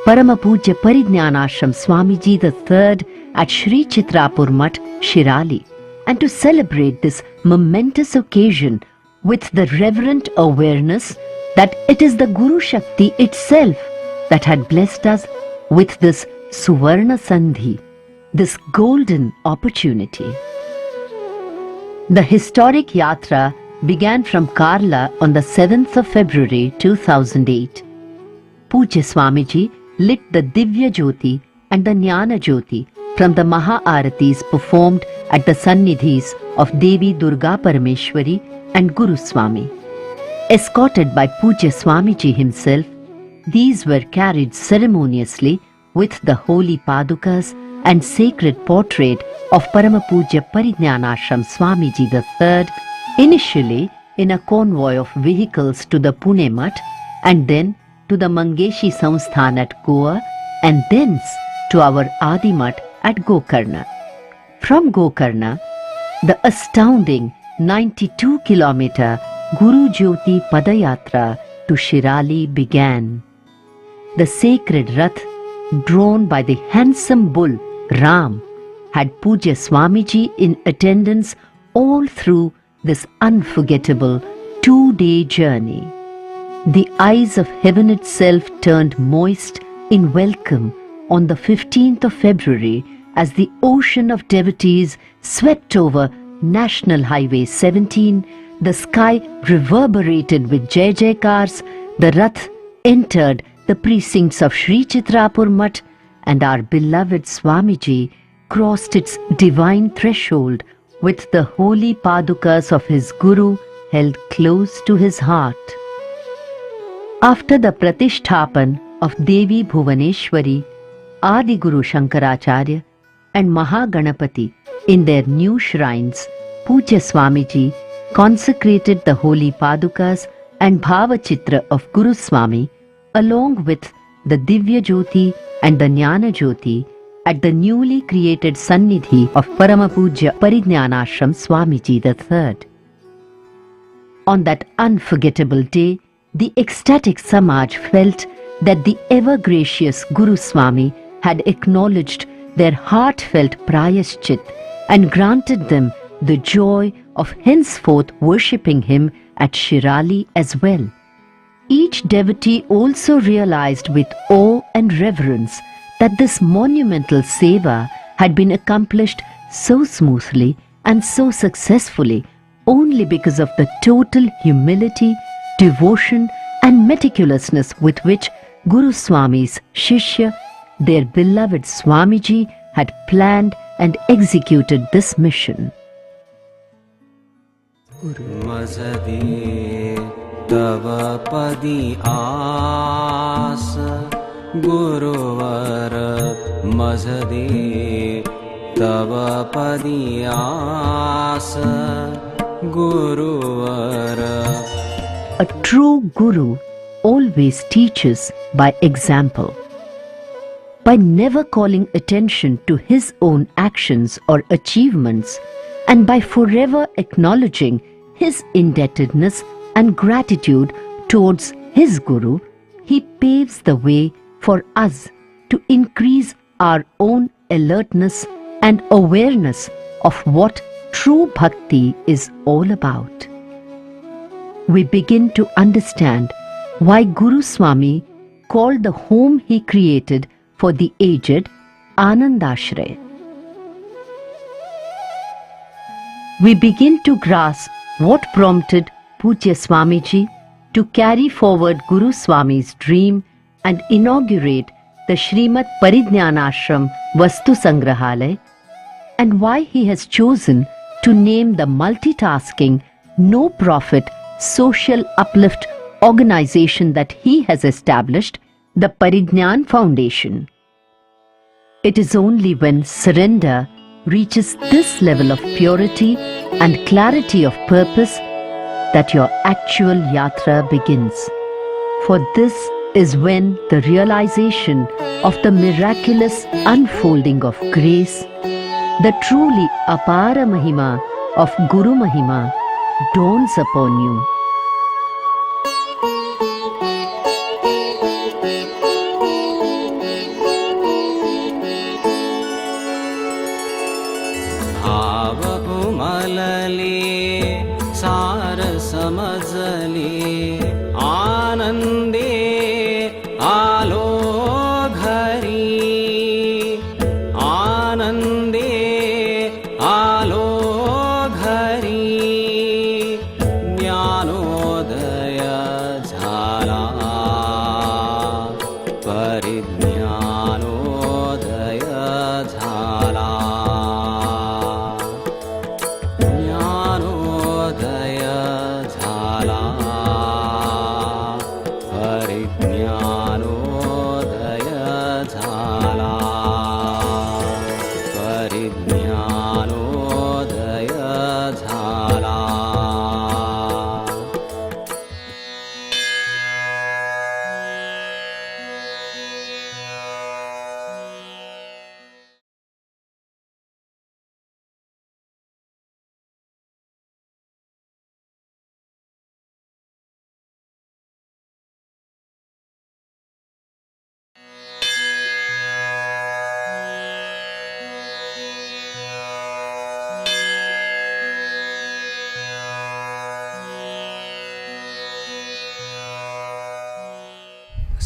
Paramapuja Parijñānāshram Swāmiji III at Shri Chitrāpur Mutt, Shirali, and to celebrate this momentous occasion with the reverent awareness that it is the Guru Shakti itself that had blessed us with this Suvarna Sandhi, this golden opportunity. The historic yatra began from Karla on the 7th of February 2008. Pujya Swāmiji lit the Divya Jyoti and the Jnana Jyoti from the Maha-Árati-s performed at the Sannidhis of Devi Durga Parameshwari and Guru Swāmi. Escorted by Pujya Swāmiji himself, these were carried ceremoniously with the holy Padukas and sacred portrait of Paramapuja Parijñānāshram Swāmiji III, initially in a convoy of vehicles to the Pune Mutt and then to the Mangeshi Samsthan at Goa and thence to our Adi Mutt at Gokarna. From Gokarna, the astounding 92-kilometer Guru Jyoti Padayatra to Shirali began. The sacred Rath, drawn by the handsome bull Ram, had Pujya Swāmiji in attendance all through this unforgettable 2-day journey. The eyes of heaven itself turned moist in welcome on the 15th of February as the ocean of devotees swept over National Highway 17 The sky reverberated with Jai Jaikars, the Rath entered the precincts of Shri Chitrāpur Mutt, and our beloved Swāmiji crossed its divine threshold with the holy padukas of his Guru held close to his heart. After the Pratishthapan of Devi Bhuvaneshwari, Adi Guru Shankaracharya and Mahaganapati in their new shrines, Pujya Swāmiji consecrated the holy padukas and Bhavachitra of Guru Swāmi along with the Divya Jyoti and the Jnana Jyoti at the newly created Sannidhi of Paramapujya Parijñānāshram Swāmiji III. On that unforgettable day, the ecstatic Samaj felt that the ever-gracious Guru Swāmi had acknowledged their heartfelt prayaschit and granted them the joy of henceforth worshipping him at Shirali as well. Each devotee also realized with awe and reverence that this monumental seva had been accomplished so smoothly and so successfully only because of the total humility, devotion and meticulousness with which Guru Swāmi's Shishya, their beloved Swāmiji, had planned and executed this mission. Tava padi aas Guruvar mazade Tava padi aas Guruvar. A true Guru always teaches by example. By never calling attention to his own actions or achievements, and by forever acknowledging his indebtedness and gratitude towards his Guru, he paves the way for us to increase our own alertness and awareness of what true bhakti is all about. We begin to understand why Guru Swāmi called the home he created for the aged Anandashray. We begin to grasp what prompted Pujya Swāmiji to carry forward Guru Swāmi's dream and inaugurate the Shrimat Parijñānāshram Vastu Sangrahalaya, and why he has chosen to name the multitasking, no-profit, social uplift organization that he has established the Parijñān Foundation. It is only when surrender reaches this level of purity and clarity of purpose that your actual yatra begins. For this is when the realization of the miraculous unfolding of grace, the truly apara mahima of Guru Mahima dawns upon you.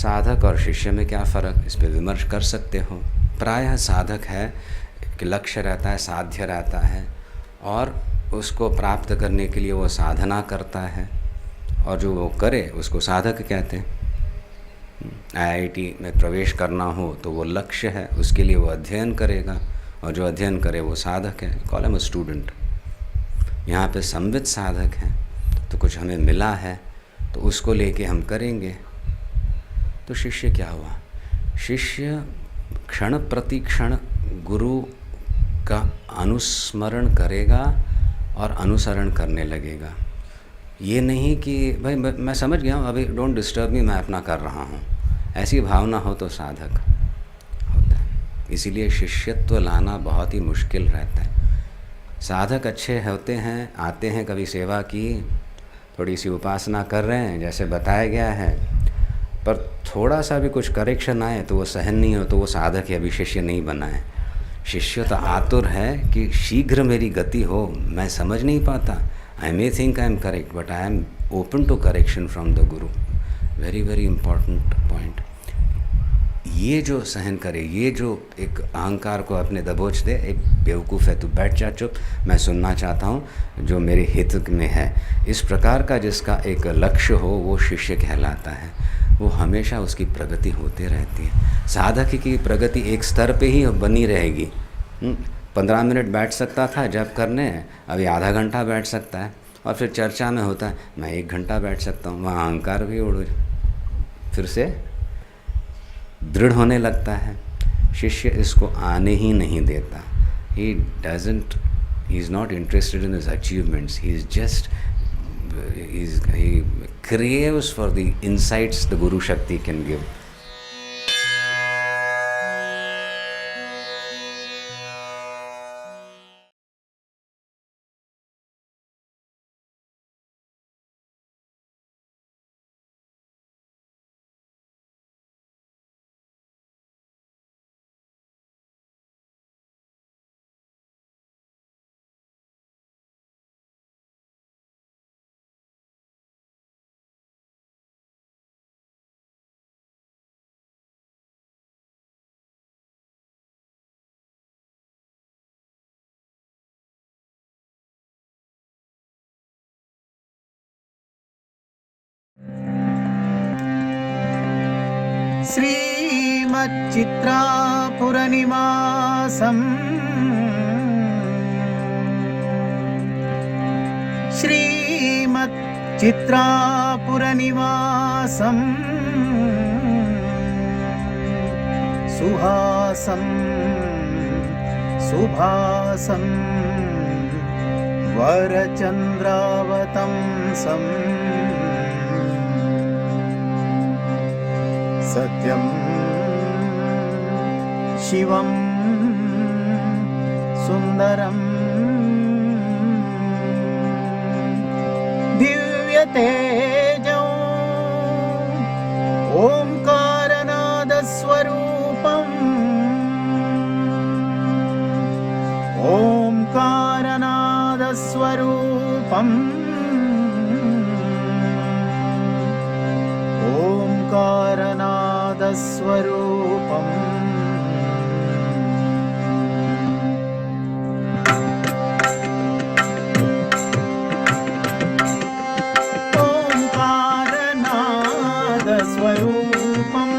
साधक और शिष्य में क्या फ़र्क, इस पर विमर्श कर सकते हो। प्रायः साधक है कि लक्ष्य रहता है, साध्य रहता है, और उसको प्राप्त करने के लिए वो साधना करता है, और जो वो करे उसको साधक कहते हैं। IIT में प्रवेश करना हो तो वो लक्ष्य है, उसके लिए वो अध्ययन करेगा, और जो अध्ययन करे वो साधक है। Call him a student. यहाँ पे संवित साधक हैं, तो कुछ हमें मिला है तो उसको लेके हम करेंगे। तो शिष्य क्या हुआ? शिष्य क्षण प्रति क्षण गुरु का अनुस्मरण करेगा और अनुसरण करने लगेगा। ये नहीं कि भाई मैं समझ गया हूँ, अभी डोंट डिस्टर्ब मी, मैं अपना कर रहा हूँ, ऐसी भावना हो तो साधक होता है। इसीलिए शिष्यत्व लाना बहुत ही मुश्किल रहता है। साधक अच्छे होते हैं, आते हैं, कभी सेवा की, थोड़ी सी उपासना कर रहे हैं जैसे बताया गया है, पर थोड़ा सा भी कुछ करेक्शन आए तो वो सहन नहीं हो, तो वो साधक या अभी शिष्य नहीं बना है। शिष्य तो आतुर है कि शीघ्र मेरी गति हो, मैं समझ नहीं पाता, I may think I am correct but I am open to correction from the guru. Very very important point. ये जो सहन करे, ये जो एक अहंकार को अपने दबोच दे, एक बेवकूफ़ है, तू बैठ जा चुप, मैं सुनना चाहता हूँ जो मेरे हित में है, इस प्रकार का जिसका एक लक्ष्य हो वो शिष्य कहलाता है। वो हमेशा उसकी प्रगति होती रहती है। साधक की प्रगति एक स्तर पे ही बनी रहेगी। 15 मिनट बैठ सकता था जब करने, अभी आधा घंटा बैठ सकता है, और फिर चर्चा में होता है मैं 1 घंटा बैठ सकता हूँ। वहाँ अहंकार भी फिर से दृढ़ होने लगता है। शिष्य इसको आने ही नहीं देता। He is not interested in his achievements, he is just he craves for the insights the Guru Shakti can give. श्रीमत् Chitrapur निवासम् श्रीमत् Chitrapur निवासम् सुहासं सुभासं वरचन्द्रावतंसम् सत्यं शिवं सुंदरं दिव्यतेजो ओंकारनादस्वरूपम् ओंकारनादस्वरूपम् ओंकारनादस्वरूपम् ओंकारनादस्वरूपम्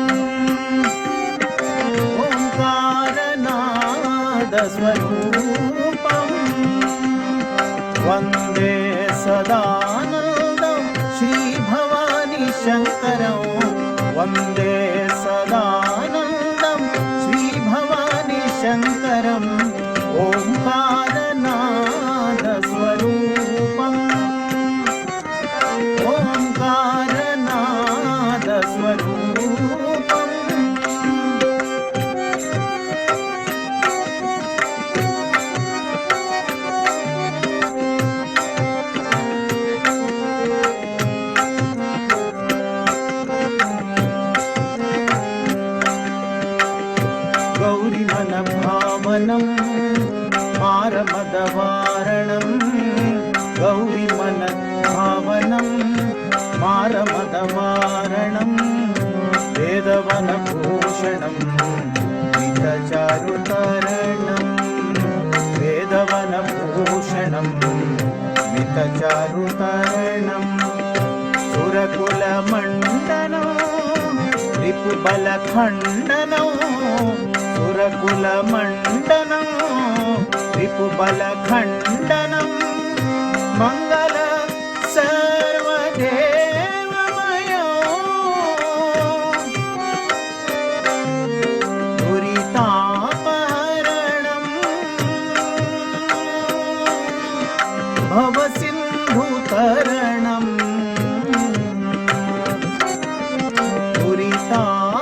ओंकारनादस्वरूपम् वन्दे सदानन्दं श्री भवानी शंकरं वन्दे सदानन्दं श्री भवानी शंकरम् ओंकारनादस्वरूपम् ओंकारनादस्वरूपम् मारमदवारणं गौरीमनभावनं मारमदवारणं वेदवनभूषणं गीतचारुतरणं वेदवनभूषणं चारुतरणं सुरकुलमण्डनं रिपुबलखण्डनं सुरकुलमण्डनं रिपुबलखण्डनं मङ्गल सर्वदेवमयो दुरितापहरणं भवसिन्धुतरणं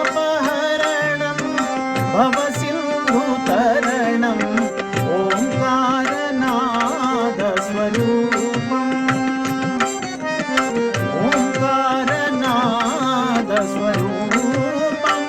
दुरितापहरणं भवसिन्धुतरणं ओङ्कारनादस्वरूपम् ओङ्कारनादस्वरूपम्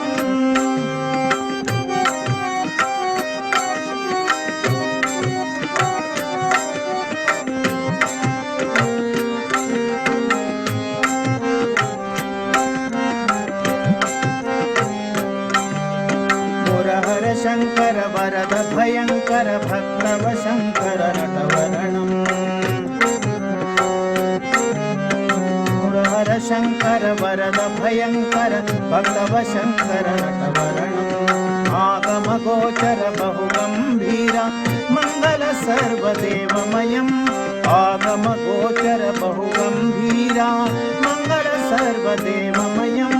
मुरहर शङ्कर वरद भयङ्कर भक्तव शङ्कर नटवरणम् मुरहर शङ्कर वरद भयङ्कर भक्तव शङ्कर नटवरणम् आगम गोचर बहुगम्भीर मङ्गल सर्वदेवमयम् आगम गोचर बहुगम्भीर मङ्गल सर्वदेवमयम्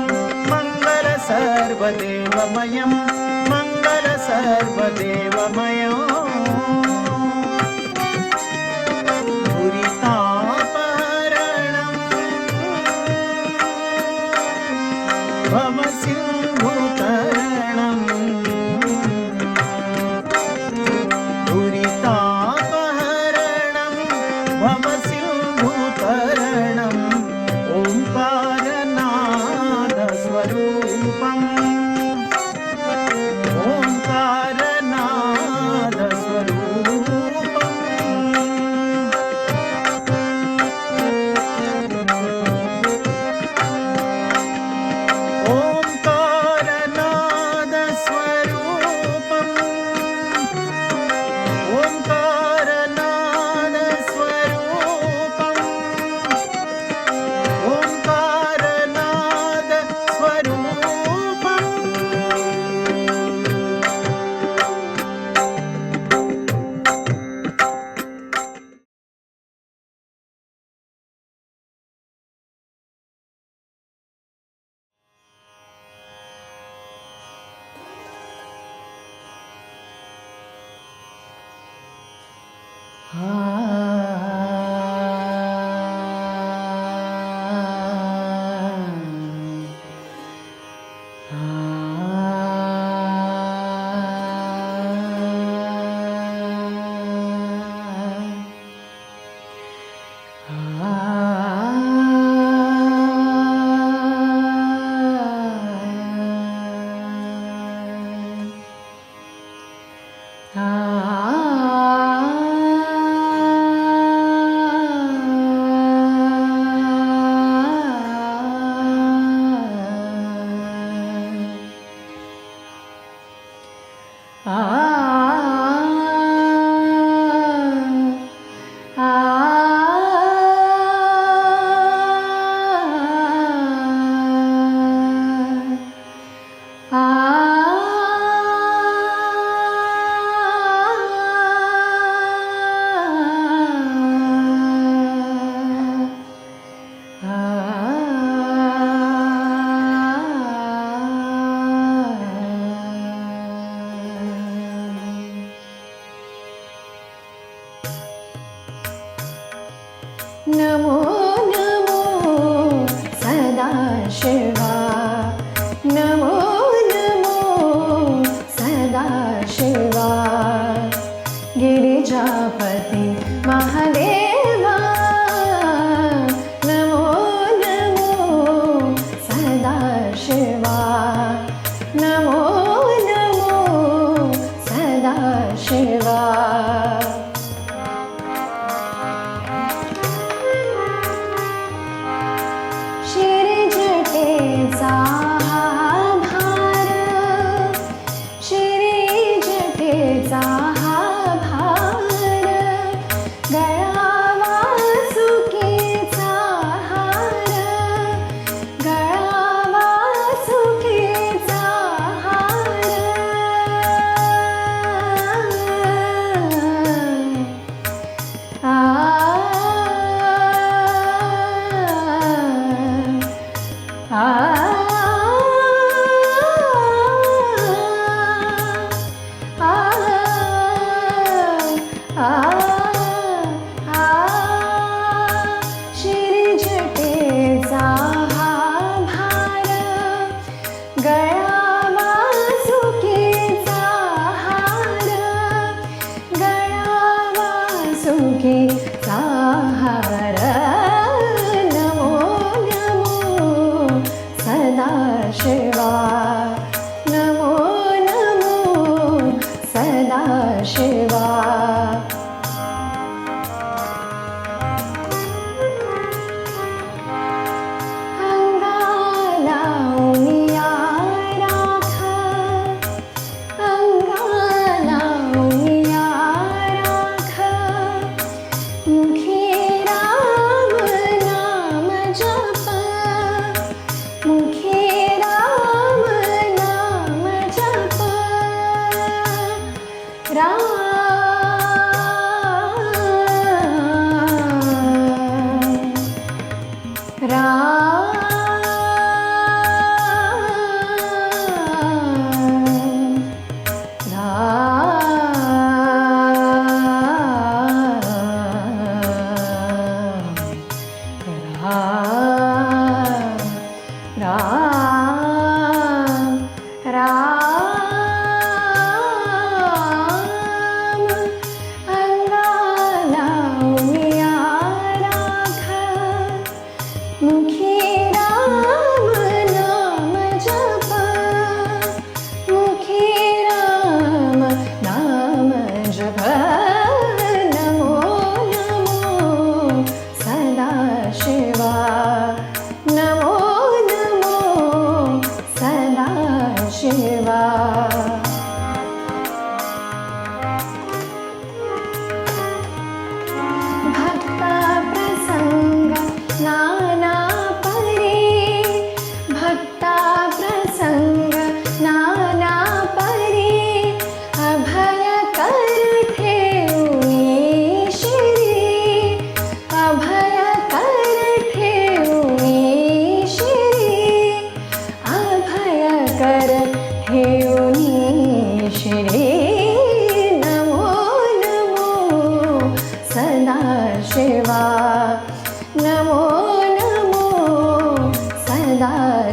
मङ्गल सर्वदेवमयम् मङ्गल सर्वदेवमयम् दुरितापहरणं भवसिन्धुतरणं दुरितापहरणं भवसिन्धुतरणं ओङ्कारनादस्वरूपम् ओङ्कारनादस्वरूपम्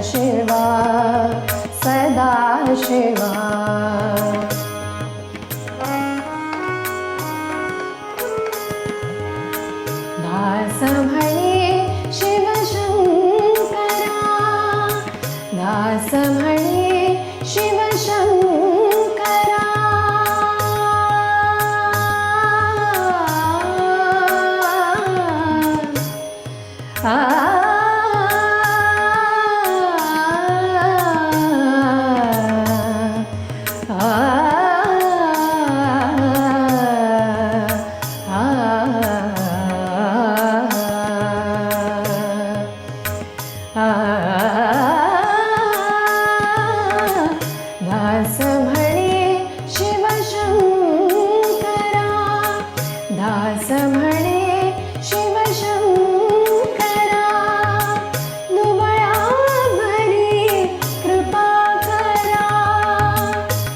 शिवा सदा शिवा दास म्हणे शिव शंकरा दास म्हणे शिव शंकरा दास म्हणे शिव शंकरा दास म्हणे शिव शंकरा दुबळावरी कृपा करा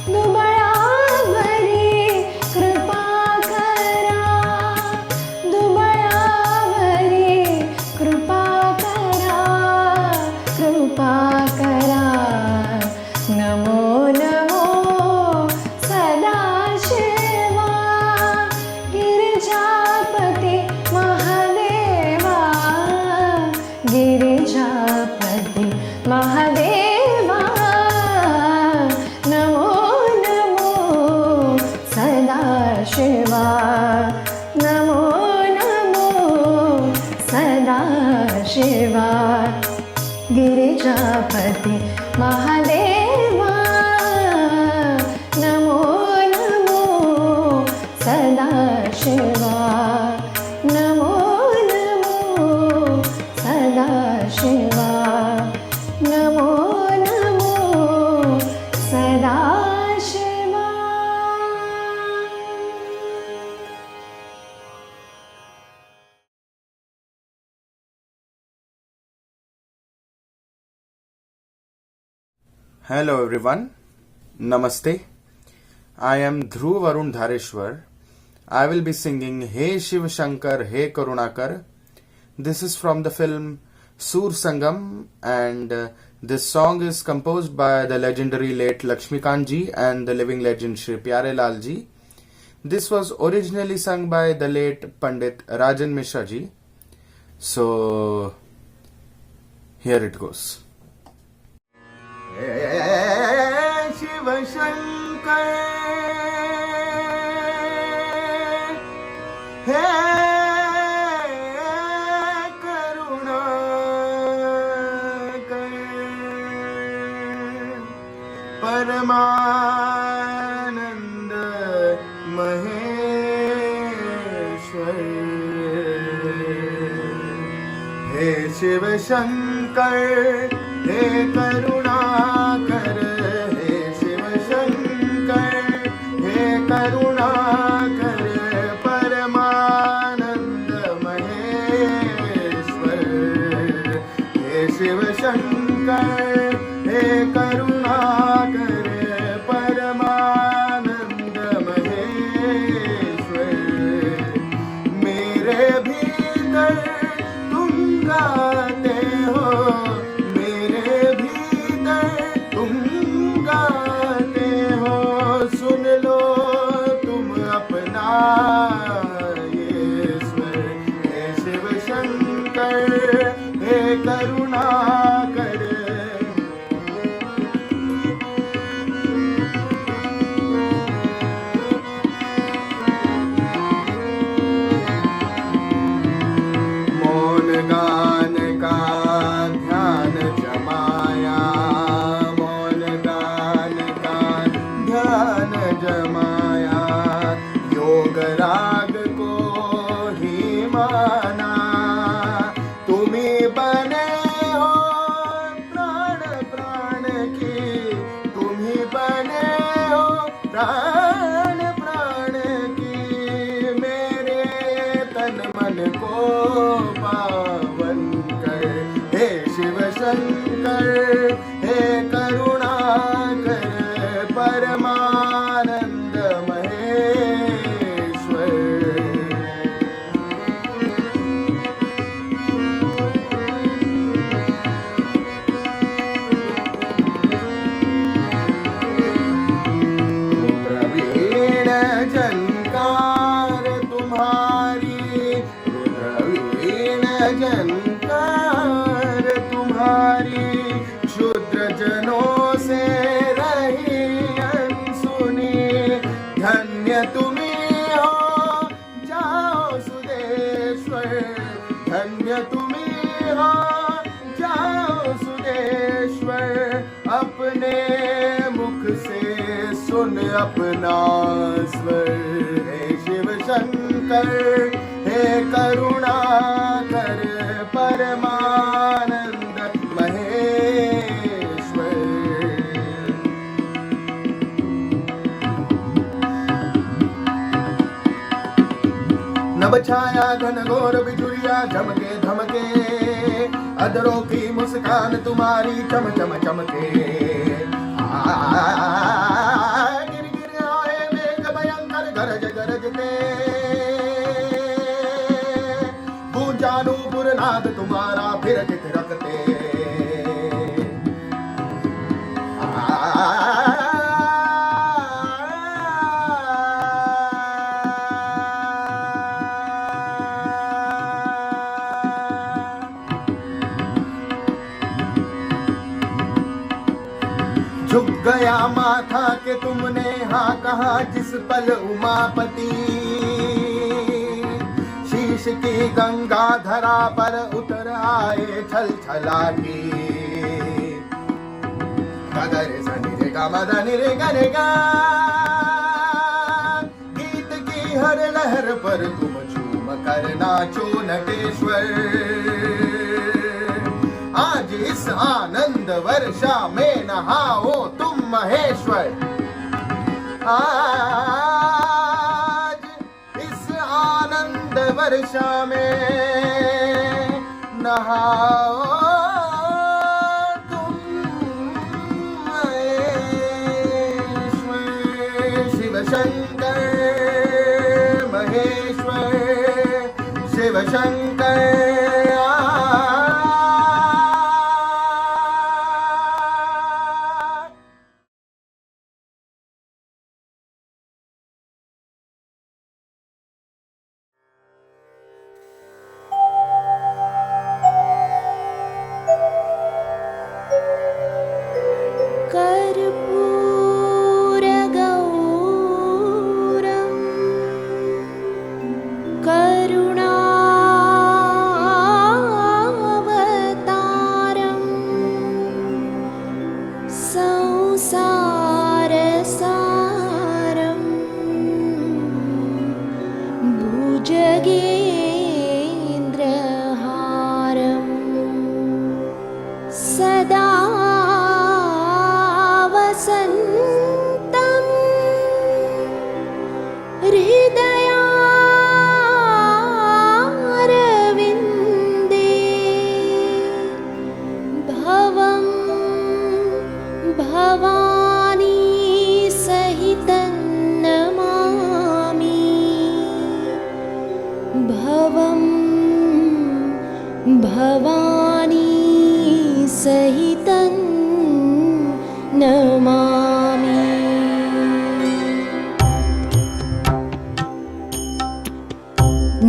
दुबळावरी कृपा करा दुबळावरी कृपा करा कृपा करा नमो नमो सदा शिवा गिरिजापति महादेवा गिरिजापति महादेवा नमो नमो सदा शिवा नमो नमो सदा शिवा गिरिजापति महादेवा नमो नमो सदा शिवा नमो नमो सदा शिवा नमो नमो सदा Shiva Hello everyone, Namaste. I am Dhruv Arun Dhareshwar. I will be singing Hey Shiv Shankar, Hey Karunakar. This is from the film Sur Sangam, and this song is composed by the legendary late Lakshmikant ji and the living legend Shri Pyare Lal ji. This was originally sung by the late Pandit Rajan Mishra ji. So here it goes. Shiv Shankar हे करुणाकर परमानंद महेश्वर हे शिव शंकर हे करुणाकर हे शिव शंकर हे करुणाकर परमानंद महेश्वर हे शिव शंकर हे करुणाकर परमानंद महेश्वर मेरे भीतर तुम गाते हो करुणाकर मौन गान का ध्यान जमाया मौन गान का ध्यान जमाया योग राग को ही माना तुम्ही बने हो प्राण प्राण की तुम्ही बने हो प्राण प्राण की मेरे तन मन को पावन कर हे शिव शंकर हे करुणाकर परमानंद महेश्वर अपने मुख से सुन अपना स्वर। हे शिव शंकर हे करुणाकर परमानंद महेश्वर। नभ छाया घन घोर बिजुरिया झमके धमके, अधरों की मुस्कान तुम्हारी चम चम चमके। गिर गिर आए मेघ भयंकर गरज गरजते, गूंजानूपुर नाद तुम्हारा फिर रखते। झुक गया माथा के तुमने हाँ कहा जिस पल उमापति। शीश की गंगा धरा पर उतर आए छल छलाटी। गगरे सनि रे गा मदनि रे गरे गा, गीत की हर लहर पर तुम झूम कर नाचो नटेश्वर। आज इस आनंद वर्षा में नहाओ तुम महेश्वर। आज इस आनंद वर्षा में नहाओ तुम महेश्वर। शिव शंकर महेश्वर शिव शंकर।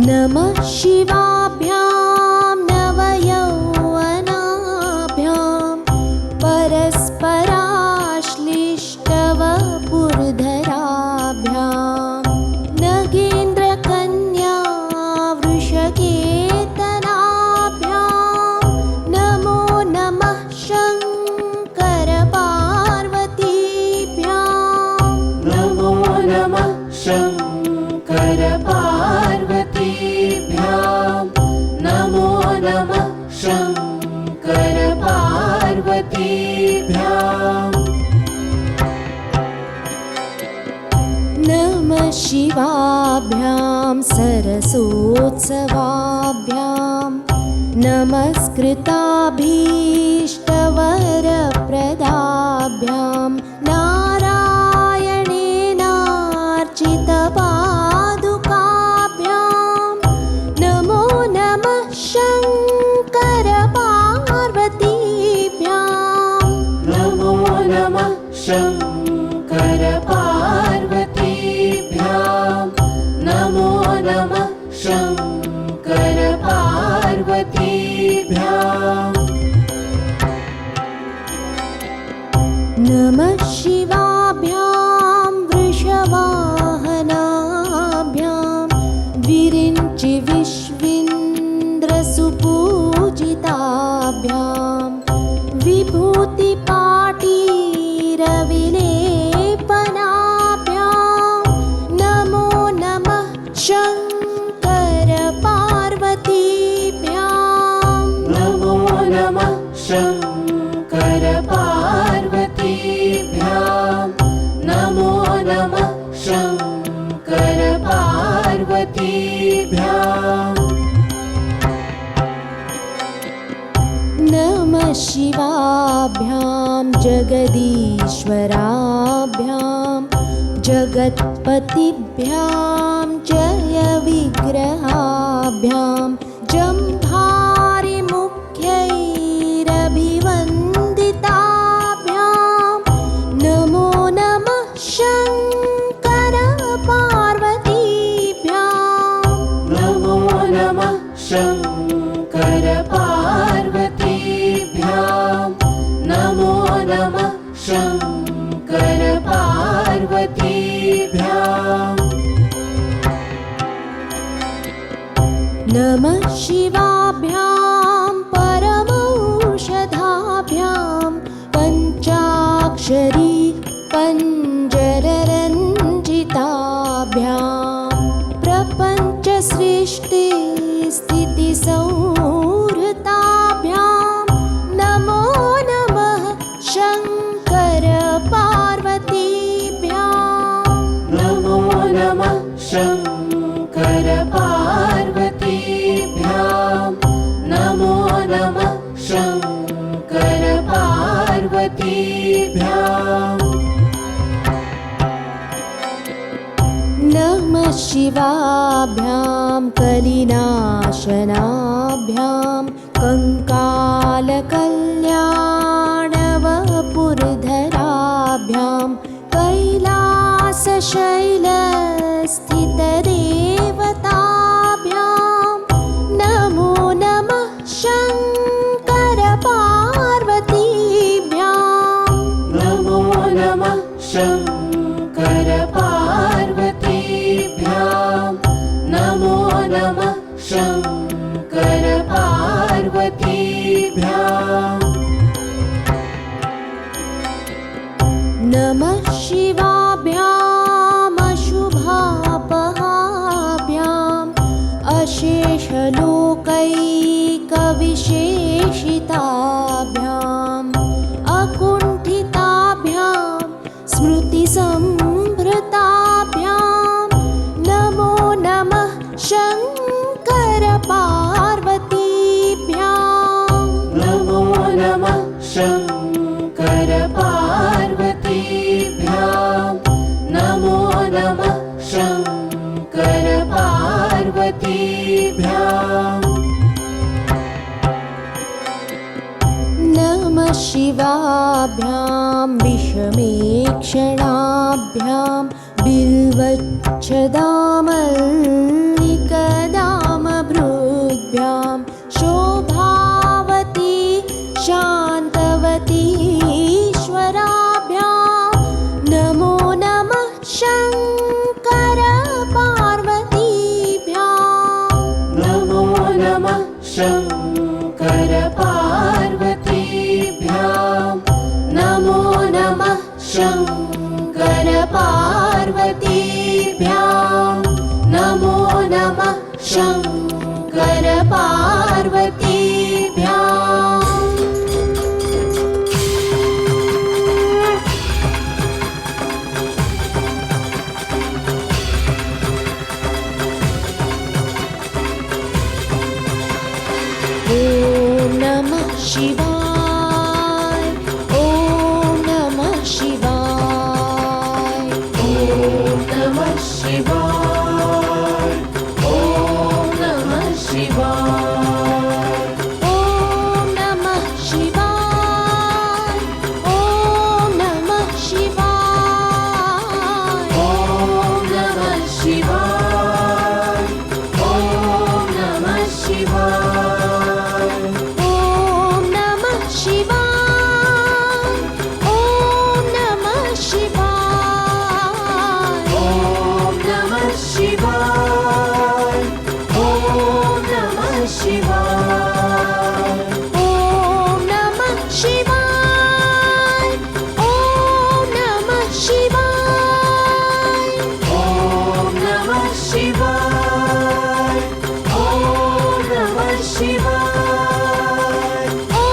नमः शिवाभ्यां नवयौवनाभ्यां परस्पराश्लिष्टवपुर्धराभ्यां नगेन्द्रकन्या वृषकेतनाभ्यां नमो नमः शङ्करपार्वतीभ्यां नमो नमः शङ्करपार्वतीभ्यां नमो नमः शङ्करपार्वतीभ्यां। नमः शिवाभ्यां सरसोत्सवाभ्यां नमस्कृताभीष्टवरप्रदाभ्यां नारायणेनार्चितपादुकाभ्यां नमो नमः शङ्करपार्वतीभ्यां नमो नमः शङ्करपार्वतीभ्यां नमो नमः शङ्करपार्वतीभ्यां। नमः शिवाभ्यां वृषवाहनाभ्यां विरिञ्चि विश्वेन्द्रसुपूजिताभ्यां विभूतिपाटी शङ्कर-पार्वतीभ्यां नमो नमः शङ्कर-पार्वतीभ्यां नमः शिवाभ्यां जगदीश्वराभ्यां जगत्पतिभ्यां जय विग्रहाभ्यां जम्भारिमुख्यैरभिवन्दिताभ्यां नमो नमः शङ्कर-पार्वतीभ्यां नमो नमः शङ्कर-पार्वतीभ्यां नमो नमः शङ्कर-पार्वतीभ्यां नमः शिवाभ्यां परमौषधाभ्यां पञ्चाक्षरी पञ्जररञ्जिताभ्यां प्रपञ्चसृष्टिस्थितिसंहृताभ्यां नमो नमः शङ्कर-पार्वतीभ्यां नमो नमः शङ्कर-पार्वतीभ्यां नमो नमः शङ्कर-पार्वतीभ्यां नमः शिवाभ्यां कलिनाशनाभ्यां कङ्कालकल्याणवपुरधराभ्यां कैलासशैलस्थितदेवताभ्यां नमो नमः शङ्कर-पार्वतीभ्यां नमो नमः शङ्कर-पार्वतीभ्यां नमो नमः शङ्कर-पार्वतीभ्यां नमः शिवाभ्यामशुभापहाभ्याम् अशेषलोकैकविशेषिताभ्याम् अकुण्ठिताभ्यां स्मृतिसम्भृताभ्यां नमो नमः शङ्कर-पार्वतीभ्यां नमो नमः शङ्कर-पार्वतीभ्यां नमो नमः शङ्कर-पार्वतीभ्यां नमः शिवाभ्यां विषमेक्षणाभ्यां बिल्वच्छदामल्लिकदामभृग्भ्यां शोभावती शान्तवतीश्वराभ्यां नमो नमः शङ्कर-पार्वतीभ्यां नमो नमः शङ्कर-पार्वतीभ्यां नमो नमः शङ्कर-पार्वतीभ्यां नमो नमः शङ्कर-पार्वतीभ्यां ॐ नमः शिवाय ॐ नमः शिवाय ॐ नमः शिवाय ॐ नमः शिवाय ॐ नमः शिवाय ॐ नमः शिवाय ॐ नमः शिवाय ॐ नमः शिवाय ॐ नमः शिवाय ॐ नमः शिवाय ॐ नमः शिवाय ॐ नमः शिवाय ॐ नमः शिवाय ॐ नमः शिवाय ॐ नमः शिवाय ॐ नमः शिवाय ॐ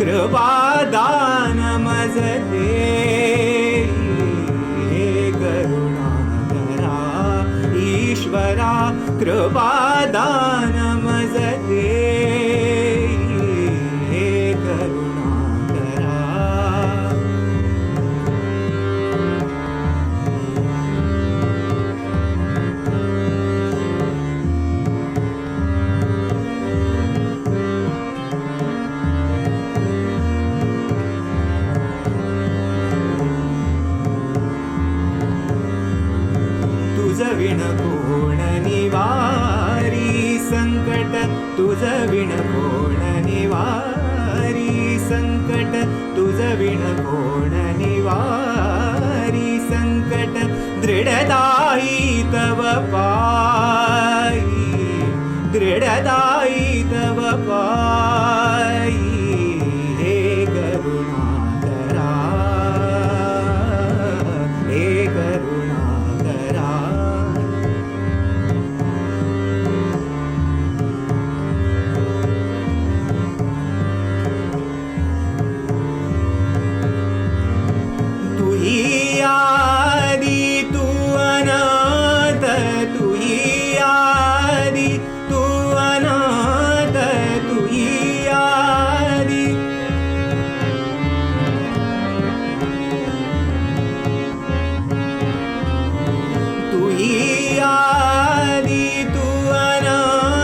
कृपादान मजते हे करुणाकरा ईश्वरा कृपादान मजते हे करुणाकरा तुझ विण कोण निवारी संकट तुझ विण कोण निवारी संकट तुझ विण कोण निवारी संकट दृढदायी तव पायी दृढदायी तव पायी हे करुणाकरा हे करुणाकरा आदि तू अनाथ तू आदि तू अनाथ तू आदि तू आदि तू अनाथ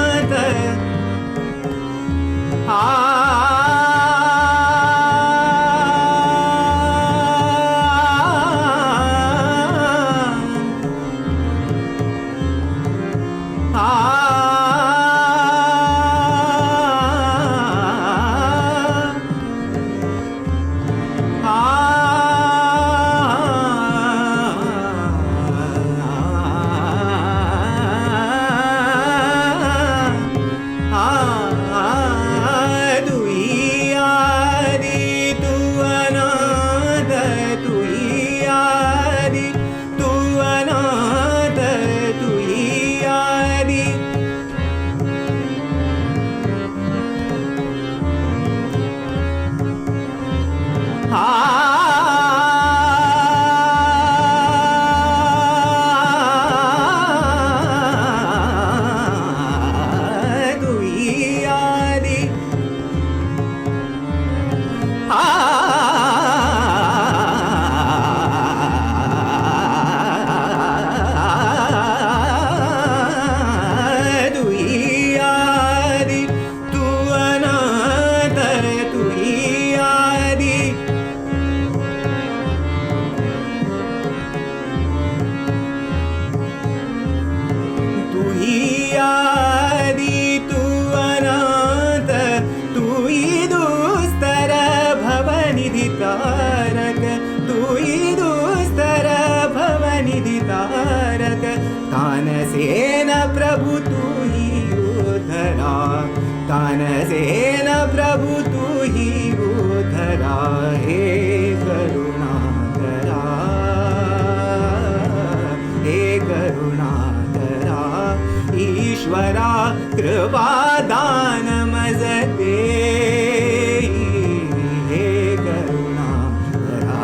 तानसेन प्रभु तू ही उधरा तानसेन प्रभु तू ही उधरा हे करुणाकरा हे करुणाकरा ईश्वरा कृपादान मजते हे करुणाकरा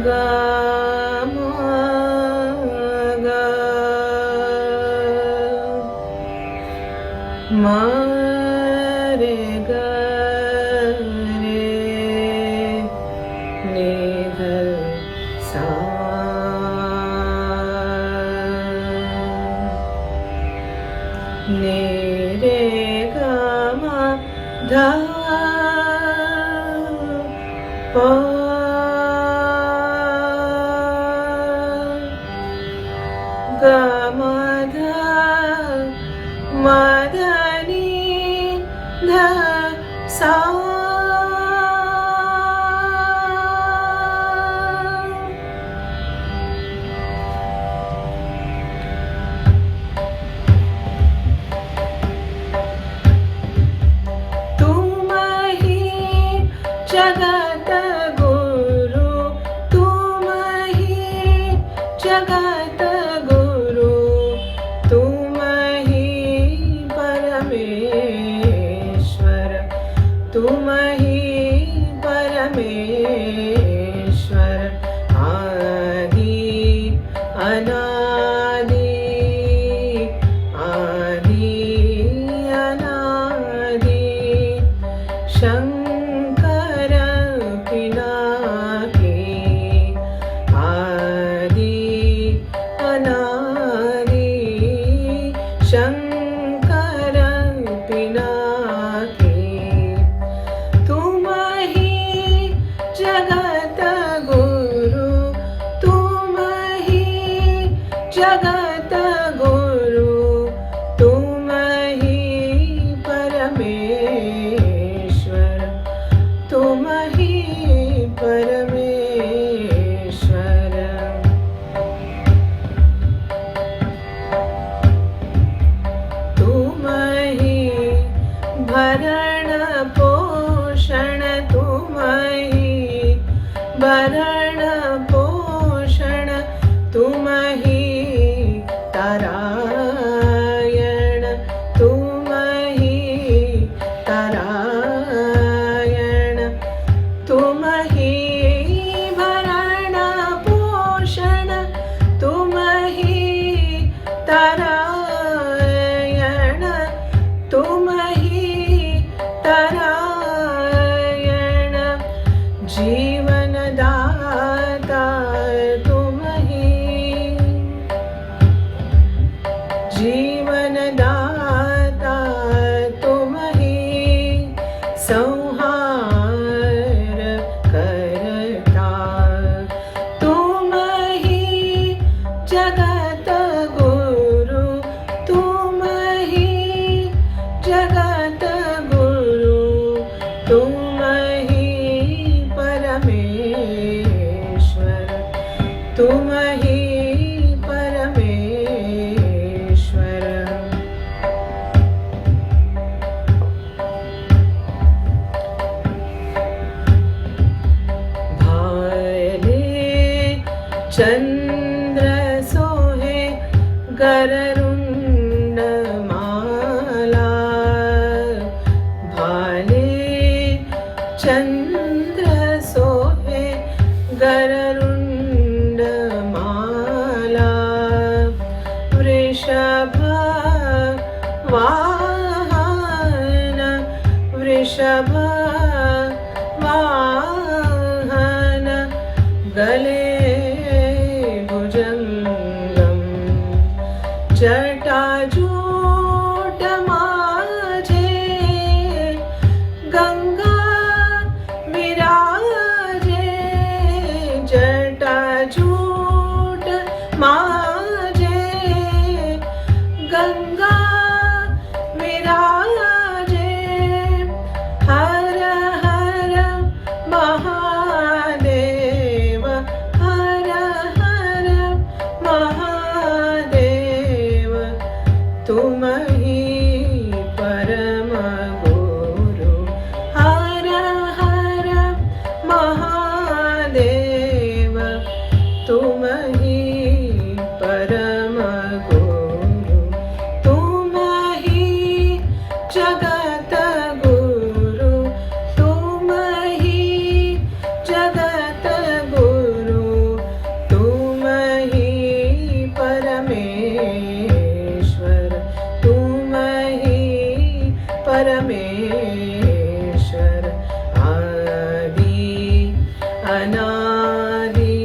Ga ma ga धा पा ग म ध म ध नि ध सा जगत गुरु तुम ही जगत गुरु तुम ही परमेश्वर तुम ही परमेश्वर आदि अनादि आदि अनादि शंकर पिनाकी आदि अनादि शंकर पिनाकी तुम ही जगत गुरु तुम ही जगत गुरु तुम ही परमेश्वर तुम ही परमेश्वर तुम ही भरण पोषण तुम ही भरण पोषण तुम ही तारायण तुम ही तारायण तुम ही भरण पोषण तुम ही तारायण तुम ही तारायण जीवन दाता तुम ही जीवन दाता तुम ही संहार करता तुम ही जगत गुरु तुम ही जगत गुरु तुम ही परमेश्वर तुम ही परमेश्वर भाले चंद्र सोहे गरुड़ माला भाले चंद्र सोहे गरुड़ माला वृषभ वाहन वृषभ वाहन गले भुजंगम जटाजूट माझे गंगा विराजे जटाजूट माझे गंगा विराजे हर हर महादेव हर हर महादेव तुम ही परम गुरु हर हर महादेव तुम ही परम गुरु तुम ही जगत गुरु तुम ही जगत गुरु तुम ही परमेश्वर तुम ही परमेश्वर आदि अनादि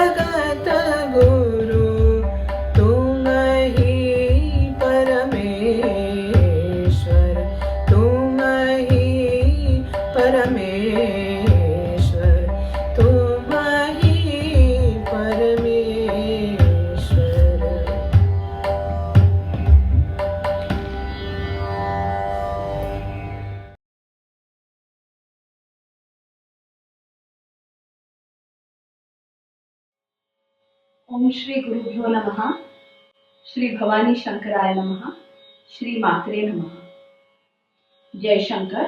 जगत गुरु तुम ही परमेश्वर तुम ही परमेश्वर तुम ही परमेश्वर। ओम श्री गुरुभ्यो नमः। श्री भवानी शंकराय नमः। श्री मात्रे नमः। जय Shankar.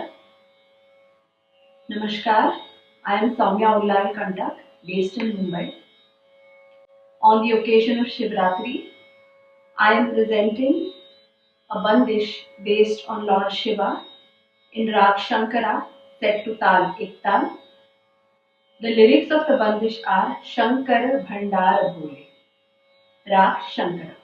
Namaskar. I am Soumya Ullavi Kantak, based in Mumbai. On the occasion of Shivratri, I am presenting a bandish based on Lord Shiva in Rag Shankara set to Tal Ektal. The lyrics of the bandish are Shankar Bhandar Bhole. Rag Shankara.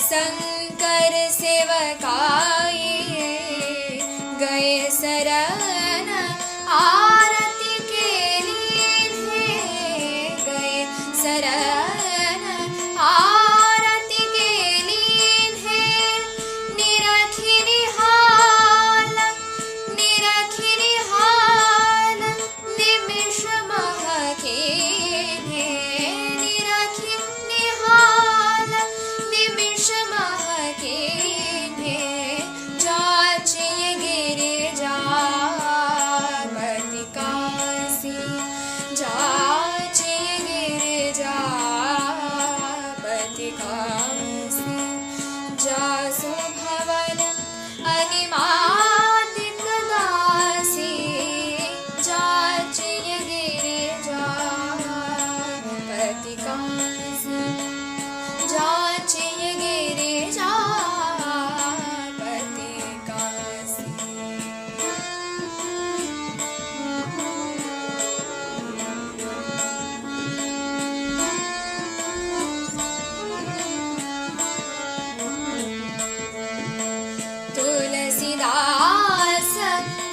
Shankar सेवकाये गए शरण आरती के लिए गए शरण आरती के लिए निरखी निहाल निमिष महके निरखी निहाल निमिष महके जाचिए गिरे जावती काशी जाचिए गिरे जावती काशी जासु भवन अनिमादिक दासी जाचिए गिरे जावती काशी जाचिए गिरे जावती काशी तुलसीदास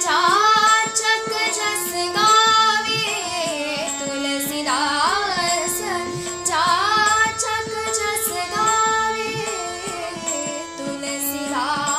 चाचक जस गावे तुलसीदास चाचक जस गावे तुलसीदास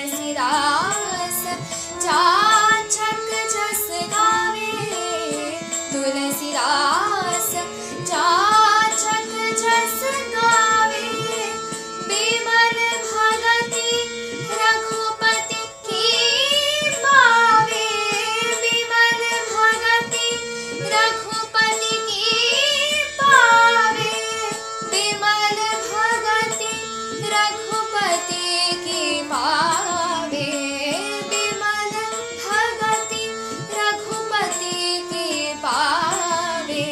तुलसीदास चाचक जस गावे तुलसीदास चाचक जस गावे बिमल भगति रघुपति की पावे बिमल भगति रघुपति की पावे बिमल भगति रघुपति की पावे बिमल भगति रघुपति की पावे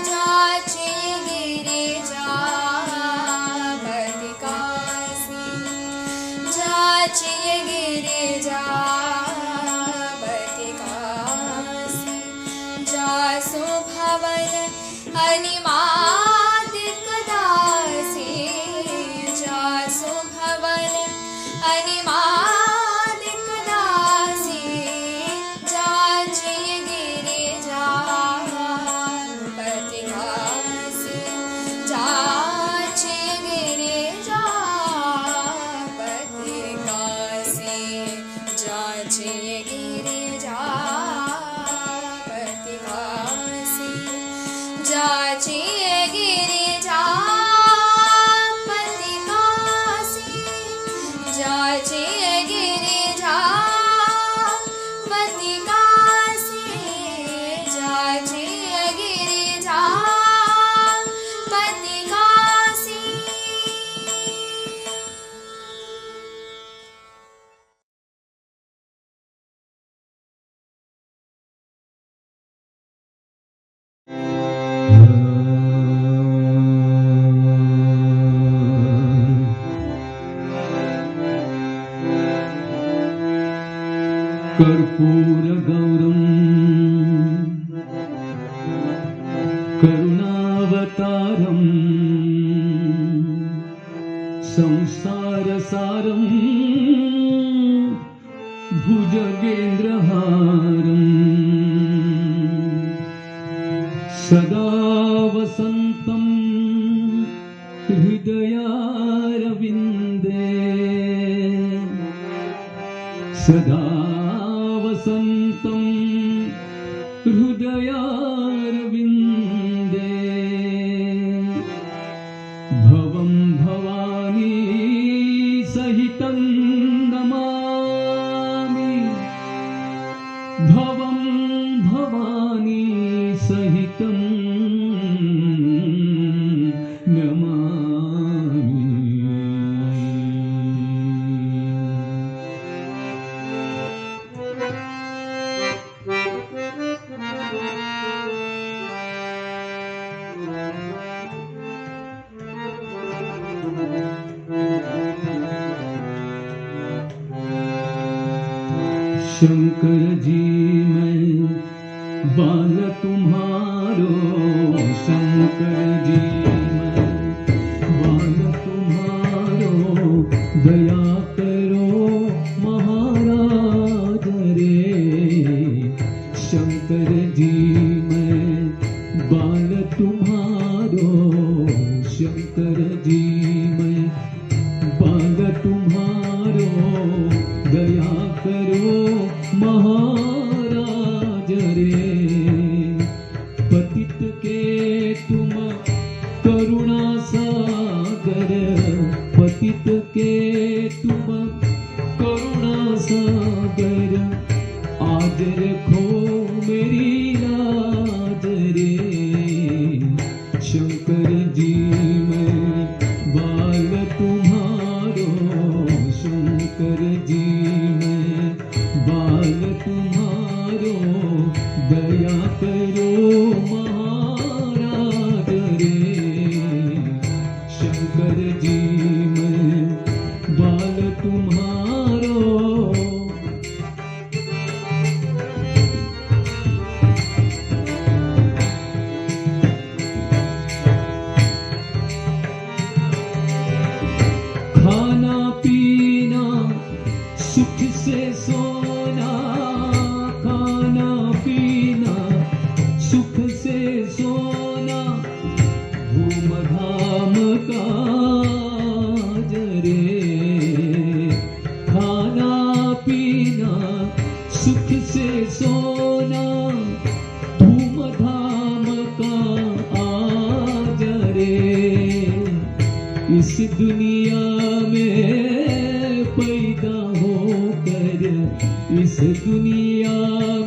जाचिए गिरे जावती काशी जाचिए गिरे जावती काशी जासु भवन अनिमादिक दासी जासु भवन अनिमादिक दासी जाचिए गिरे जावती काशी जाचिए गिरे जावती काशी जाचिए गिरे जावती काशी जाचिए गिरे जावती काशी जाचिए गिरे जावती काशी जाचिए गिरे जावती काशी कर्पूरगौरम् करुणावतारम् संसारसारम् भुजगेन्द्रहारम् सदा वसन्तम् हृदयारविन्दे सदा वसन्तं हृदया भवं भवानी सहितं नमामि भवं भवानी सहितं शंकर जी मैं बाल तुम्हारो शंकर जी मैं बाल तुम्हारो दया करो महाराज रे शंकर जी मैं बाल तुम्हारो शंकर जी मैं बाल तुम्हारो दया करो महाराज रे पतित के तुम करुणा सागर पतित के तुम करुणा सागर आज रखो मेरी लाज रे शंकर जी मैं बाल तुम्हारो शंकर जी बाल तुम्हारो दया करो महाराज रे शंकर जी मैं बाल तुम्हारो खाना पीना सुख से सोना खाना पीना सुख से सोना धूम धाम काज रे खाना पीना सुख से सोना धूम धाम का आज रे इस दुनिया में पैदा होकर इस दुनिया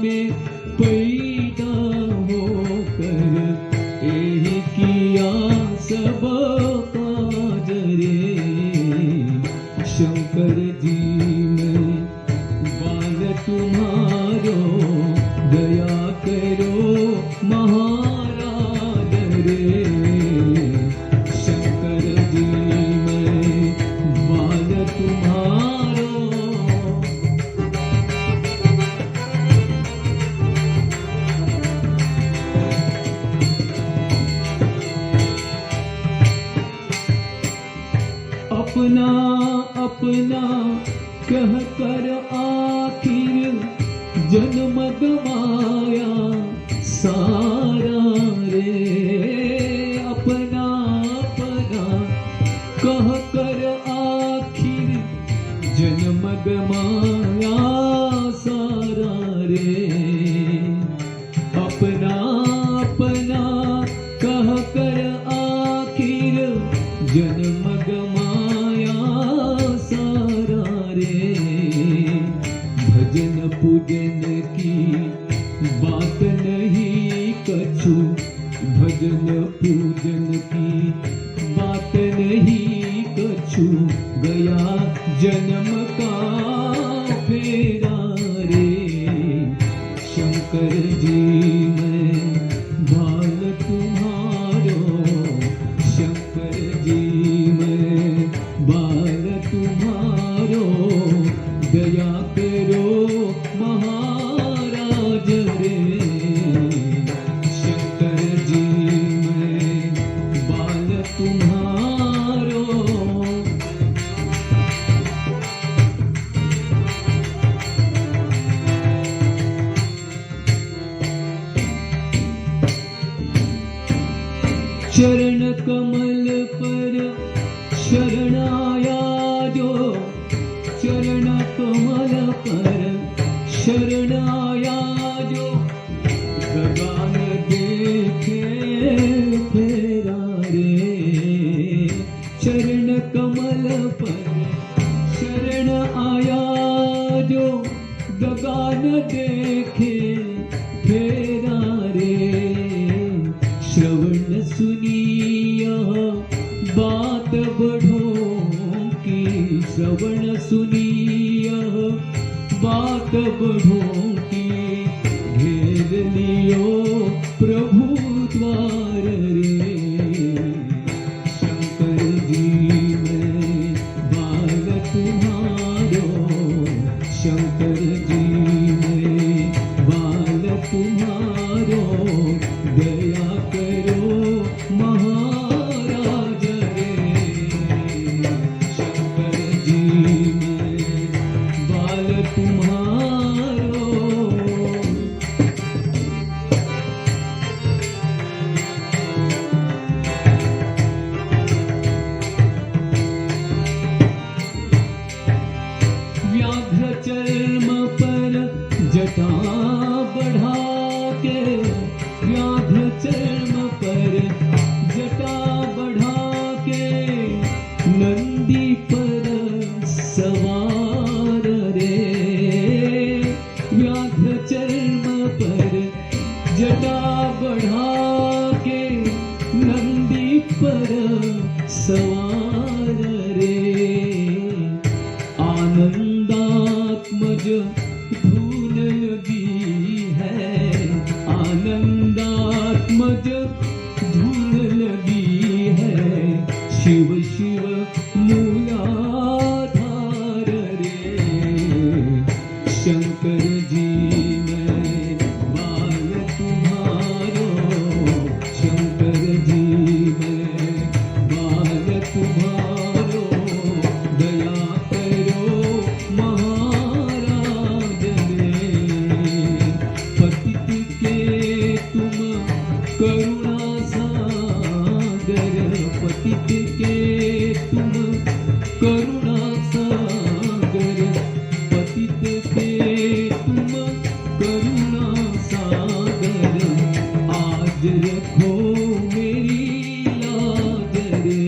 में पैदा होकर यही किया सब काज रे शंकर जी मैं बाल तुम्हारो दया करो महाराज रे शंकर जी मैं बाल तुम्हारो अपना अपना कह कर आखिर जन्म गवाया सारा रे अपना अपना कह कर आखिर जन्म गवाया सारा रे अपना अपना कह कर आखिर जन्म गमाया सारा रे भजन पूजन की बात नहीं कछु भजन पूजन की बात नहीं कछु गया जन्म का फेरा रे शंकर जी मैं बाल तुम्हारो शंकर जी मैं बाल तुम्हारो दया करो महाराज रे शंकर जी मैं बाल तुम्हारो चरण कमल पर शरणाया जो चरण कमल पर शरणाया जो गगन बढ़ों की घेर लियो प्रभु द्वार रे। शंकर जी मैं बाल तुम्हारो, शंकर जी मैं बाल तुम्हारो, दया करो महाराज रे। शंकर जी मैं बाल तुम्हारो। व्याघ्र चर्म पर जटा बढ़ा के, व्याघ्र चर्म पर जटा बढ़ा के, नंदी पर सवार रे। व्याघ्र चर्म पर जटा बढ़ा के, नंदी पर सवार रे। आनंदात्मज धूल लगी है, आनंदात्मज धूल लगी है, शिव शिव मूलाधार रे। शंकर जी मैं बाल तुम्हारो, शंकर जी मैं बाल तुम्हारो, दया करो महाराज रे। पतित के तुम करुणा सागर, पतित के तुम करुणा सागर, पतित के तुम करुणा सागर, आज रखो मेरी लाज रे।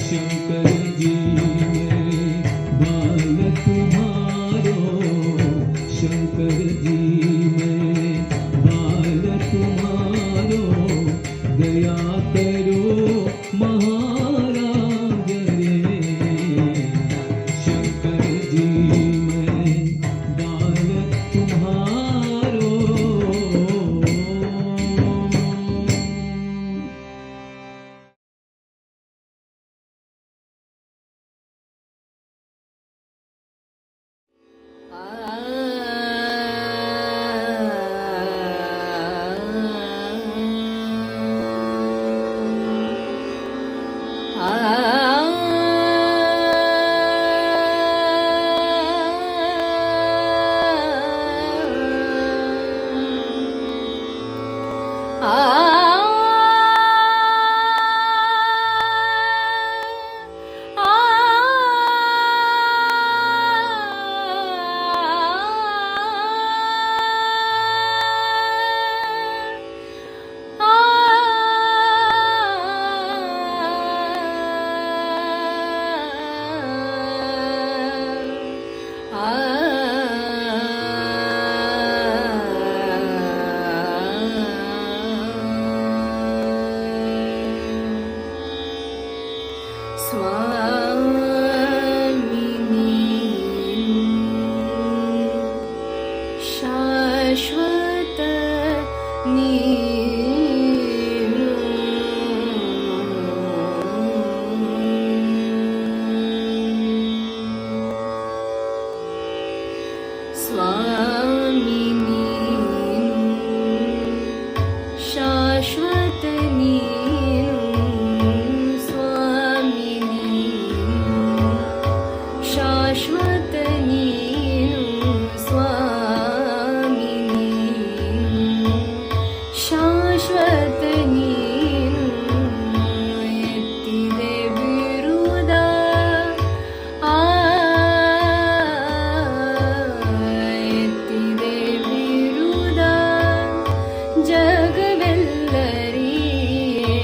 शंकर जी मैं बाल तुम्हारो, शंकर जी मैं बाल तुम्हारो, दया करो महाराज रे। शंकर जी मैं बाल तुम्हारो। ಜಗವೆಲ್ಲರಿಯೇ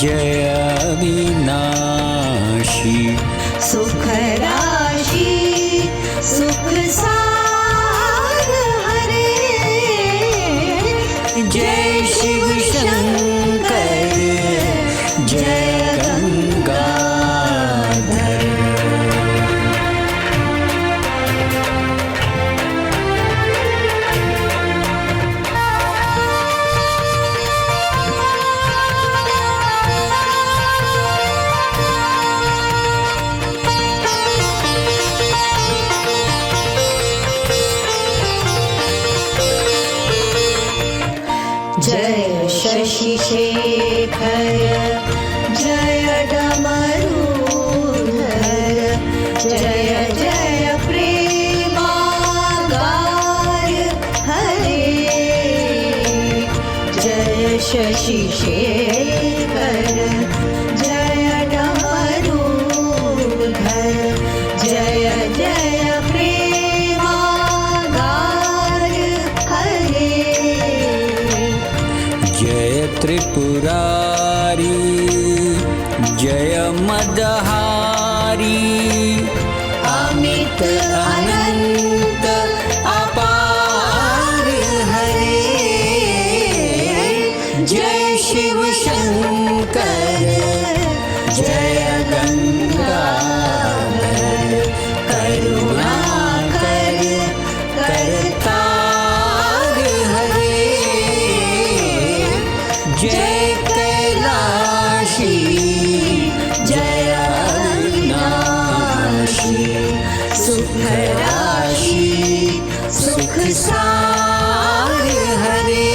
जय अविनाशी सुख राशि सुख सार हरे जय शिव शंकर जय गंगाधर जय शशि शेखर जय डमरूधर जय जय प्रेमागार हरे जय शशि शेखर जय डमरूधर जय जय प्रेमागार हरे जय त्रिपुरारी जय मदहारी अमित अनंत अपार हरे जय शिव शंकर जय गंगाधर करुणाकर करतार हरे जय कैलाशी जय अविनाशी सुख राशि सुख सार हरे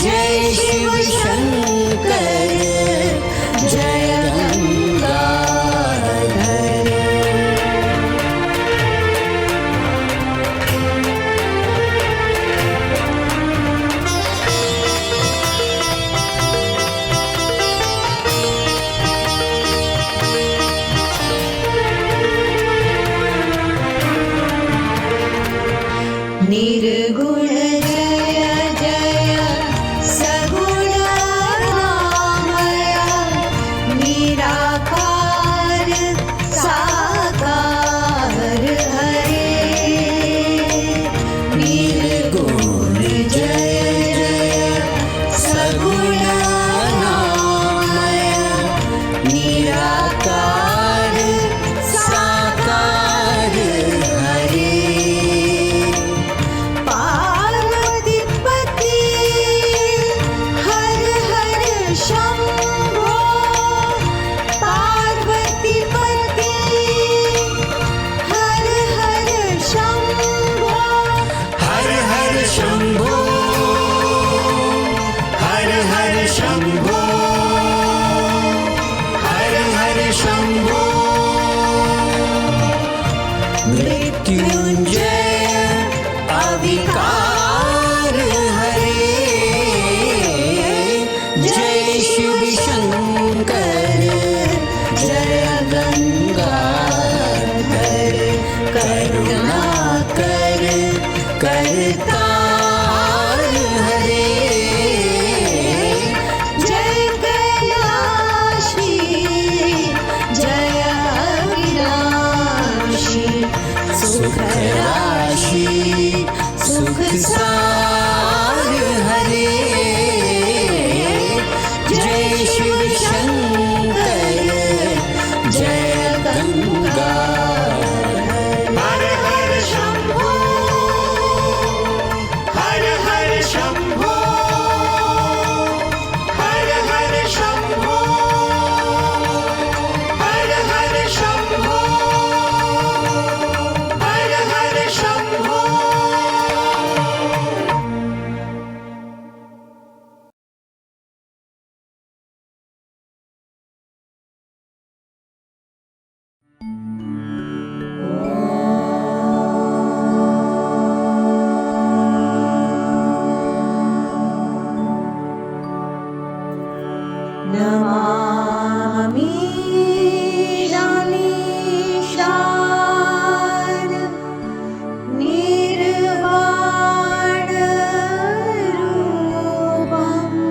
जय शिव शंकर जय गंगाधर निर्गुण जय जय सगुण रामया निराकार साकार हरे निर्गुण जय जय सगुण रामया निराकार साकार हरे पार्वतीपति हर हर शंभो पार्वतीपति हर हर शंभो हर हर शंभो हर हर शंभो हर हर शंभो मृत्युंजय अविकार हरे जय शिव शंकर जय गंगाधर करुणाकर करतार हरे जय कैलाशी जय अविनाशी सुख राशि सुख सार हरे जय शिव शंकर जय गंगा हर हर शंभो हर हर शंभो हर हर शंभो हर हर शंभो हर हर शंभो नमामि शमीशान निर्वाण रूपम्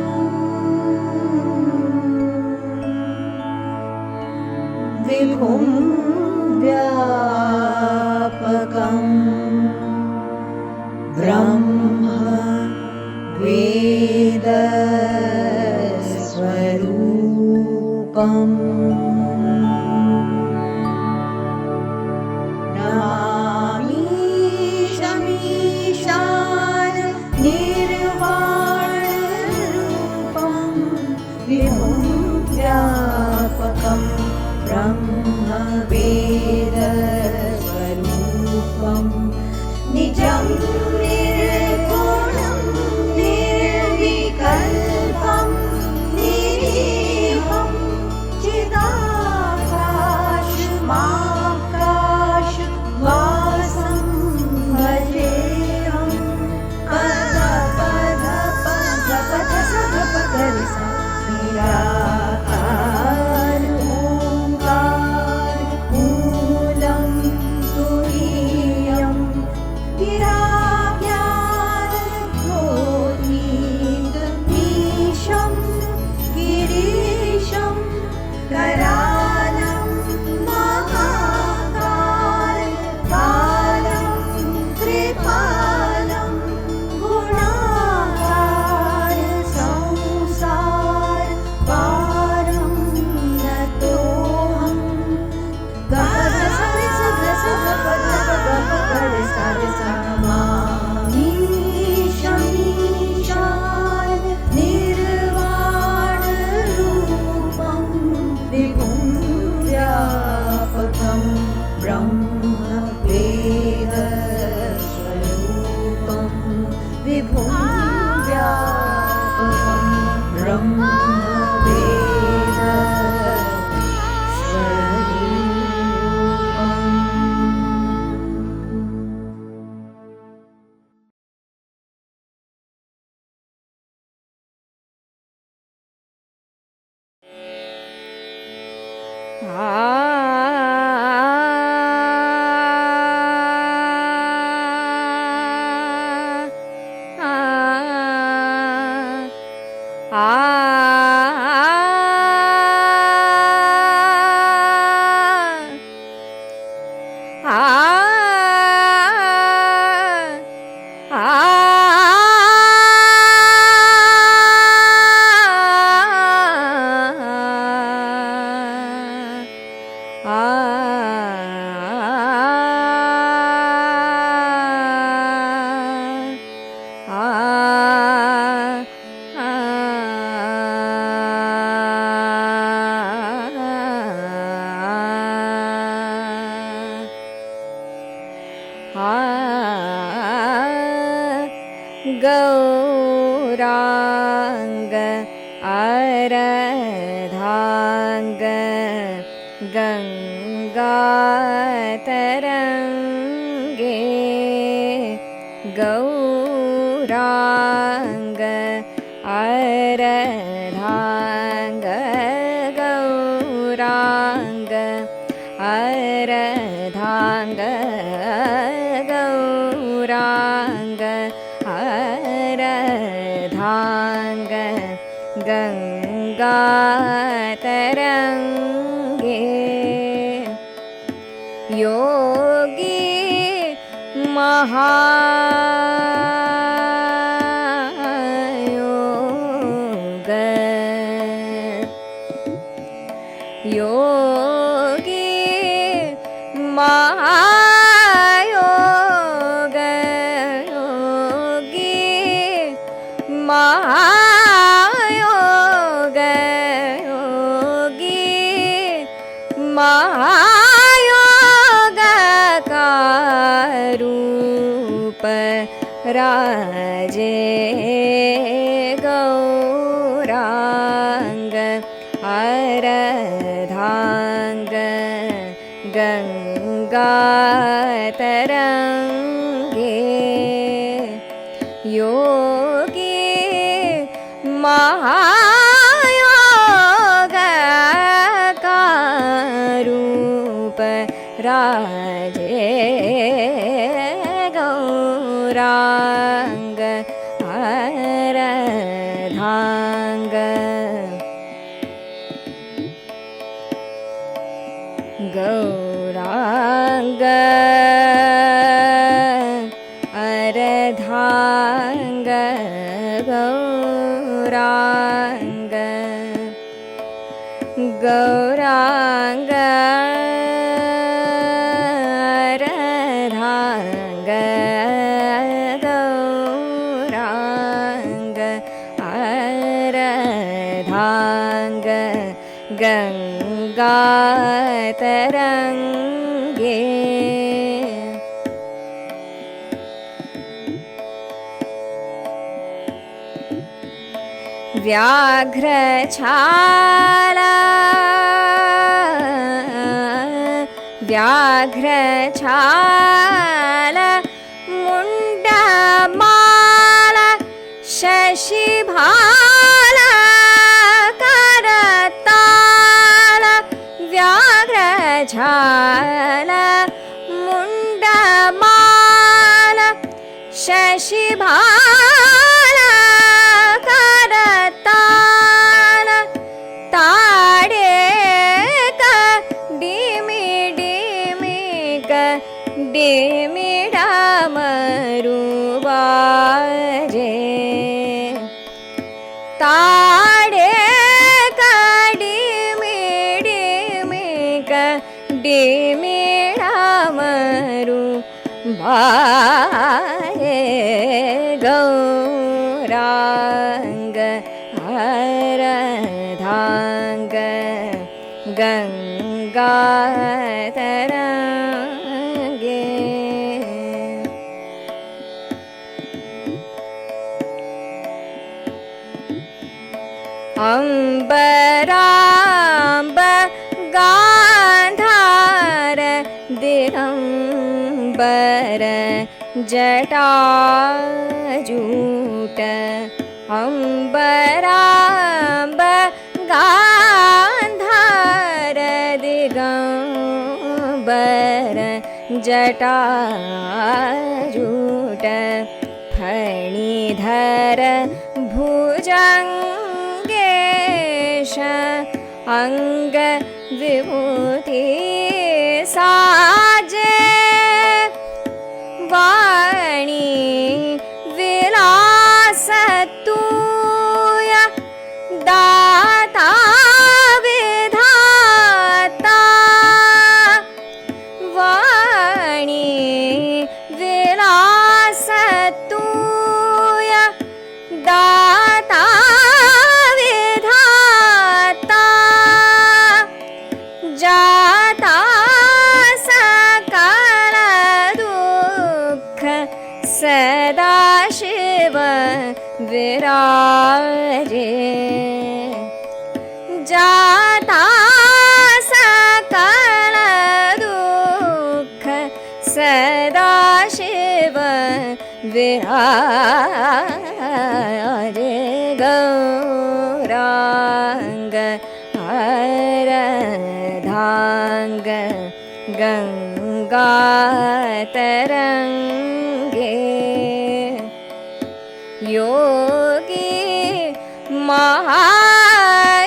रूपम् नमामीशमीशान निर्वाणरूपं विभुं व्यापकं ब्रह्मवेदस्वरूपं निजं निर्गुणं निर्विकल्पं निरीहं चिदाकाशमाकाशवासं भजेऽहं पदपदपदपदसगपगरिसा निराकार ओंकार मूलं तुरीयं गिराज्ञानघोरीगमीशं गिरीशं करालं महाकालं कृपालं गुणाकार संसार पारं नतोऽहं नमामीशमीशान निर्वाणरूपं विभुं व्यापकं ब्रह्मवेदस्वरूपं विभुं व्यापकं गौरांग आराधांग गंगातरंगे गौरांग आराधांग गौरांग आराधांग गौरांग आराधांग गंगातरंगे योगी महायोग योगी महायोग योगी महायोग योगी महायोग का रूप राजे गौरांग आराधांग गंगातरंगे योगी महायोग का रूप राजे गौरांग आराधांग गौरांग आराधांग गौरांग गौरांग राधांग गौरांग आराधांग गंगा तरंगे व्याघ्र छाला व्याघ्र छाला मुंडा माला शशि भाला करताला व्याघ्र छाला मुंडा माला शशि भाला मरुबाजे ताड़े डिमिड़ा मरुबाजे गौरांग आराधांग गंगा तरंगे अम्बराम्ब गांधार दिगंबर जटाजूट अम्बराम्ब गांधार दिगंबर जटाजूट फणिधर भुजंगेश अंग विभूति साजे वाणी विलास तूय दाता विधाता वाणी विलास तूय दाता विधाता जाता सकल दुःख सदा शिव विराजे जाता सकल दुःख सदा शिव विराजे गौरांग आराधांग गंगा तरंगे योगी महायोग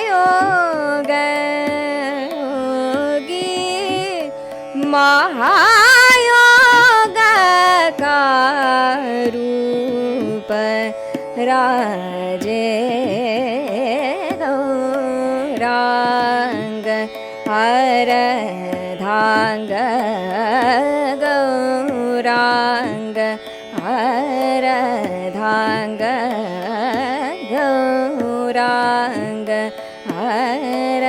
योगी महायोग का रूप राजे गौरांग आराधांग गौरांग आराधांग गौरांग आराधांग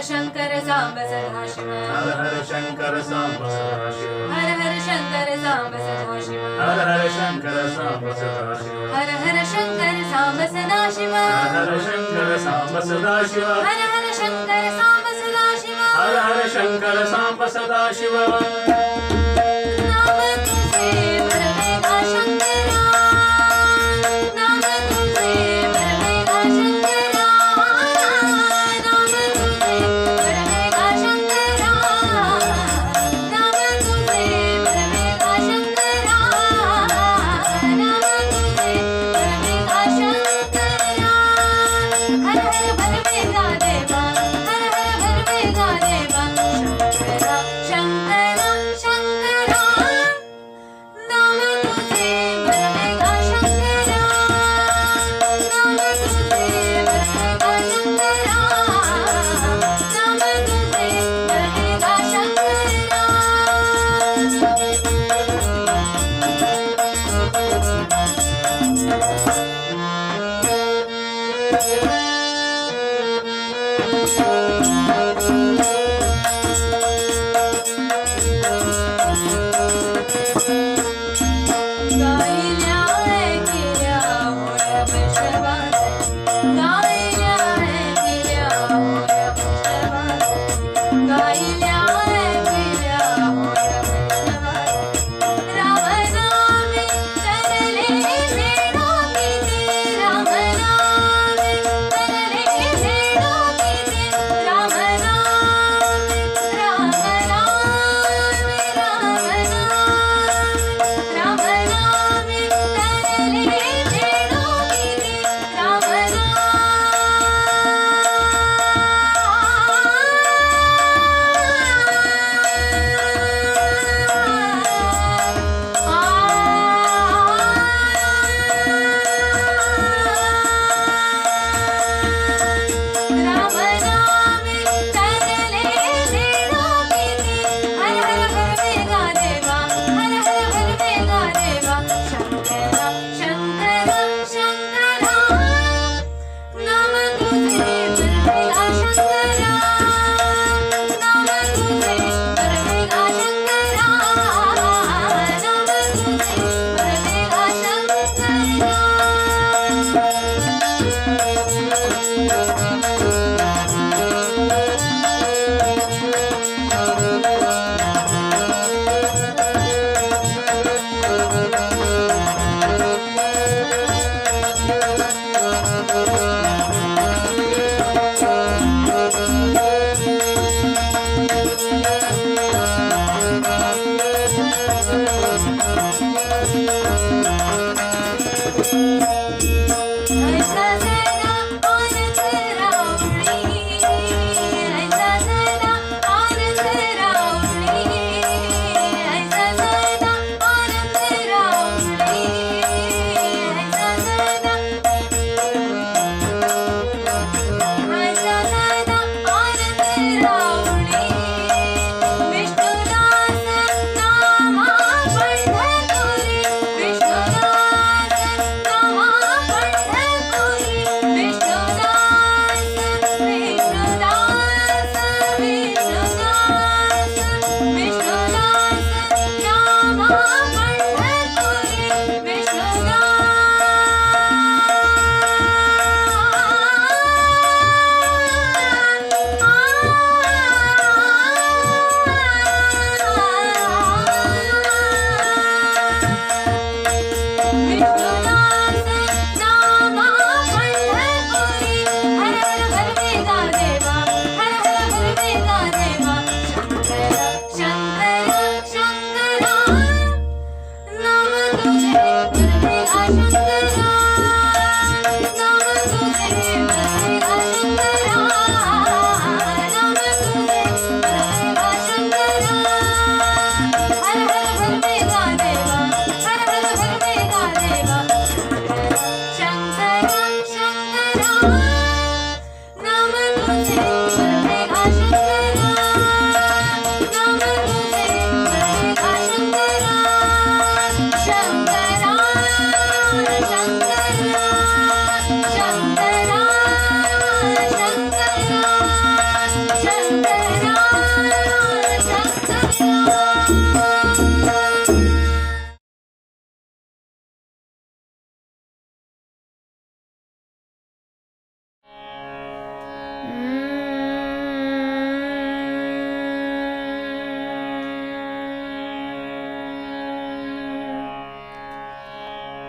शंकर सांब सदाशिव हर हर शंकर सांब सदाशिव हर हर शंकर सांब सदा शिव हर हर शंकर सांब सदा शिव हर हर शंकर सांब सदा शिव हर हर शंकर सांब सदा शिव हर हर शंकर सांब सदा शिव हर हर शंकर सांब सदा शिव नाम तुझे बरवेगा शंकरा नाम तुझे बरवेगा शंकरा नाम तुझे बरवेगा शंकरा नाम तुझे बरवेगा शंकरा नाम तुझे बरवेगा शंकरा हर हर बरवेगा देवा हर हर बरवेगा देवा शंकरा शंकरा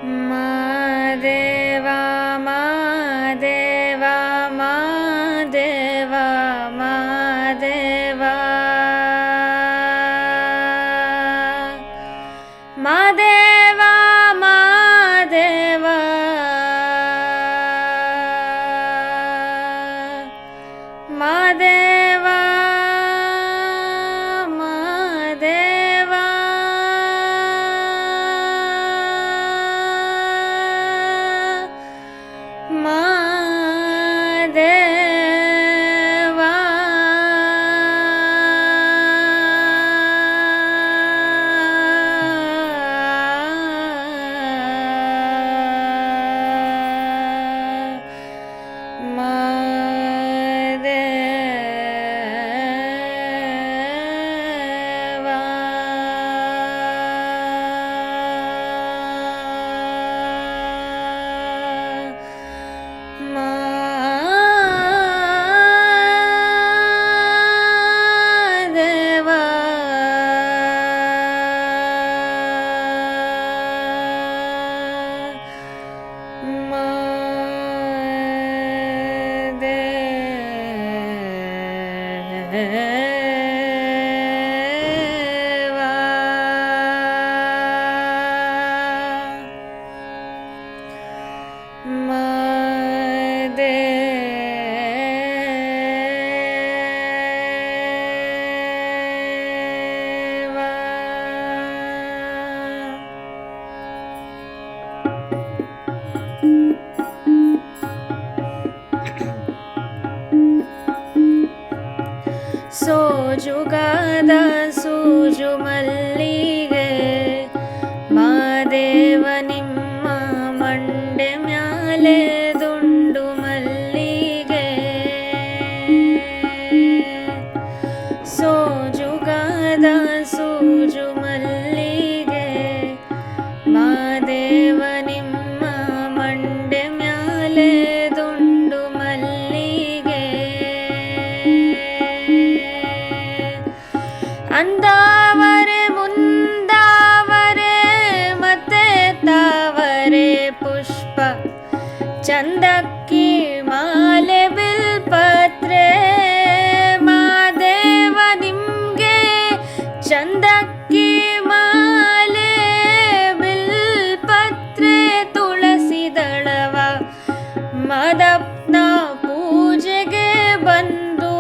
ಮಾದೇವಾ ಮಾದೇವಾ ಮಾದೇವಾ ಮಾದೇವಾ ಮಾದೇವಾ ಮಾದೇವಾ ಮಾದೇವಾ ಮಾದೇವಾ ಮಾದೇವಾ ಸೋಜುಗಾದ ಸೂಜು ಮಲ್ಲಿಗೆ ಮಾದೇವ ನಿಮ್ಮ ಮಂಡೆ ಮ್ಯಾಲೆ ದುಂಡು ಮಲ್ಲಿಗೆ ಸೋಜುಗಾದ ಸೂಜು ಮಲ್ಲಿಗೆ ಮಾದೇವ ನಿಮ್ಮ ಮಂಡೆ ಮ್ಯಾಲೆ ದುಂಡು ಮಲ್ಲಿಗೆ ಅಂದಾವರೆ ಮುಂದಾವರೆ ಮತ್ತೆ ತಾವರೆ ಪುಷ್ಪ ಚಂದಕ್ಕಿ ಮಾಲೆ ಬಿಲ್ಪತ್ರೆ ಮಾದೇವ ನಿಮ್ಗೆ ಚಂದಕ್ಕಿ ಮಾಲೆ ಬಿಲ್ಪತ್ರೆ ತುಳಸಿ ದಳವ ಮದಪ್ನ ಪೂಜೆಗೆ ಬಂದು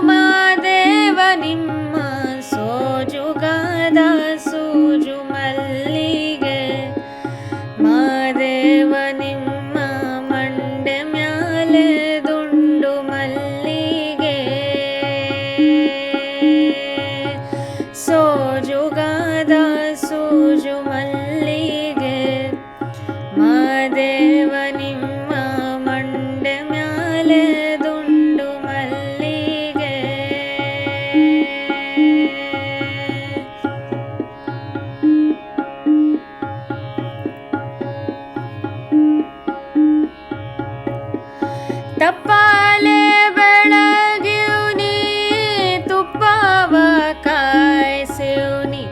ಮಾದೇವ ನಿಮ್ಮ ಸೋಜುಗಾದ ಸೂಜು ಮಲ್ಲಿಗೆ ಮಾದೇವ ನಿಮ್ಮ ಮಂಡೆ ಮ್ಯಾಲೆ ದುಂಡು ಮಲ್ಲಿಗೆ ಸೋಜುಗಾದ ಸೂಜು ಮಲ್ಲಿಗೆ ಮಾದೇವ ನಿಮ್ಮ ಮಂಡೆ ಮ್ಯಾಲೆ ದುಂಡು ಮಲ್ಲಿಗೆ ತಪ್ಪಾಲೆ ಬೆಳಗಿವ್ನಿ ತುಪ್ಪವ ಕಾಯಿಸಿವ್ನಿ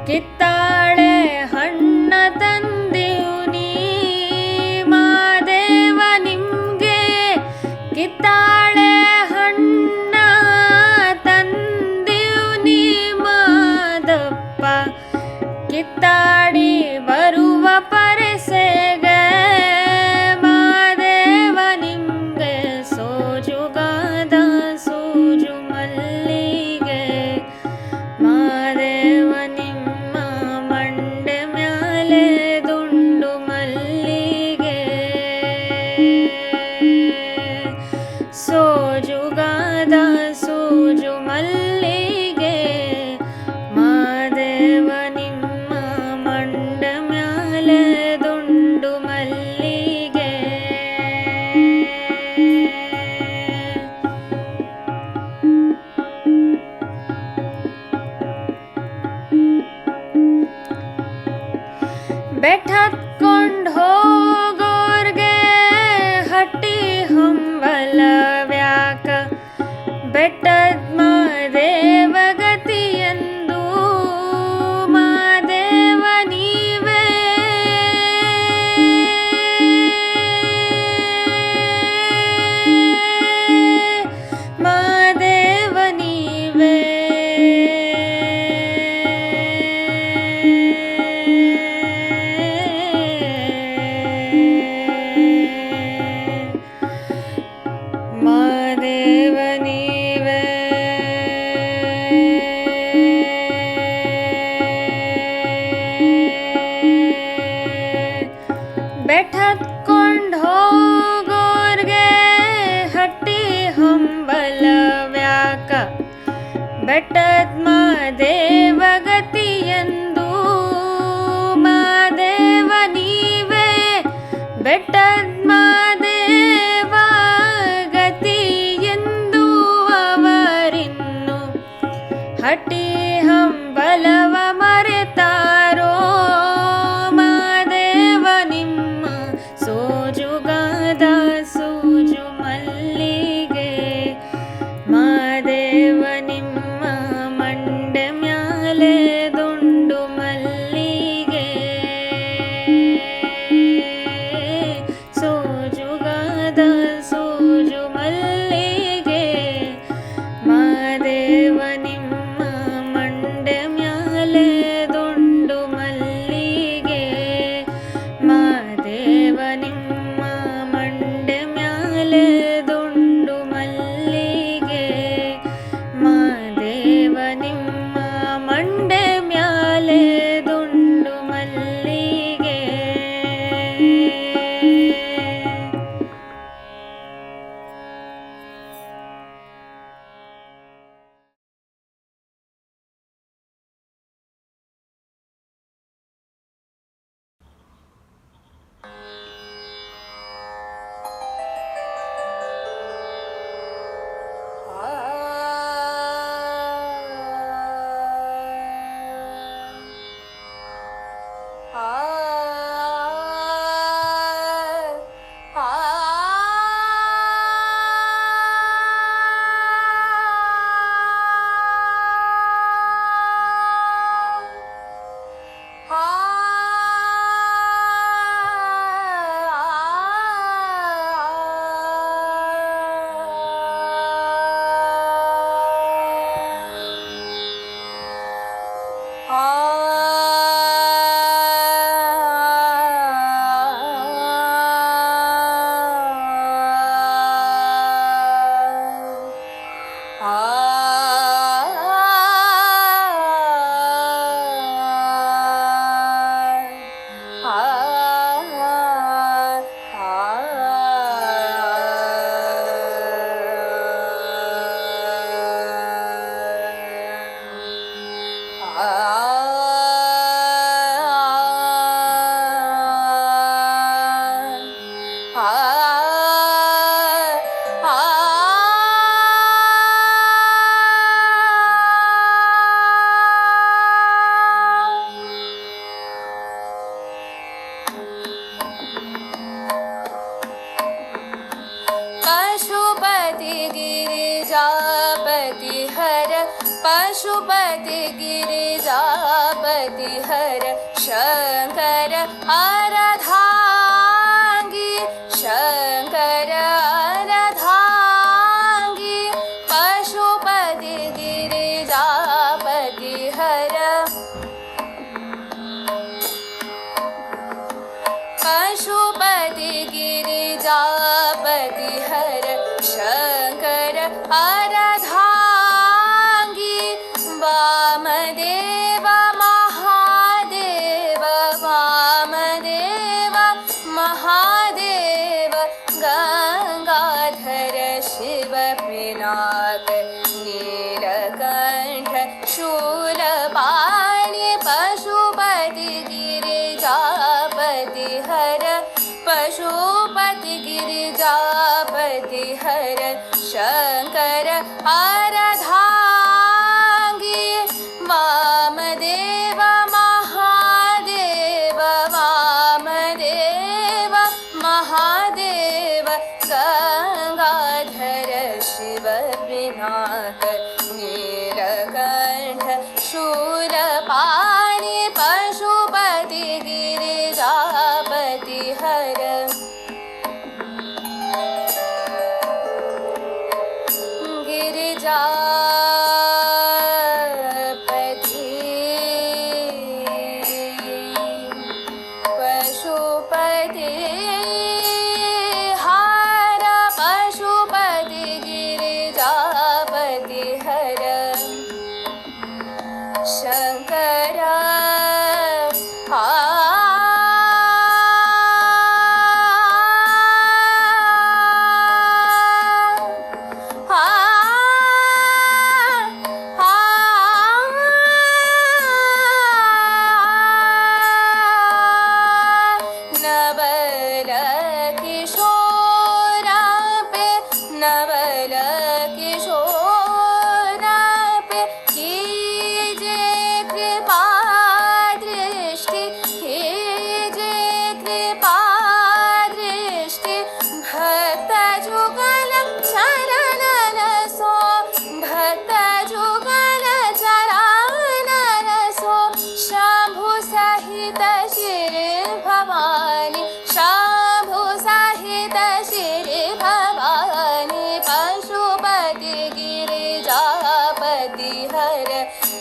ಕಿತ್ತಾಳೆ ಹಣ್ಣ ತಂದಿವ್ನಿ ಮಾದೇವ ನಿಮ್ಗೆ ಕಿತ್ತಾಳೆ ಹಣ್ಣ ತಂದಿವ್ನಿ ಮಾದಪ್ಪ ಕಿತ್ತಾಡಿ ಬರುವ ಪರಸೆಗೆ ಮಾದೇವ ನಿಮ್ಗೆ ಸೋಜುಗಾದ ಸೂಜು ಮಲ್ಲಿಗೆ ಮಾದೇವ ನಿಮ್ಮ ಮಂಡೆ ಮ್ಯಾಲೆ ದುಂಡು ಮಲ್ಲಿಗೆ ಸೋಜುಗಾದ ಸೂಜು ಮಲ್ಲಿಗೆ ಮಾದೇವ ನಿಮ್ಮ ಮಂಡೆ ಮ್ಯಾಲೆ ದುಂಡು ಮಲ್ಲಿಗೆ ಬೆಟ್ಟ ಹತ್ಕೊಂಡ್ ಹೋಗೋರ್ಗೆ ಹಟ್ಟಿ ಹಂಬಲವ್ಯಾಕ ಬೆಟ್ಟದ ಮಾದೇವ ಗತಿಯಂದು ಮಾದೇವ ನೀವೇ ಮಂಡೆ ಮ್ಯಾಲೆ ದುಂಡು ಮಲ್ಲಿಗೆ पशुपति गिरिजापति हर शंकर अर्धांगी शंकर अर्धांगी पशुपति गिरिजापति हर पशुपति गिरिजापति हर शंकर अर्धांगी वामदेव महादेव वामदेव महादेव गंगाधर शिव पिनाक नीलकंठ शूलपाणि पशुपति गिरिजापति हर पशुपति गिरिजापति हर शंकर अर्धांगी वामदेव महादेव वामदेव महादेव गंगाधर शिव विनाक नीलकंठ शूलपाणि पशुपति गिरिजापति हर गिरिजापति पशुपति हार पशुपति गिरिजापति हर शंकर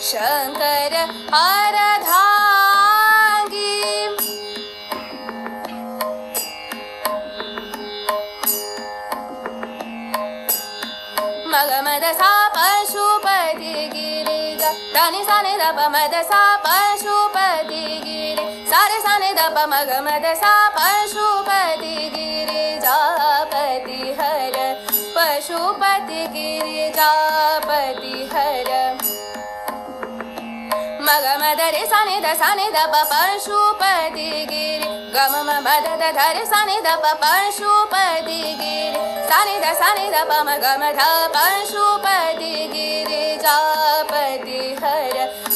शंकर अर्धांगी मगमद सा पशुपति गिरिजा दानि सानि द प मद सा पशुपति गिरि सारे साने द प म ग मद सा पशुपति गिरि जापति हर पशुपति गिरि जापति हर मग मद रे साने द प पशुपति गिरि गम म मद द ध रे साने द प पशुपति गिरि साने द प म ग म ध पशुपति गिरि जापति हर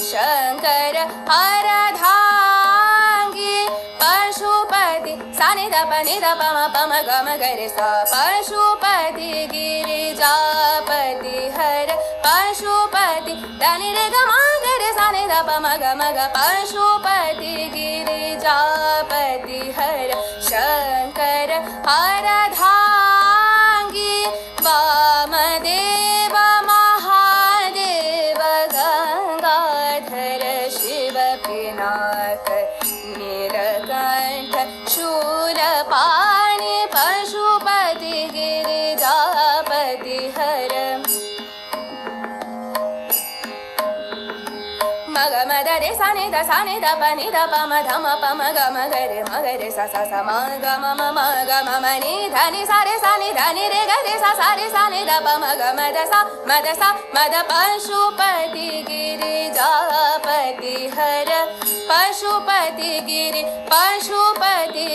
शंकर हर धांगी पशुपति साने द प नि द प म ग म ग रे सा पशुपति गिरि जापति हर पशुपति धनि रे ग म ग रे साने द प म ग पशुपति गिरि जापति हर शंकर हर धांगी वामदेव महादेव गंगाधर शिव पिनाक नीलकंठ शूलपाणि पशुपति गिरि जापति हर मग मद रे साने द प नि द प म ध म प म ग म ग रे सा सा सा म ग म म म ग म म नि ध नि सा रे ग रे सा सा रे सा नि द प म ग म द सा मद पशुपति गिरि जापति हर पशुपति गिरि पशुपति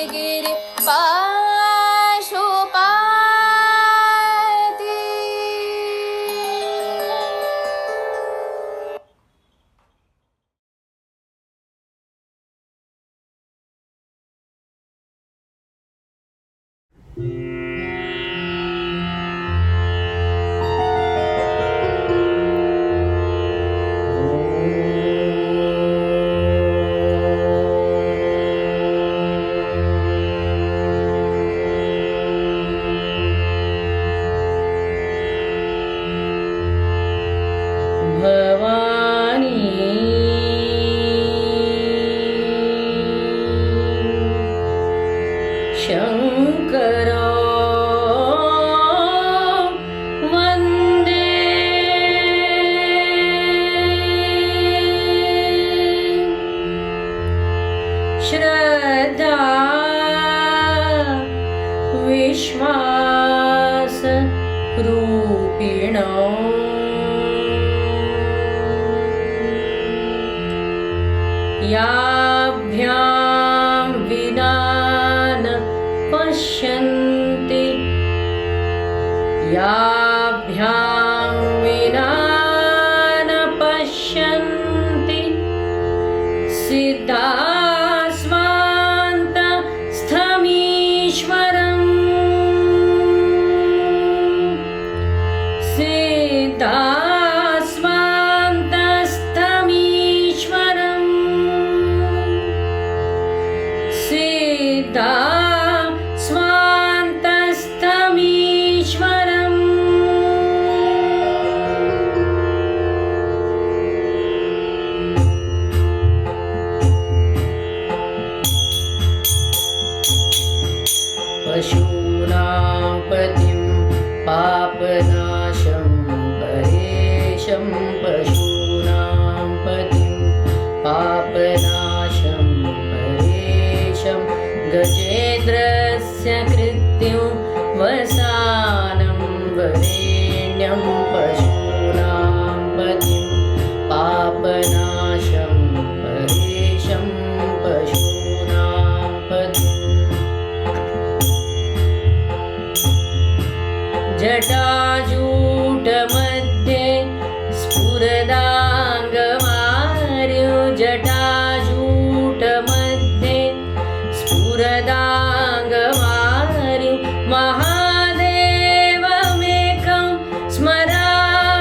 याभ्यां विना न पश्यन्ति याभ्यां विना न पश्यन्ति सिद्धास्वान्तस्थमीश्वरम् पशूनां पतिं पापनाशं परेशं पशूनां पतिं पापनाशं परेशं गजेन्द्रस्य कृत्यं वसानं वरेण्यं पशूनां पतिं पापनाशं परेशं पशूनां पतिं जटाजूटमध्ये स्फुरदाङ्गमार्यो जटाजूटमध्ये स्फुरदाङ्गमार्यो महादेवमेकं स्मरामि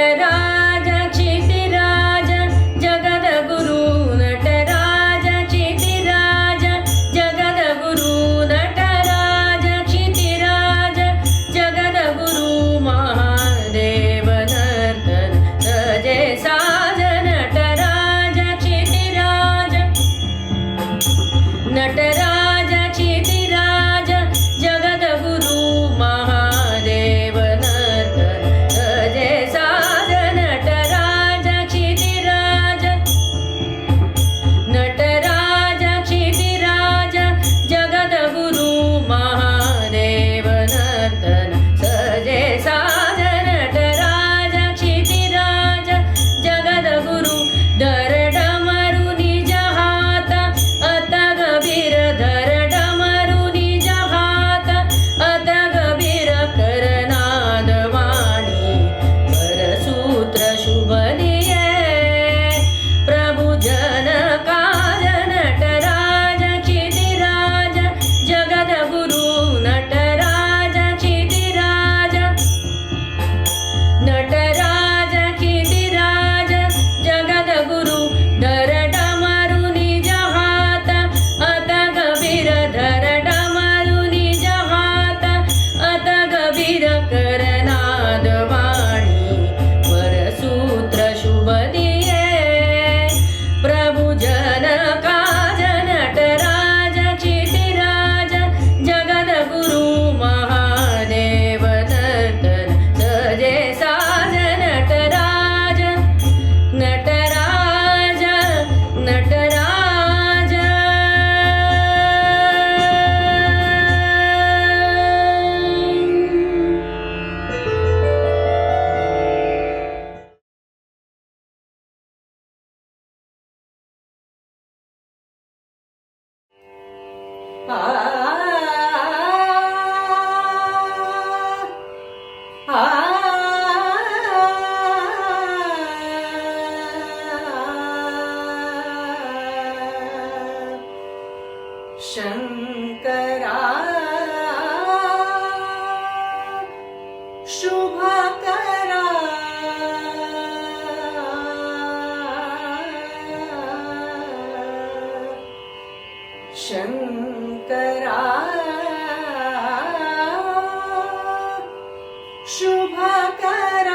ನಟರಾಜ ಕ್ಷಿತಿರಾಜ ಜಗದ ಗುರು ನಟರಾಜ ಕ್ಷಿತಿರಾಜ ಜಗದ ಗುರು ನಟರಾಜ ಕ್ಷಿತಿರಾಜ ಜಗದ ಗುರು ಮಹಾದೇವ ನರ್ತನ ಸಜೆ ಸಾಜ ನಟರಾಜ ಕ್ಷಿತಿರಾಜ ನಟರಾಜ ಕ್ಷಿತಿರಾಜ ಜಗದ ಗುರು ಮಹಾದೇವ ನರ್ತನ ಸಜೆ ಸಾಜ ನಟರಾಜ ಕ್ಷಿತಿರಾಜ ನಟರಾಜ ಕ್ಷಿತಿರಾಜ ಜಗದ ಗುರು ಮಹಾದೇವ ನರ್ತನ ಸಜೆ ಸಾಜ ನಟರಾಜ ಕ್ಷಿತಿರಾಜ ಜಗದ ಗುರು ದರಡಮರು ನಿಜ ಹಾತ ಅತ ಗಭೀರ ದರಡಮರು ನಿಜ ಹಾತ ಅತ ಗಭೀರ ಕರನಾದ ವಾಣಿ ವರಸೂತ್ರ ಶುಭದಿಯೇ ಪ್ರಭು ಜನ ಕಾಜ ನಟರಾಜ ಕ್ಷಿತಿರಾಜ ಜಗದ ಗುರು ನಟರಾಜ ಕ್ಷಿತಿರಾಜ ನಟರಾಜ ಕ್ಷಿತಿರಾಜ ಜಗದ ಗುರು ದರಡಮರು ನಿಜ ಹಾತ ಅತ ಗಭೀರ ದರಡಮರು ನಿಜ ಹಾತ ಅತ ಗಭೀರ ಕರನಾದ ವಾಣಿ ವರಸೂತ್ರ ಶುಭದಿಯೇ ಪ್ರಭು ಜನ ಕಾಜ ನಟರಾಜ ಕ್ಷಿತಿರಾಜ ಜಗದ ಗುರು ಮಹಾದೇವ ನರ್ತನ ಸಜೆ ಸಾಜ ನಟರಾಜ ನಟರಾಜ ನಟರಾಜ ಶಂಕರಾ ಶುಭಕರ ಶಂಕರಾ ಶುಭಕರ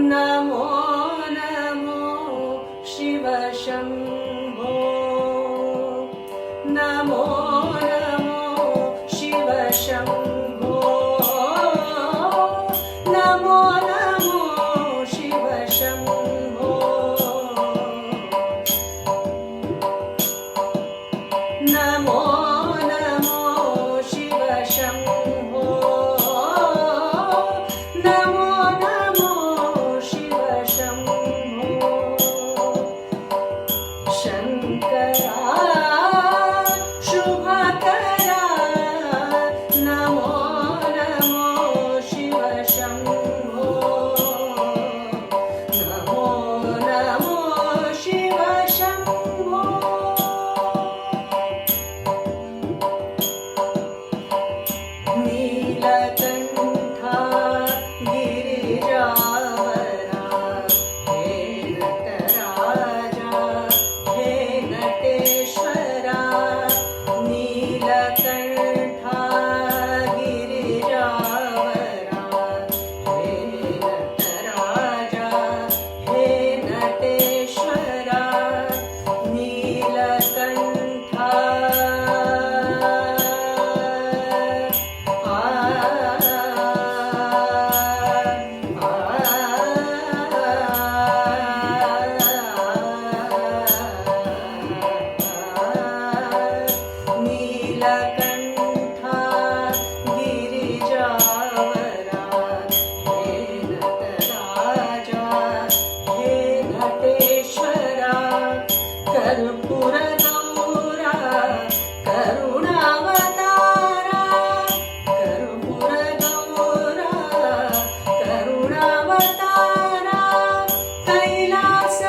ನಮೋ ನಮೋ ಶಿವ ಶಂಭೋ ನಮೋ ನಮೋ ಶಿವ ಶಂಭೋ ನಮೋ ನಮೋ ಶಿವ ಶಂಭೋ ನಮೋ ನಮೋ ಶಿವ ಶಂಭೋ ನಮೋ ನಮೋ ಶಿವ ಶಂಭೋ ಶಂಕರಾ ಶುಭಕರ ನಮೋ ನಮೋ ಶಿವ ಶಂಭೋ ನಮೋ ನಮೋ ಶಿವ ಶಂಭೋ ನೀಲಕಂಠ ಗಿರಿಜಾವರ ಹೇ ನಟರಾಜ ಹೇ ನಟೇಶ್ವರ ನೀಲಕಂಠ ಗಿರಿಜಾವರ ಹೇ ನಟರಾಜ ಹೇ ನಟೇಶ್ವರ ನೀಲಕಂಠ ನೀಲಕಂಠ ಗಿರಿಜಾವರ ಹೇ ನಟರಾಜ ಹೇ ನಟೇಶ್ವರ ಕರ್ಪೂರ ಗೌರ ಕರುಣಾವತಾರ ಕರ್ಪೂರ ಗೌರ ಕರುಣಾವತಾರ ಕೈಲಾಸ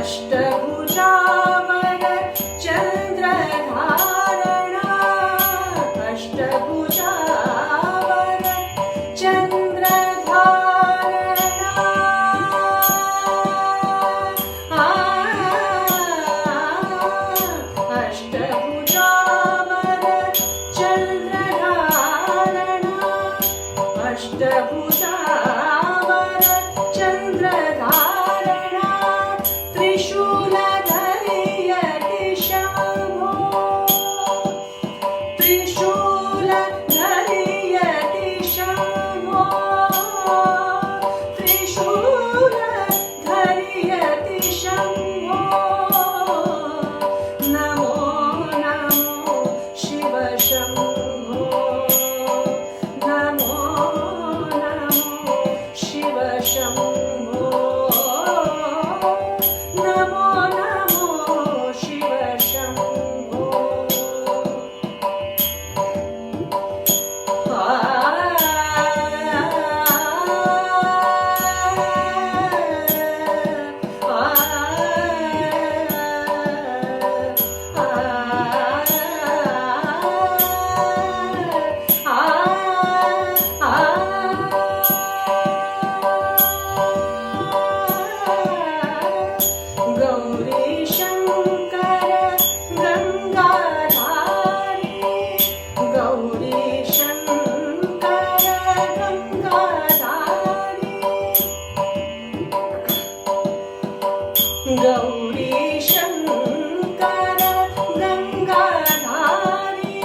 अष्टभुजावर चन्द्रधारणा अष्टभुजावर चन्द्रधारणा अष्टभुजावर चन्द्रधारणा अष्टभुजावर चन्द्रधारणा त्रिशूलधरियति शम्भो त्रिशूलधरियति शम्भो त्रिशूलधरियति शम्भो नमो नमो शिव शम्भो नमो नमो शिव शम्भो नमो नमो शिव शम्भो गौरी शङ्कर गङ्गाधारी गौरी शङ्कर गङ्गाधारी गौरी शङ्कर गङ्गाधारी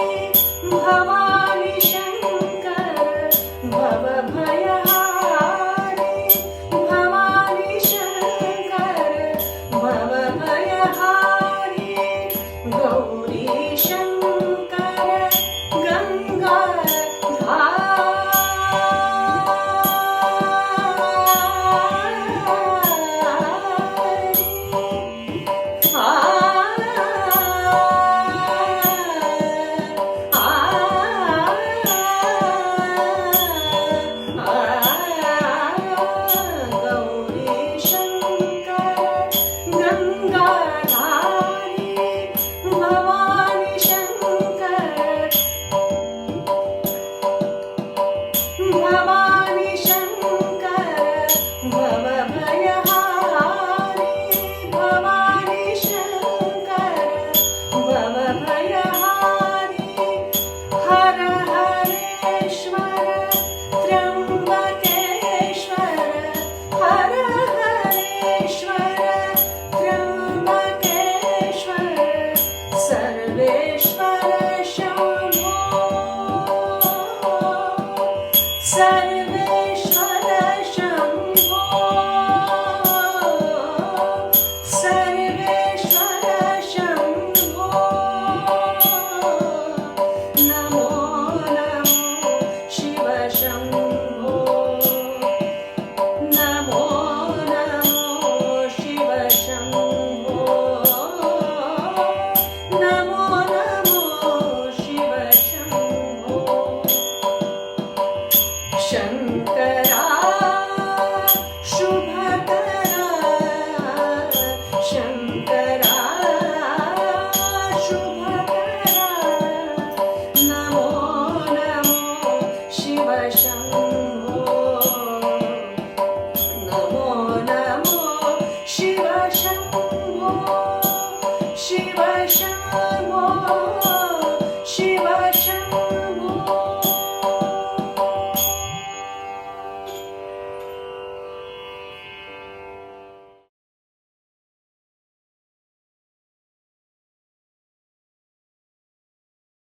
भवानी शङ्कर भवभयहारी भवानी शङ्कर भवभयहारी गौरी शङ्कर शिव शम्भो